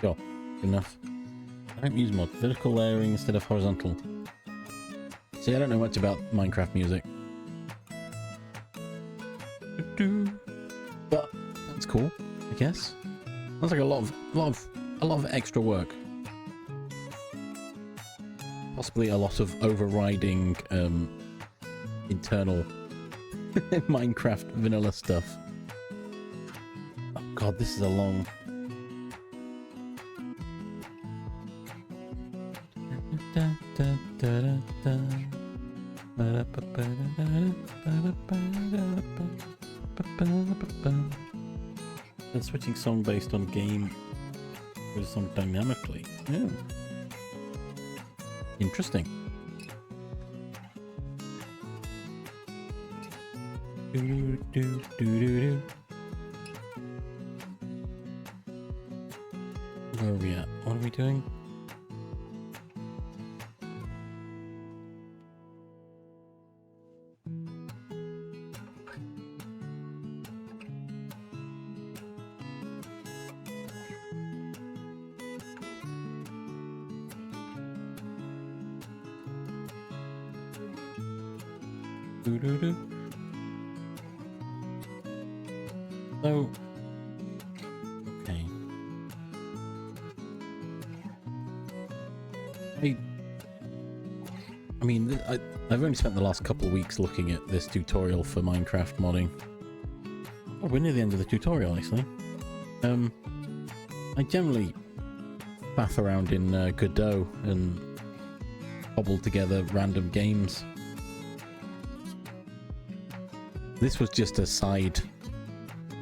Sure, good enough. I don't use mod. Vertical layering instead of horizontal. See, I don't know much about Minecraft music. But that's cool, I guess. Sounds like a lot of extra work. Possibly a lot of overriding internal Minecraft vanilla stuff. Oh god, this is a long... And switching song based on game with song dynamically. Yeah. Interesting. Where are we at? What are we doing? So, okay. I mean, I've only spent the last couple of weeks looking at this tutorial for Minecraft modding. Oh, we're near the end of the tutorial, actually. I generally faff around in Godot and cobble together random games. This was just a side.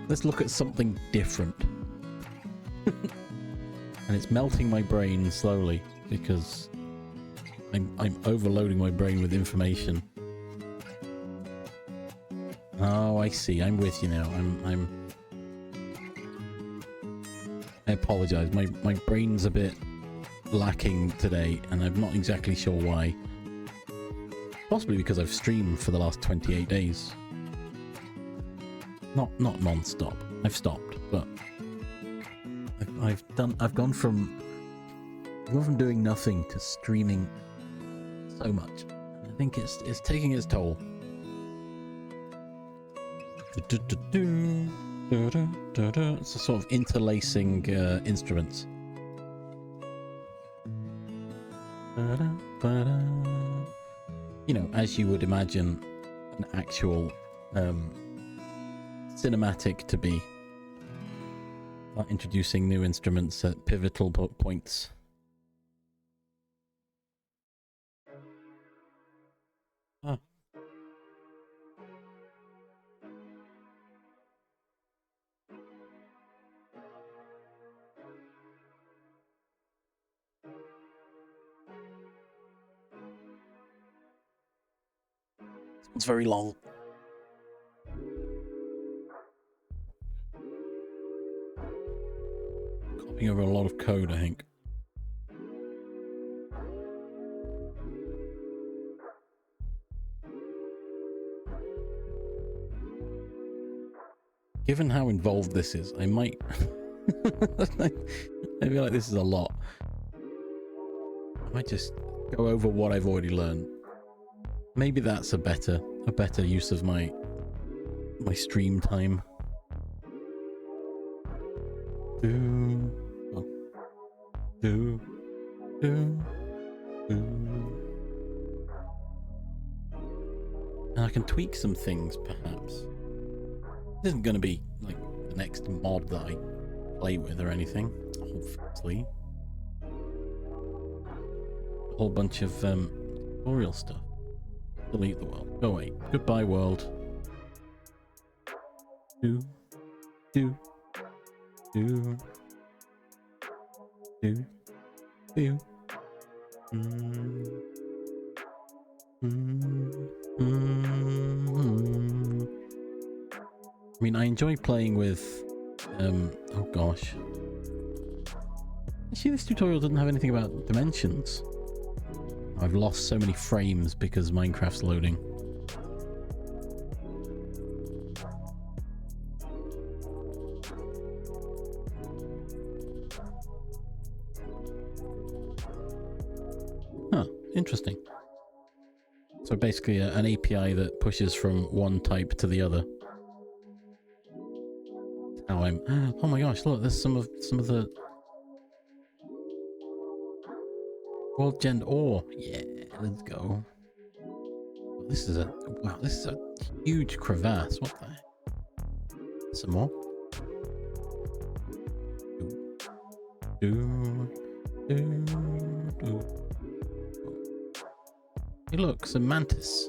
Let's look at something different. And it's melting my brain slowly because I'm overloading my brain with information. Oh, I see. I'm with you now. I apologize. My brain's a bit lacking today, and I'm not exactly sure why. Possibly because I've streamed for the last 28 days. Not non-stop. I've stopped, but I've gone from doing nothing to streaming so much. I think it's taking its toll. It's a sort of interlacing instruments. You know, as you would imagine an actual cinematic to be. Introducing new instruments at pivotal points. Ah. It's very long. Copying over a lot of code, I think. Given how involved this is, I might... I feel like this is a lot. I might just go over what I've already learned. Maybe that's a better use of my stream time. And I can tweak some things, perhaps. This isn't going to be like the next mod that I play with or anything, obviously. A whole bunch of tutorial stuff. Delete the world. Go away. Goodbye, world. Do. Do. Do. I mean, I enjoy playing with, oh gosh. Actually, this tutorial doesn't have anything about dimensions. I've lost so many frames because Minecraft's loading. Huh, interesting. So basically an API that pushes from one type to the other. How I'm... Oh my gosh, look, there's some of the... World Gen ore. Yeah, let's go. This is a... Wow, this is a huge crevasse. What the heck? Some more. Hey look, some mantis.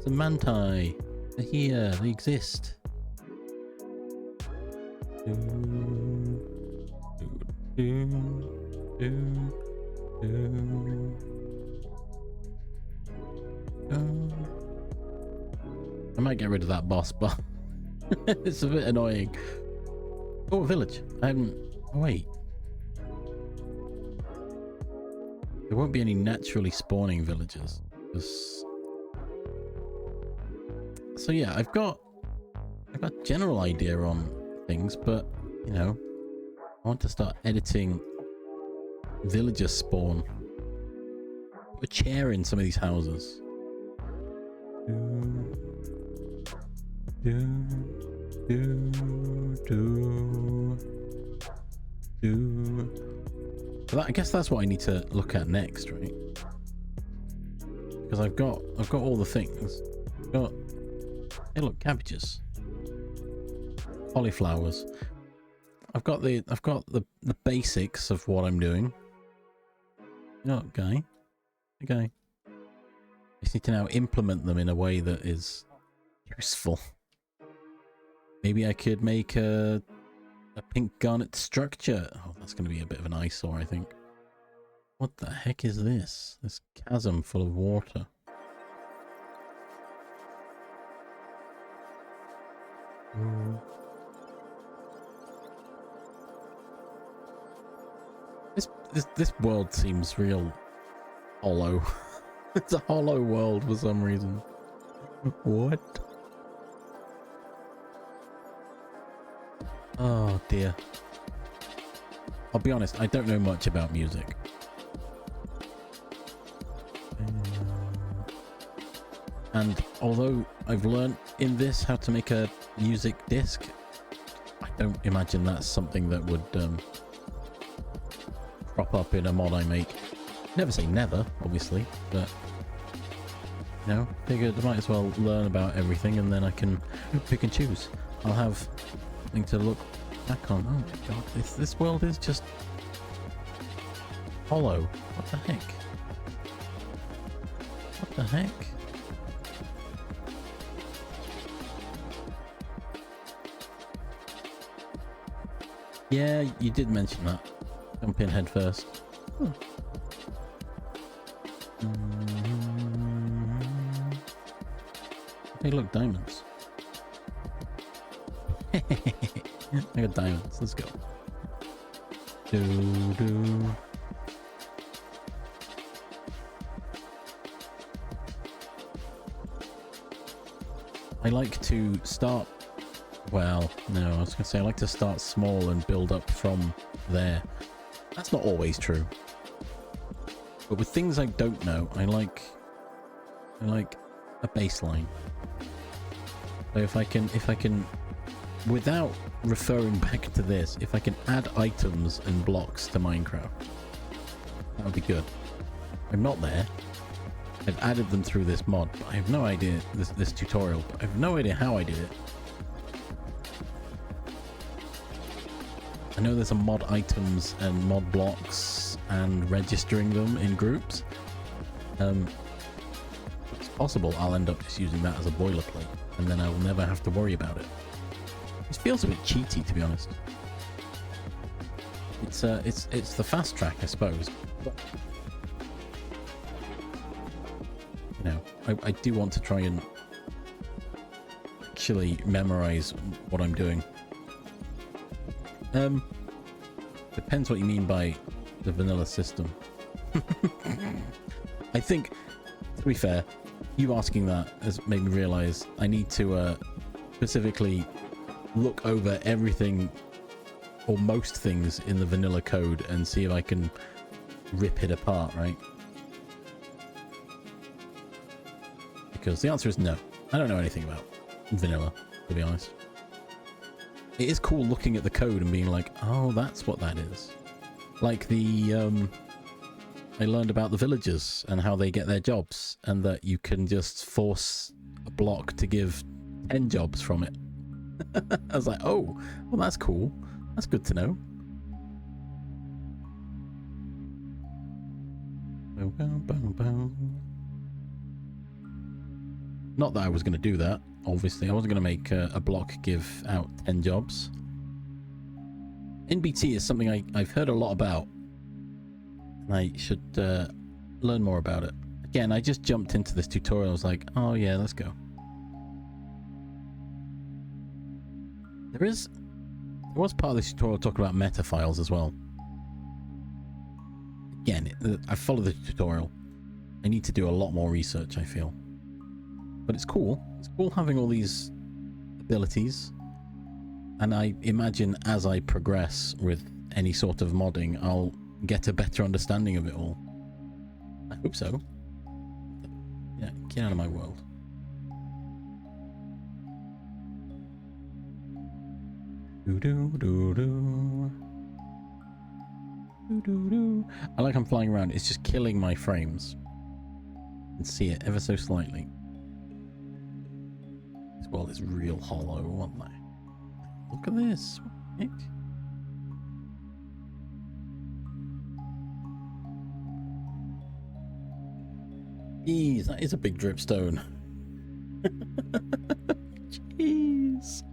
Some manti. They're here, they exist. I might get rid of that boss, but it's a bit annoying. Oh, a village. Oh, wait. There won't be any naturally spawning villagers. So yeah, I've got a general idea on things, but you know, I want to start editing villager spawn. Put a chair in some of these houses. But I guess that's what I need to look at next, right? Because I've got all the things. Hey look, cabbages, cauliflowers. I've got the basics of what I'm doing. You know what, guy? Okay. I just need to now implement them in a way that is useful. Maybe I could make a pink garnet structure. Oh, that's going to be a bit of an eyesore, I think. What the heck is this? This chasm full of water. This world seems real hollow. It's a hollow world for some reason. What? Oh dear. I'll be honest, I don't know much about music. And although I've learned in this how to make a music disc, I don't imagine that's something that would crop up in a mod I make. Never say never, obviously, but you know, figured I might as well learn about everything and then I can pick and choose. I'll have something to look back on. Oh my god, this world is just hollow. What the heck? What the heck? Yeah, you did mention that. Jump in head first. Hey, look, diamonds. I got diamonds. Let's go. Do. I like to start. Well, no, I was going to say I like to start small and build up from there. That's not always true. But with things I don't know, I like a baseline. So if I can, without referring back to this, if I can add items and blocks to Minecraft, that would be good. I'm not there. I've added them through this mod, but I have no idea, this tutorial, but I have no idea how I did it. I know there's a mod items and mod blocks and registering them in groups. It's possible I'll end up just using that as a boilerplate and then I'll never have to worry about it. It feels a bit cheaty, to be honest. It's the fast track, I suppose. But, you know, I do want to try and actually memorize what I'm doing. Depends what you mean by the vanilla system. I think, to be fair, you asking that has made me realize I need to specifically look over everything or most things in the vanilla code and see if I can rip it apart, right? Because the answer is no. I don't know anything about vanilla, to be honest. It is cool looking at the code and being like, oh, that's what that is. Like the, I learned about the villagers and how they get their jobs, and that you can just force a block to give 10 jobs from it. I was like, oh, well, that's cool. That's good to know. Not that I was going to do that, obviously. I wasn't going to make a block give out 10 jobs. NBT is something I've heard a lot about. And I should learn more about it. Again, I just jumped into this tutorial. I was like, oh yeah, let's go. There was part of this tutorial talking about meta files as well. Again, I followed the tutorial. I need to do a lot more research, I feel. But it's cool. It's cool having all these abilities. And I imagine as I progress with any sort of modding, I'll get a better understanding of it all. I hope so. Yeah, get out of my world. I like I'm flying around. It's just killing my frames. You can see it ever so slightly. This world is real hollow, wasn't I? Look at this. What the heck? Jeez, that is a big dripstone. Jeez.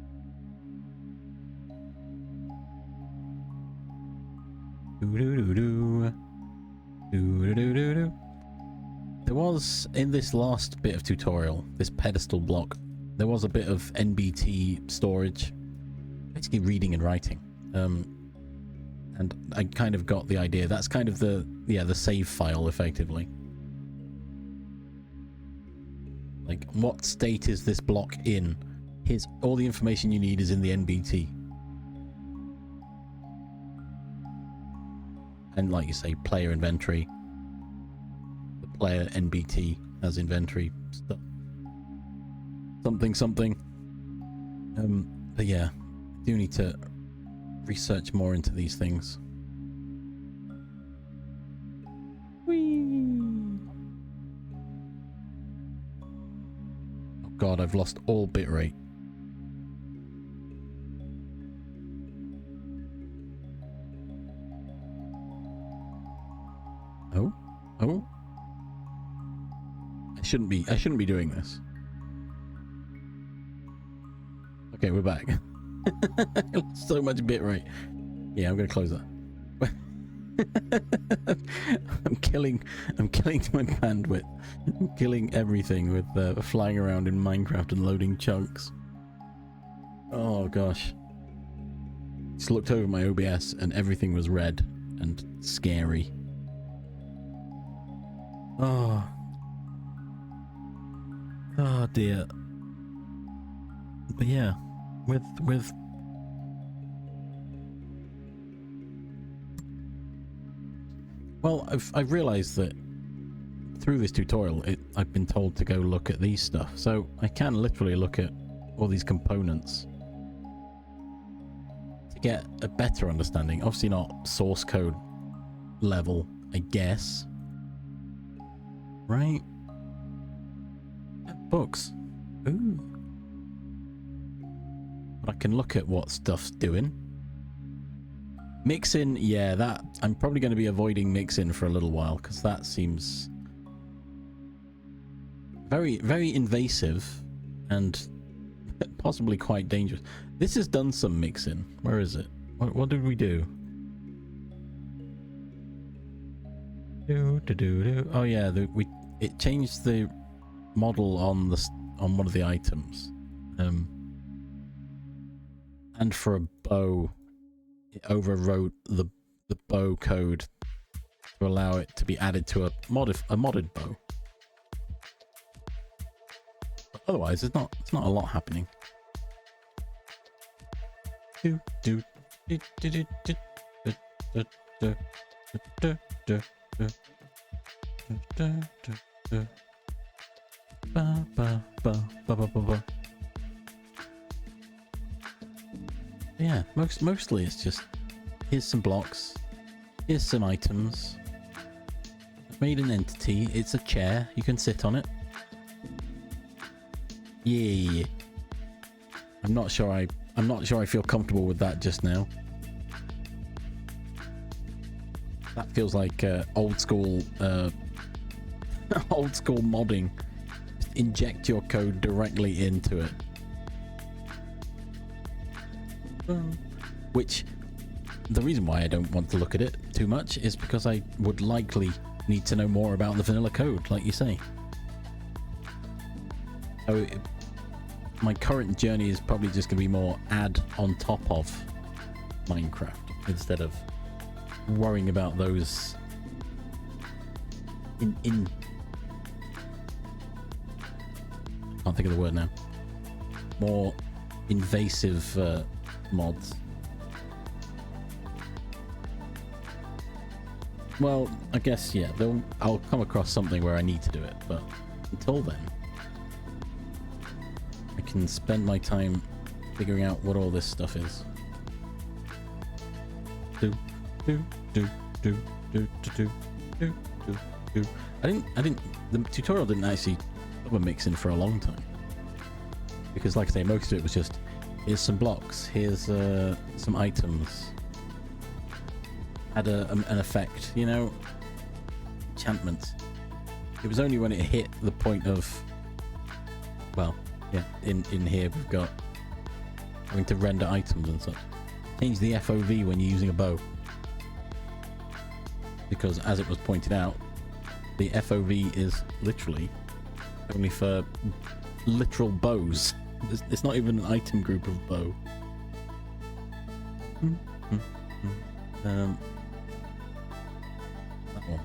There was, in this last bit of tutorial, this pedestal block, there was a bit of NBT storage, basically reading and writing. And I kind of got the idea. That's kind of the save file, effectively. Like, what state is this block in? Here's all the information you need is in the NBT. And like you say, player inventory. The player NBT has inventory stuff. Something. But yeah, I do need to research more into these things. Whee! Oh god, I've lost all bitrate. Oh. I shouldn't be doing this. Okay, we're back. So much bitrate. Yeah, I'm gonna close that. I'm killing my bandwidth. I'm killing everything with flying around in Minecraft and loading chunks. Oh gosh. Just looked over my OBS and everything was red and scary. Oh dear. But yeah, with well, I've realized that through this tutorial I've been told to go look at these stuff, so I can literally look at all these components to get a better understanding. Obviously not source code level, I guess. Right? Books. Ooh. But I can look at what stuff's doing. Mixin, yeah, that I'm probably going to be avoiding mixin for a little while, because that seems very, very invasive and possibly quite dangerous. This has done some mixin. Where is it? What did we do? Oh yeah, it changed the model on on one of the items, and for a bow, it overwrote the bow code to allow it to be added to a modded bow. But otherwise, it's not a lot happening. Yeah, mostly it's just here's some blocks, here's some items. I've made an entity. It's a chair. You can sit on it. Yeah. I'm not sure I feel comfortable with that just now. That feels like old school modding. Just inject your code directly into it. Which, the reason why I don't want to look at it too much is because I would likely need to know more about the vanilla code, like you say. So my current journey is probably just going to be more add on top of Minecraft instead of worrying about those I can't think of the word now. More invasive mods. Well, I guess, yeah, I'll come across something where I need to do it, but until then, I can spend my time figuring out what all this stuff is. The tutorial didn't actually cover mixing for a long time. Because like I say, most of it was just, here's some blocks, here's some items. Had an effect, you know, enchantments. It was only when it hit the point of, well, yeah, in here we've got having to render items and such. Change the FOV when you're using a bow, because as it was pointed out, the FOV is literally only for literal bows. It's not even an item group of bow. That one.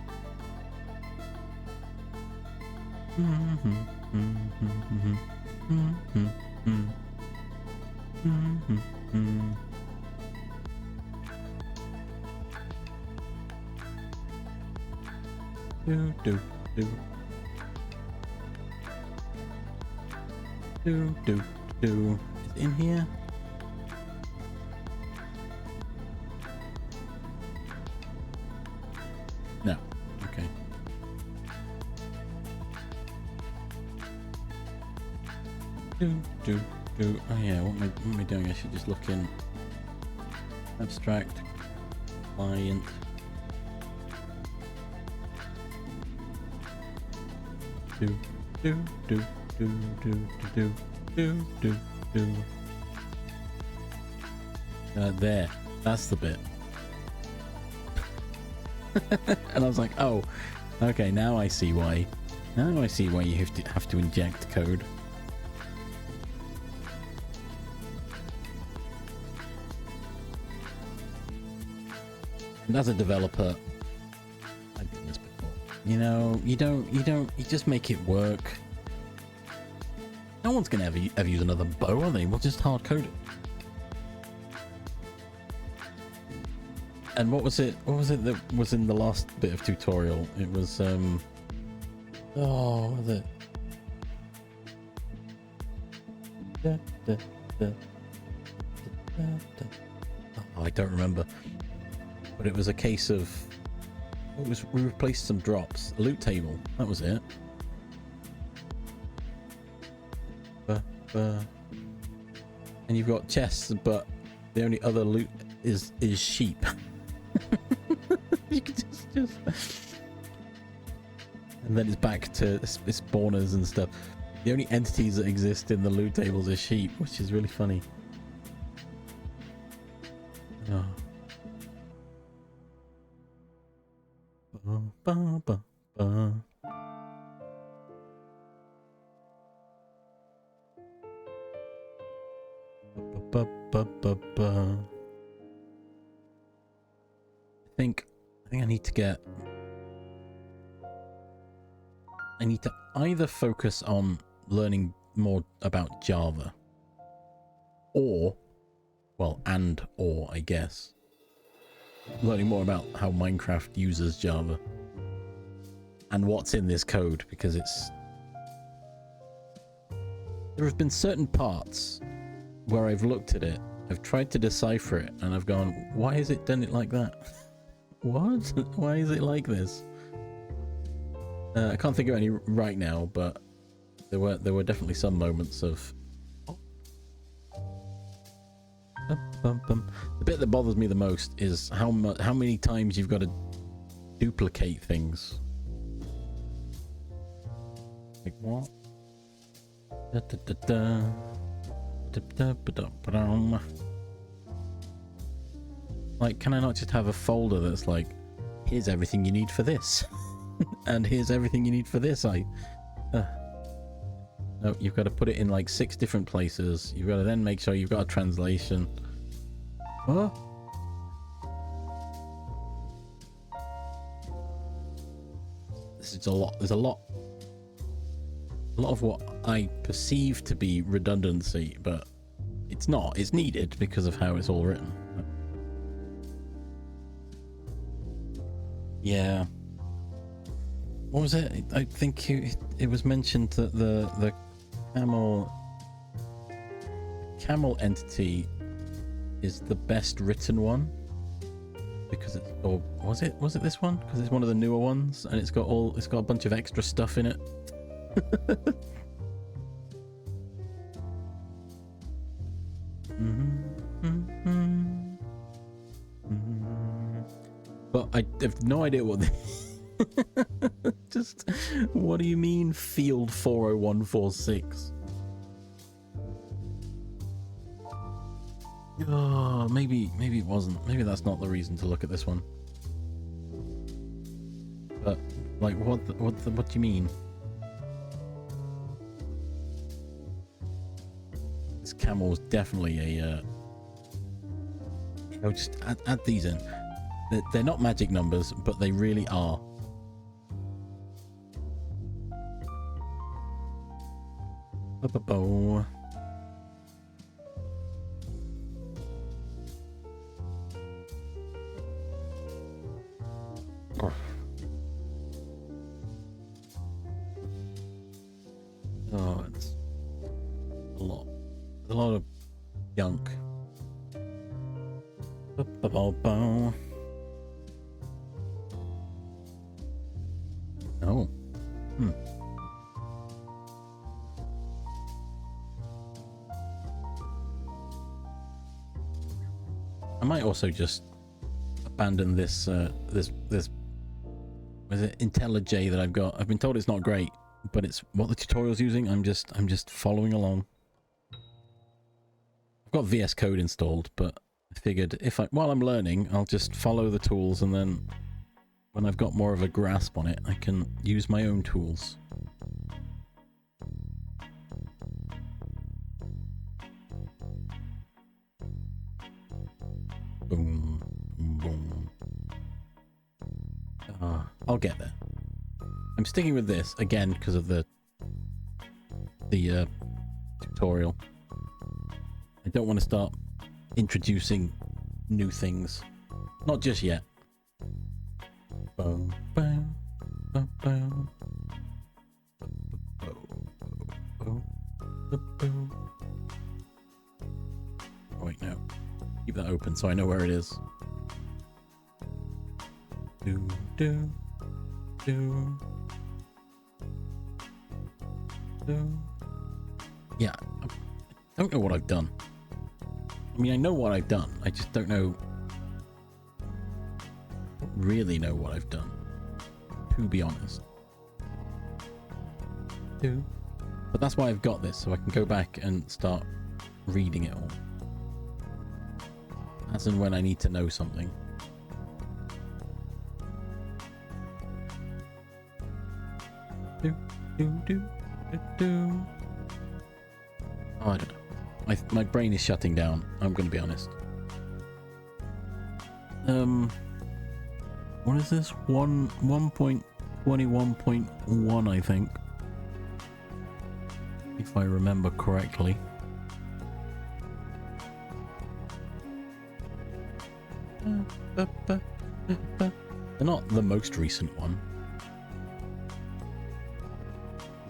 Is it in here? No. Okay. Oh yeah, what am I doing? I should just look in abstract client. There, that's the bit. And I was like, oh, okay, now I see why. Now I see why you have to inject code. And as a developer, I've done this before. You know, you just make it work. No one's gonna ever use another bow, are they? We'll just hard code it. And what was it that was in the last bit of tutorial? It was oh, what was it? Oh, I don't remember. But it was a case of we replaced some drops, a loot table. That was it. And you've got chests, but the only other loot is sheep. You can just and then it's back to spawners and stuff. The only entities that exist in the loot tables are sheep, which is really funny. Oh. Ba, ba, ba. Ba, ba, ba, ba. I think I need to get... I need to either focus on learning more about Java, or, well, or I guess, learning more about how Minecraft uses Java and what's in this code, because there have been certain parts where I've looked at it, I've tried to decipher it, and I've gone, why is it done it like that? What? Why is it like this? I can't think of any right now, but there were definitely some moments of... The bit that bothers me the most is how many times you've got to duplicate things. Like what? Like, can I not just have a folder that's like, here's everything you need for this, and here's everything you need for this? No, you've got to put it in like 6 different places. You've got to then make sure you've got a translation. What? This is a lot. There's a lot of what I perceive to be redundancy, but it's not. It's needed because of how it's all written. Yeah. What was it? I think it was mentioned that the camel entity is the best written one, because it's, or was it this one? Because it's one of the newer ones, and it's got a bunch of extra stuff in it. But I have no idea what just what do you mean field 40146? Oh, maybe it wasn't. Maybe that's not the reason to look at this one. But like, what do you mean? This camel is definitely a. Just add these in. They're not magic numbers, but they really are. Ba-ba-bo. Oh, it's a lot. There's a lot of junk. Ba-ba-bo-bo. Oh. I might also just abandon this this was it IntelliJ that I've got. I've been told it's not great, but it's what the tutorial's using. I'm just following along. I've got VS Code installed, but I figured while I'm learning, I'll just follow the tools, and then when I've got more of a grasp on it, I can use my own tools. Boom, boom, boom. I'll get there. I'm sticking with this again because of the tutorial. I don't want to start introducing new things, not just yet. Boom, boom, boom, boom. Oh wait, no. Keep that open so I know where it is. Do do do do. Yeah, I don't know what I've done. I mean, I know what I've done. I just don't know. I don't really know what I've done, to be honest. But that's why I've got this, so I can go back and start reading it all. As and when I need to know something. Do, do, do, do, do. Oh, I don't know. My brain is shutting down. I'm going to be honest. What is this? 1.21.1, I think. If I remember correctly. They're not the most recent one.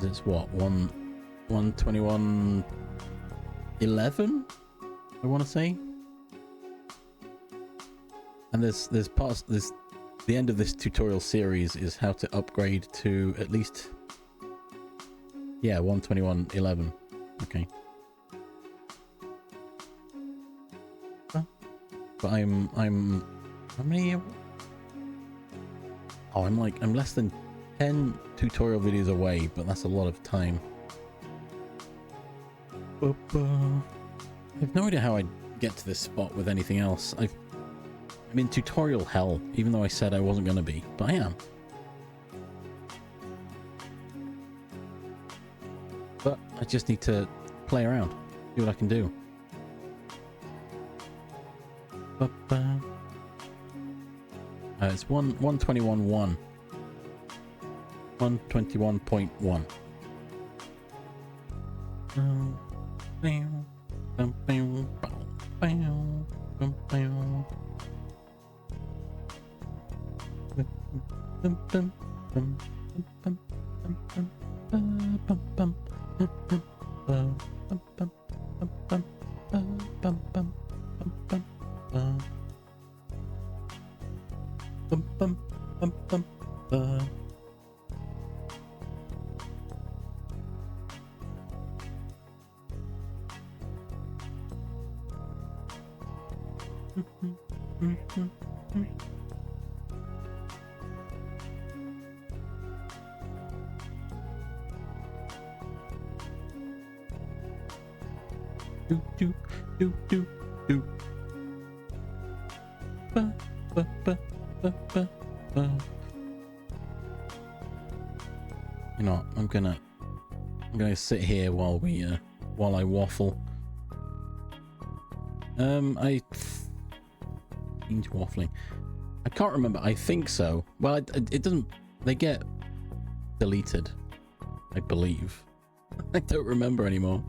It's what, 121.11? I want to say. And there's parts, the end of this tutorial series is how to upgrade to at least, yeah, 121.11. Okay. But I'm how many? Oh, I'm less than 10 tutorial videos away, but that's a lot of time. I have no idea how I'd get to this spot with anything else. I'm in tutorial hell, even though I said I wasn't going to be, but I am. But I just need to play around, see what I can do. It's 121.1. 121.1. You know, I'm gonna sit here while I waffle. I change waffling. I can't remember. I think so. Well, it doesn't. They get deleted, I believe. I don't remember anymore.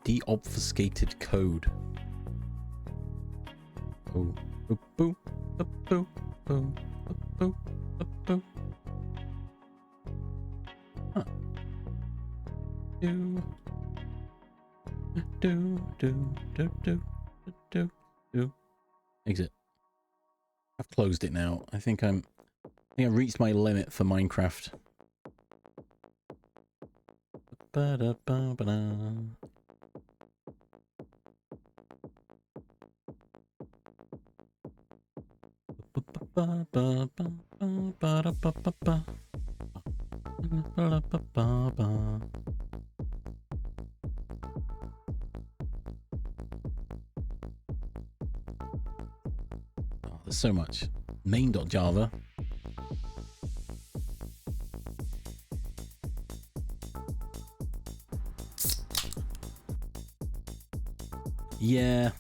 Deobfuscated code. Oh, boo, boo, boo, boo, boo, boo. Huh. Do. Exit. I've closed it now. I think I've reached my limit for Minecraft. There's so much. Main.java. Yeah.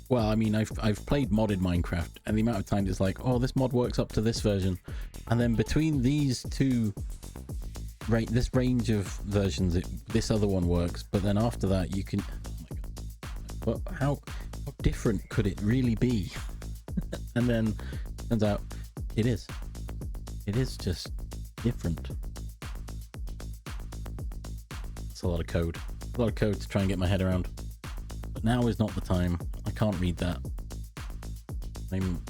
Well, I mean, I've played modded Minecraft, and the amount of times it's like, oh, this mod works up to this version, and then between these two, this range of versions, this other one works, but then after that, you can. Oh my god! But how different could it really be? And then turns out it is. It is just different. It's a lot of code. A lot of code to try and get my head around. But now is not the time. I can't read that. I'm...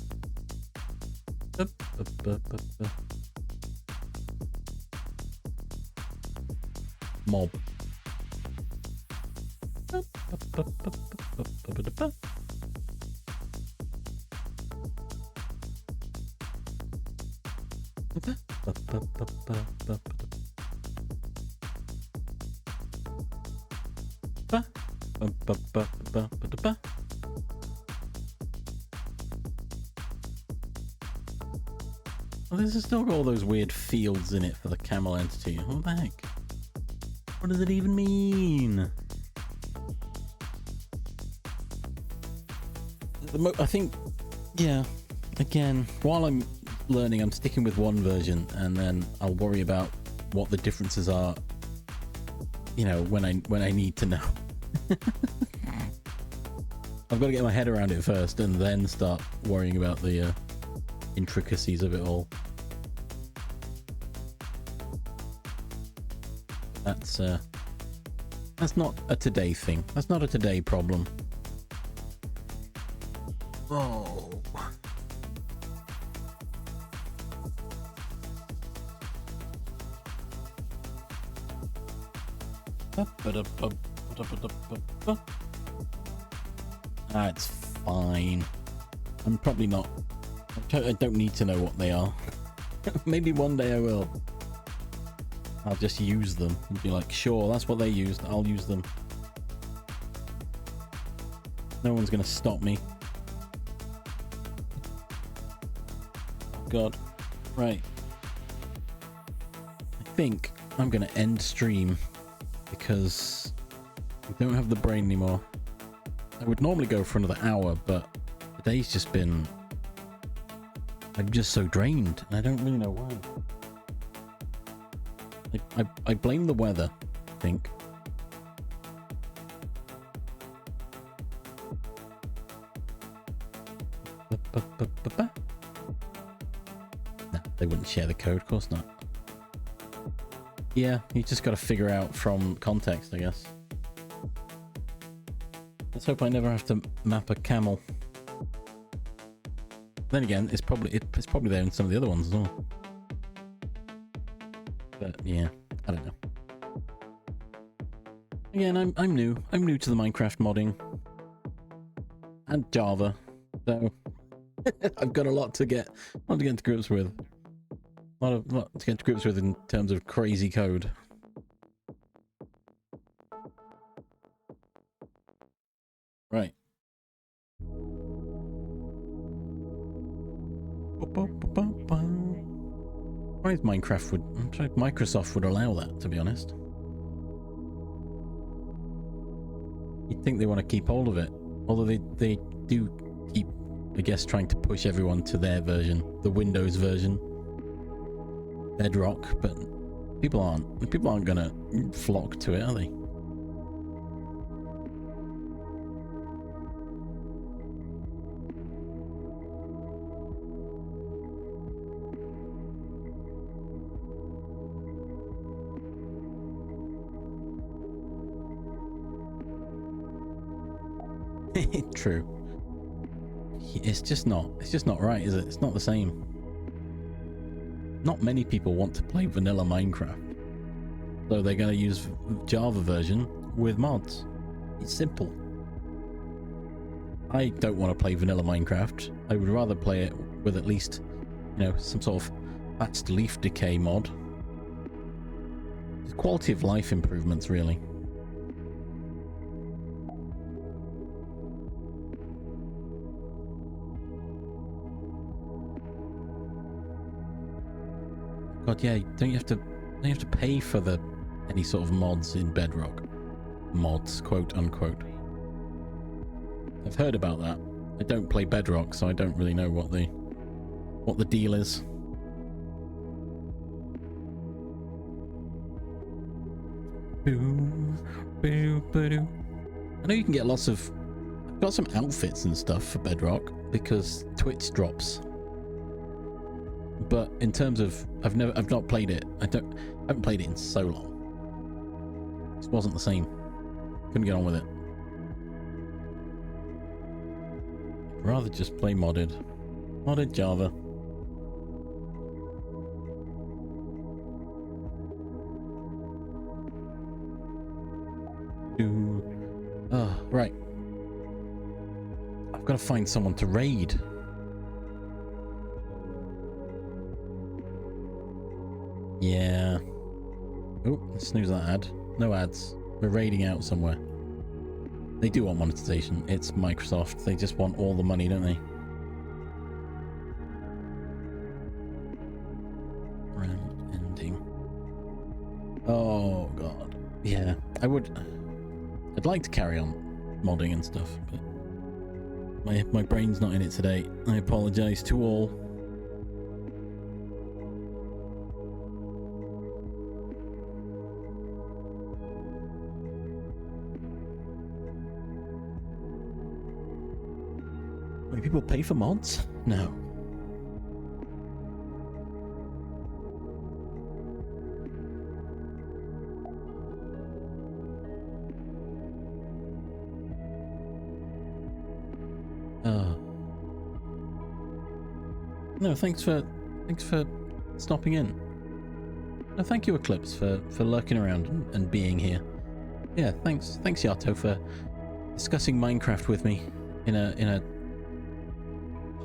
Mob. Well, this has still got all those weird fields in it for the camel entity. What the heck? What does it even mean? I think, yeah, again, while I'm learning, I'm sticking with one version, and then I'll worry about what the differences are, you know, when I need to know. I've got to get my head around it first, and then start worrying about the intricacies of it all. That's not a today thing. That's not a today problem. Oh. It's fine. I'm probably not. I don't need to know what they are. Maybe one day I will. I'll just use them and be like, sure, that's what they used. I'll use them. No one's gonna stop me. God. Right. I think I'm gonna end stream because I don't have the brain anymore. I would normally go for another hour, but today's just been... I'm just so drained, and I don't really know why. I blame the weather, I think. No, they wouldn't share the code, of course not. Yeah, you just got to figure out from context, I guess. Let's hope I never have to map a camel. Then again, it's probably there in some of the other ones as well. But yeah, I don't know. Again, I'm new. I'm new to the Minecraft modding and Java, so I've got a lot to get to grips with. A lot to get to grips with in terms of crazy code. Right. Why is I'm sure Microsoft would allow that, to be honest. You'd think they want to keep hold of it. Although they do keep, I guess, trying to push everyone to their version, the Windows version. Bedrock, but people aren't gonna flock to it, are they? True. It's just not right, is it? It's not the same. Not many people want to play vanilla Minecraft, so they're going to use Java version with mods. It's simple. I don't want to play vanilla Minecraft. I would rather play it with at least, you know, some sort of fast leaf decay mod. It's quality of life improvements, really. God, yeah, don't you have to pay for any sort of mods in Bedrock? Mods, quote unquote. I've heard about that. I don't play Bedrock, so I don't really know what the deal is. I know you can get lots of... I've got some outfits and stuff for Bedrock because Twitch drops. But in terms of, I've not played it. I haven't played it in so long. It wasn't the same. Couldn't get on with it. I'd rather just play modded Java. Oh, right. I've got to find someone to raid. Yeah. Oh, snooze that ad. No ads. We're raiding out somewhere. They do want monetization. It's Microsoft. They just want all the money, don't they? Oh god. Yeah, I'd like to carry on modding and stuff, but my brain's not in it today. I apologize to all. Wait, people pay for mods? No. No, thanks for stopping in. No, thank you, Eclipse, for lurking around and being here. Yeah, thanks Yato, for discussing Minecraft with me in a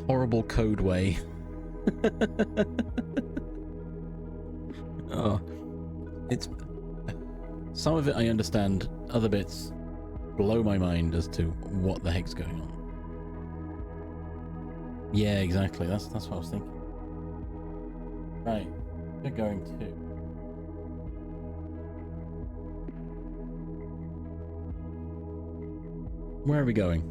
horrible code way. Oh, it's some of it I understand, other bits blow my mind as to what the heck's going on. Yeah, exactly. That's what I was thinking. Right, we're going to. Where are we going?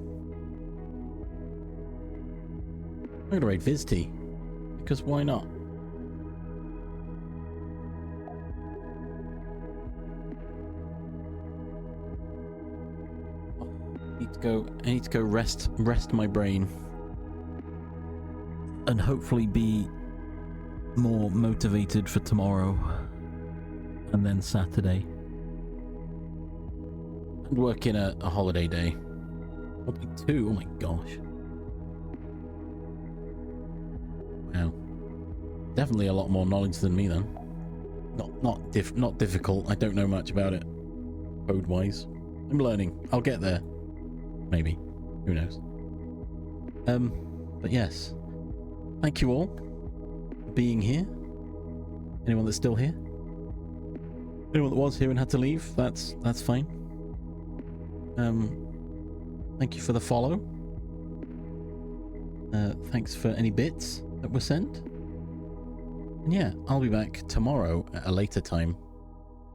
I'm going to raid Vizty, because why not? I need to go rest my brain. And hopefully be more motivated for tomorrow. And then Saturday. And work in a holiday day. Probably 2, oh my gosh. Wow. Definitely a lot more knowledge than me then. Not difficult, I don't know much about it. Code-wise. I'm learning. I'll get there. Maybe. Who knows? But yes. Thank you all for being here. Anyone that's still here? Anyone that was here and had to leave, that's fine. Thank you for the follow. Thanks for any bits that were sent. And yeah, I'll be back tomorrow at a later time.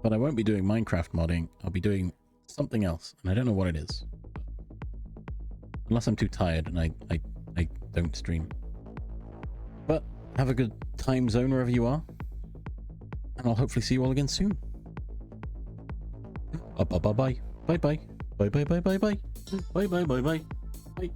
But I won't be doing Minecraft modding. I'll be doing something else, and I don't know what it is. Unless I'm too tired and I don't stream. But have a good time zone wherever you are. And I'll hopefully see you all again soon. Bye bye bye bye bye bye bye bye bye bye bye bye bye bye bye bye.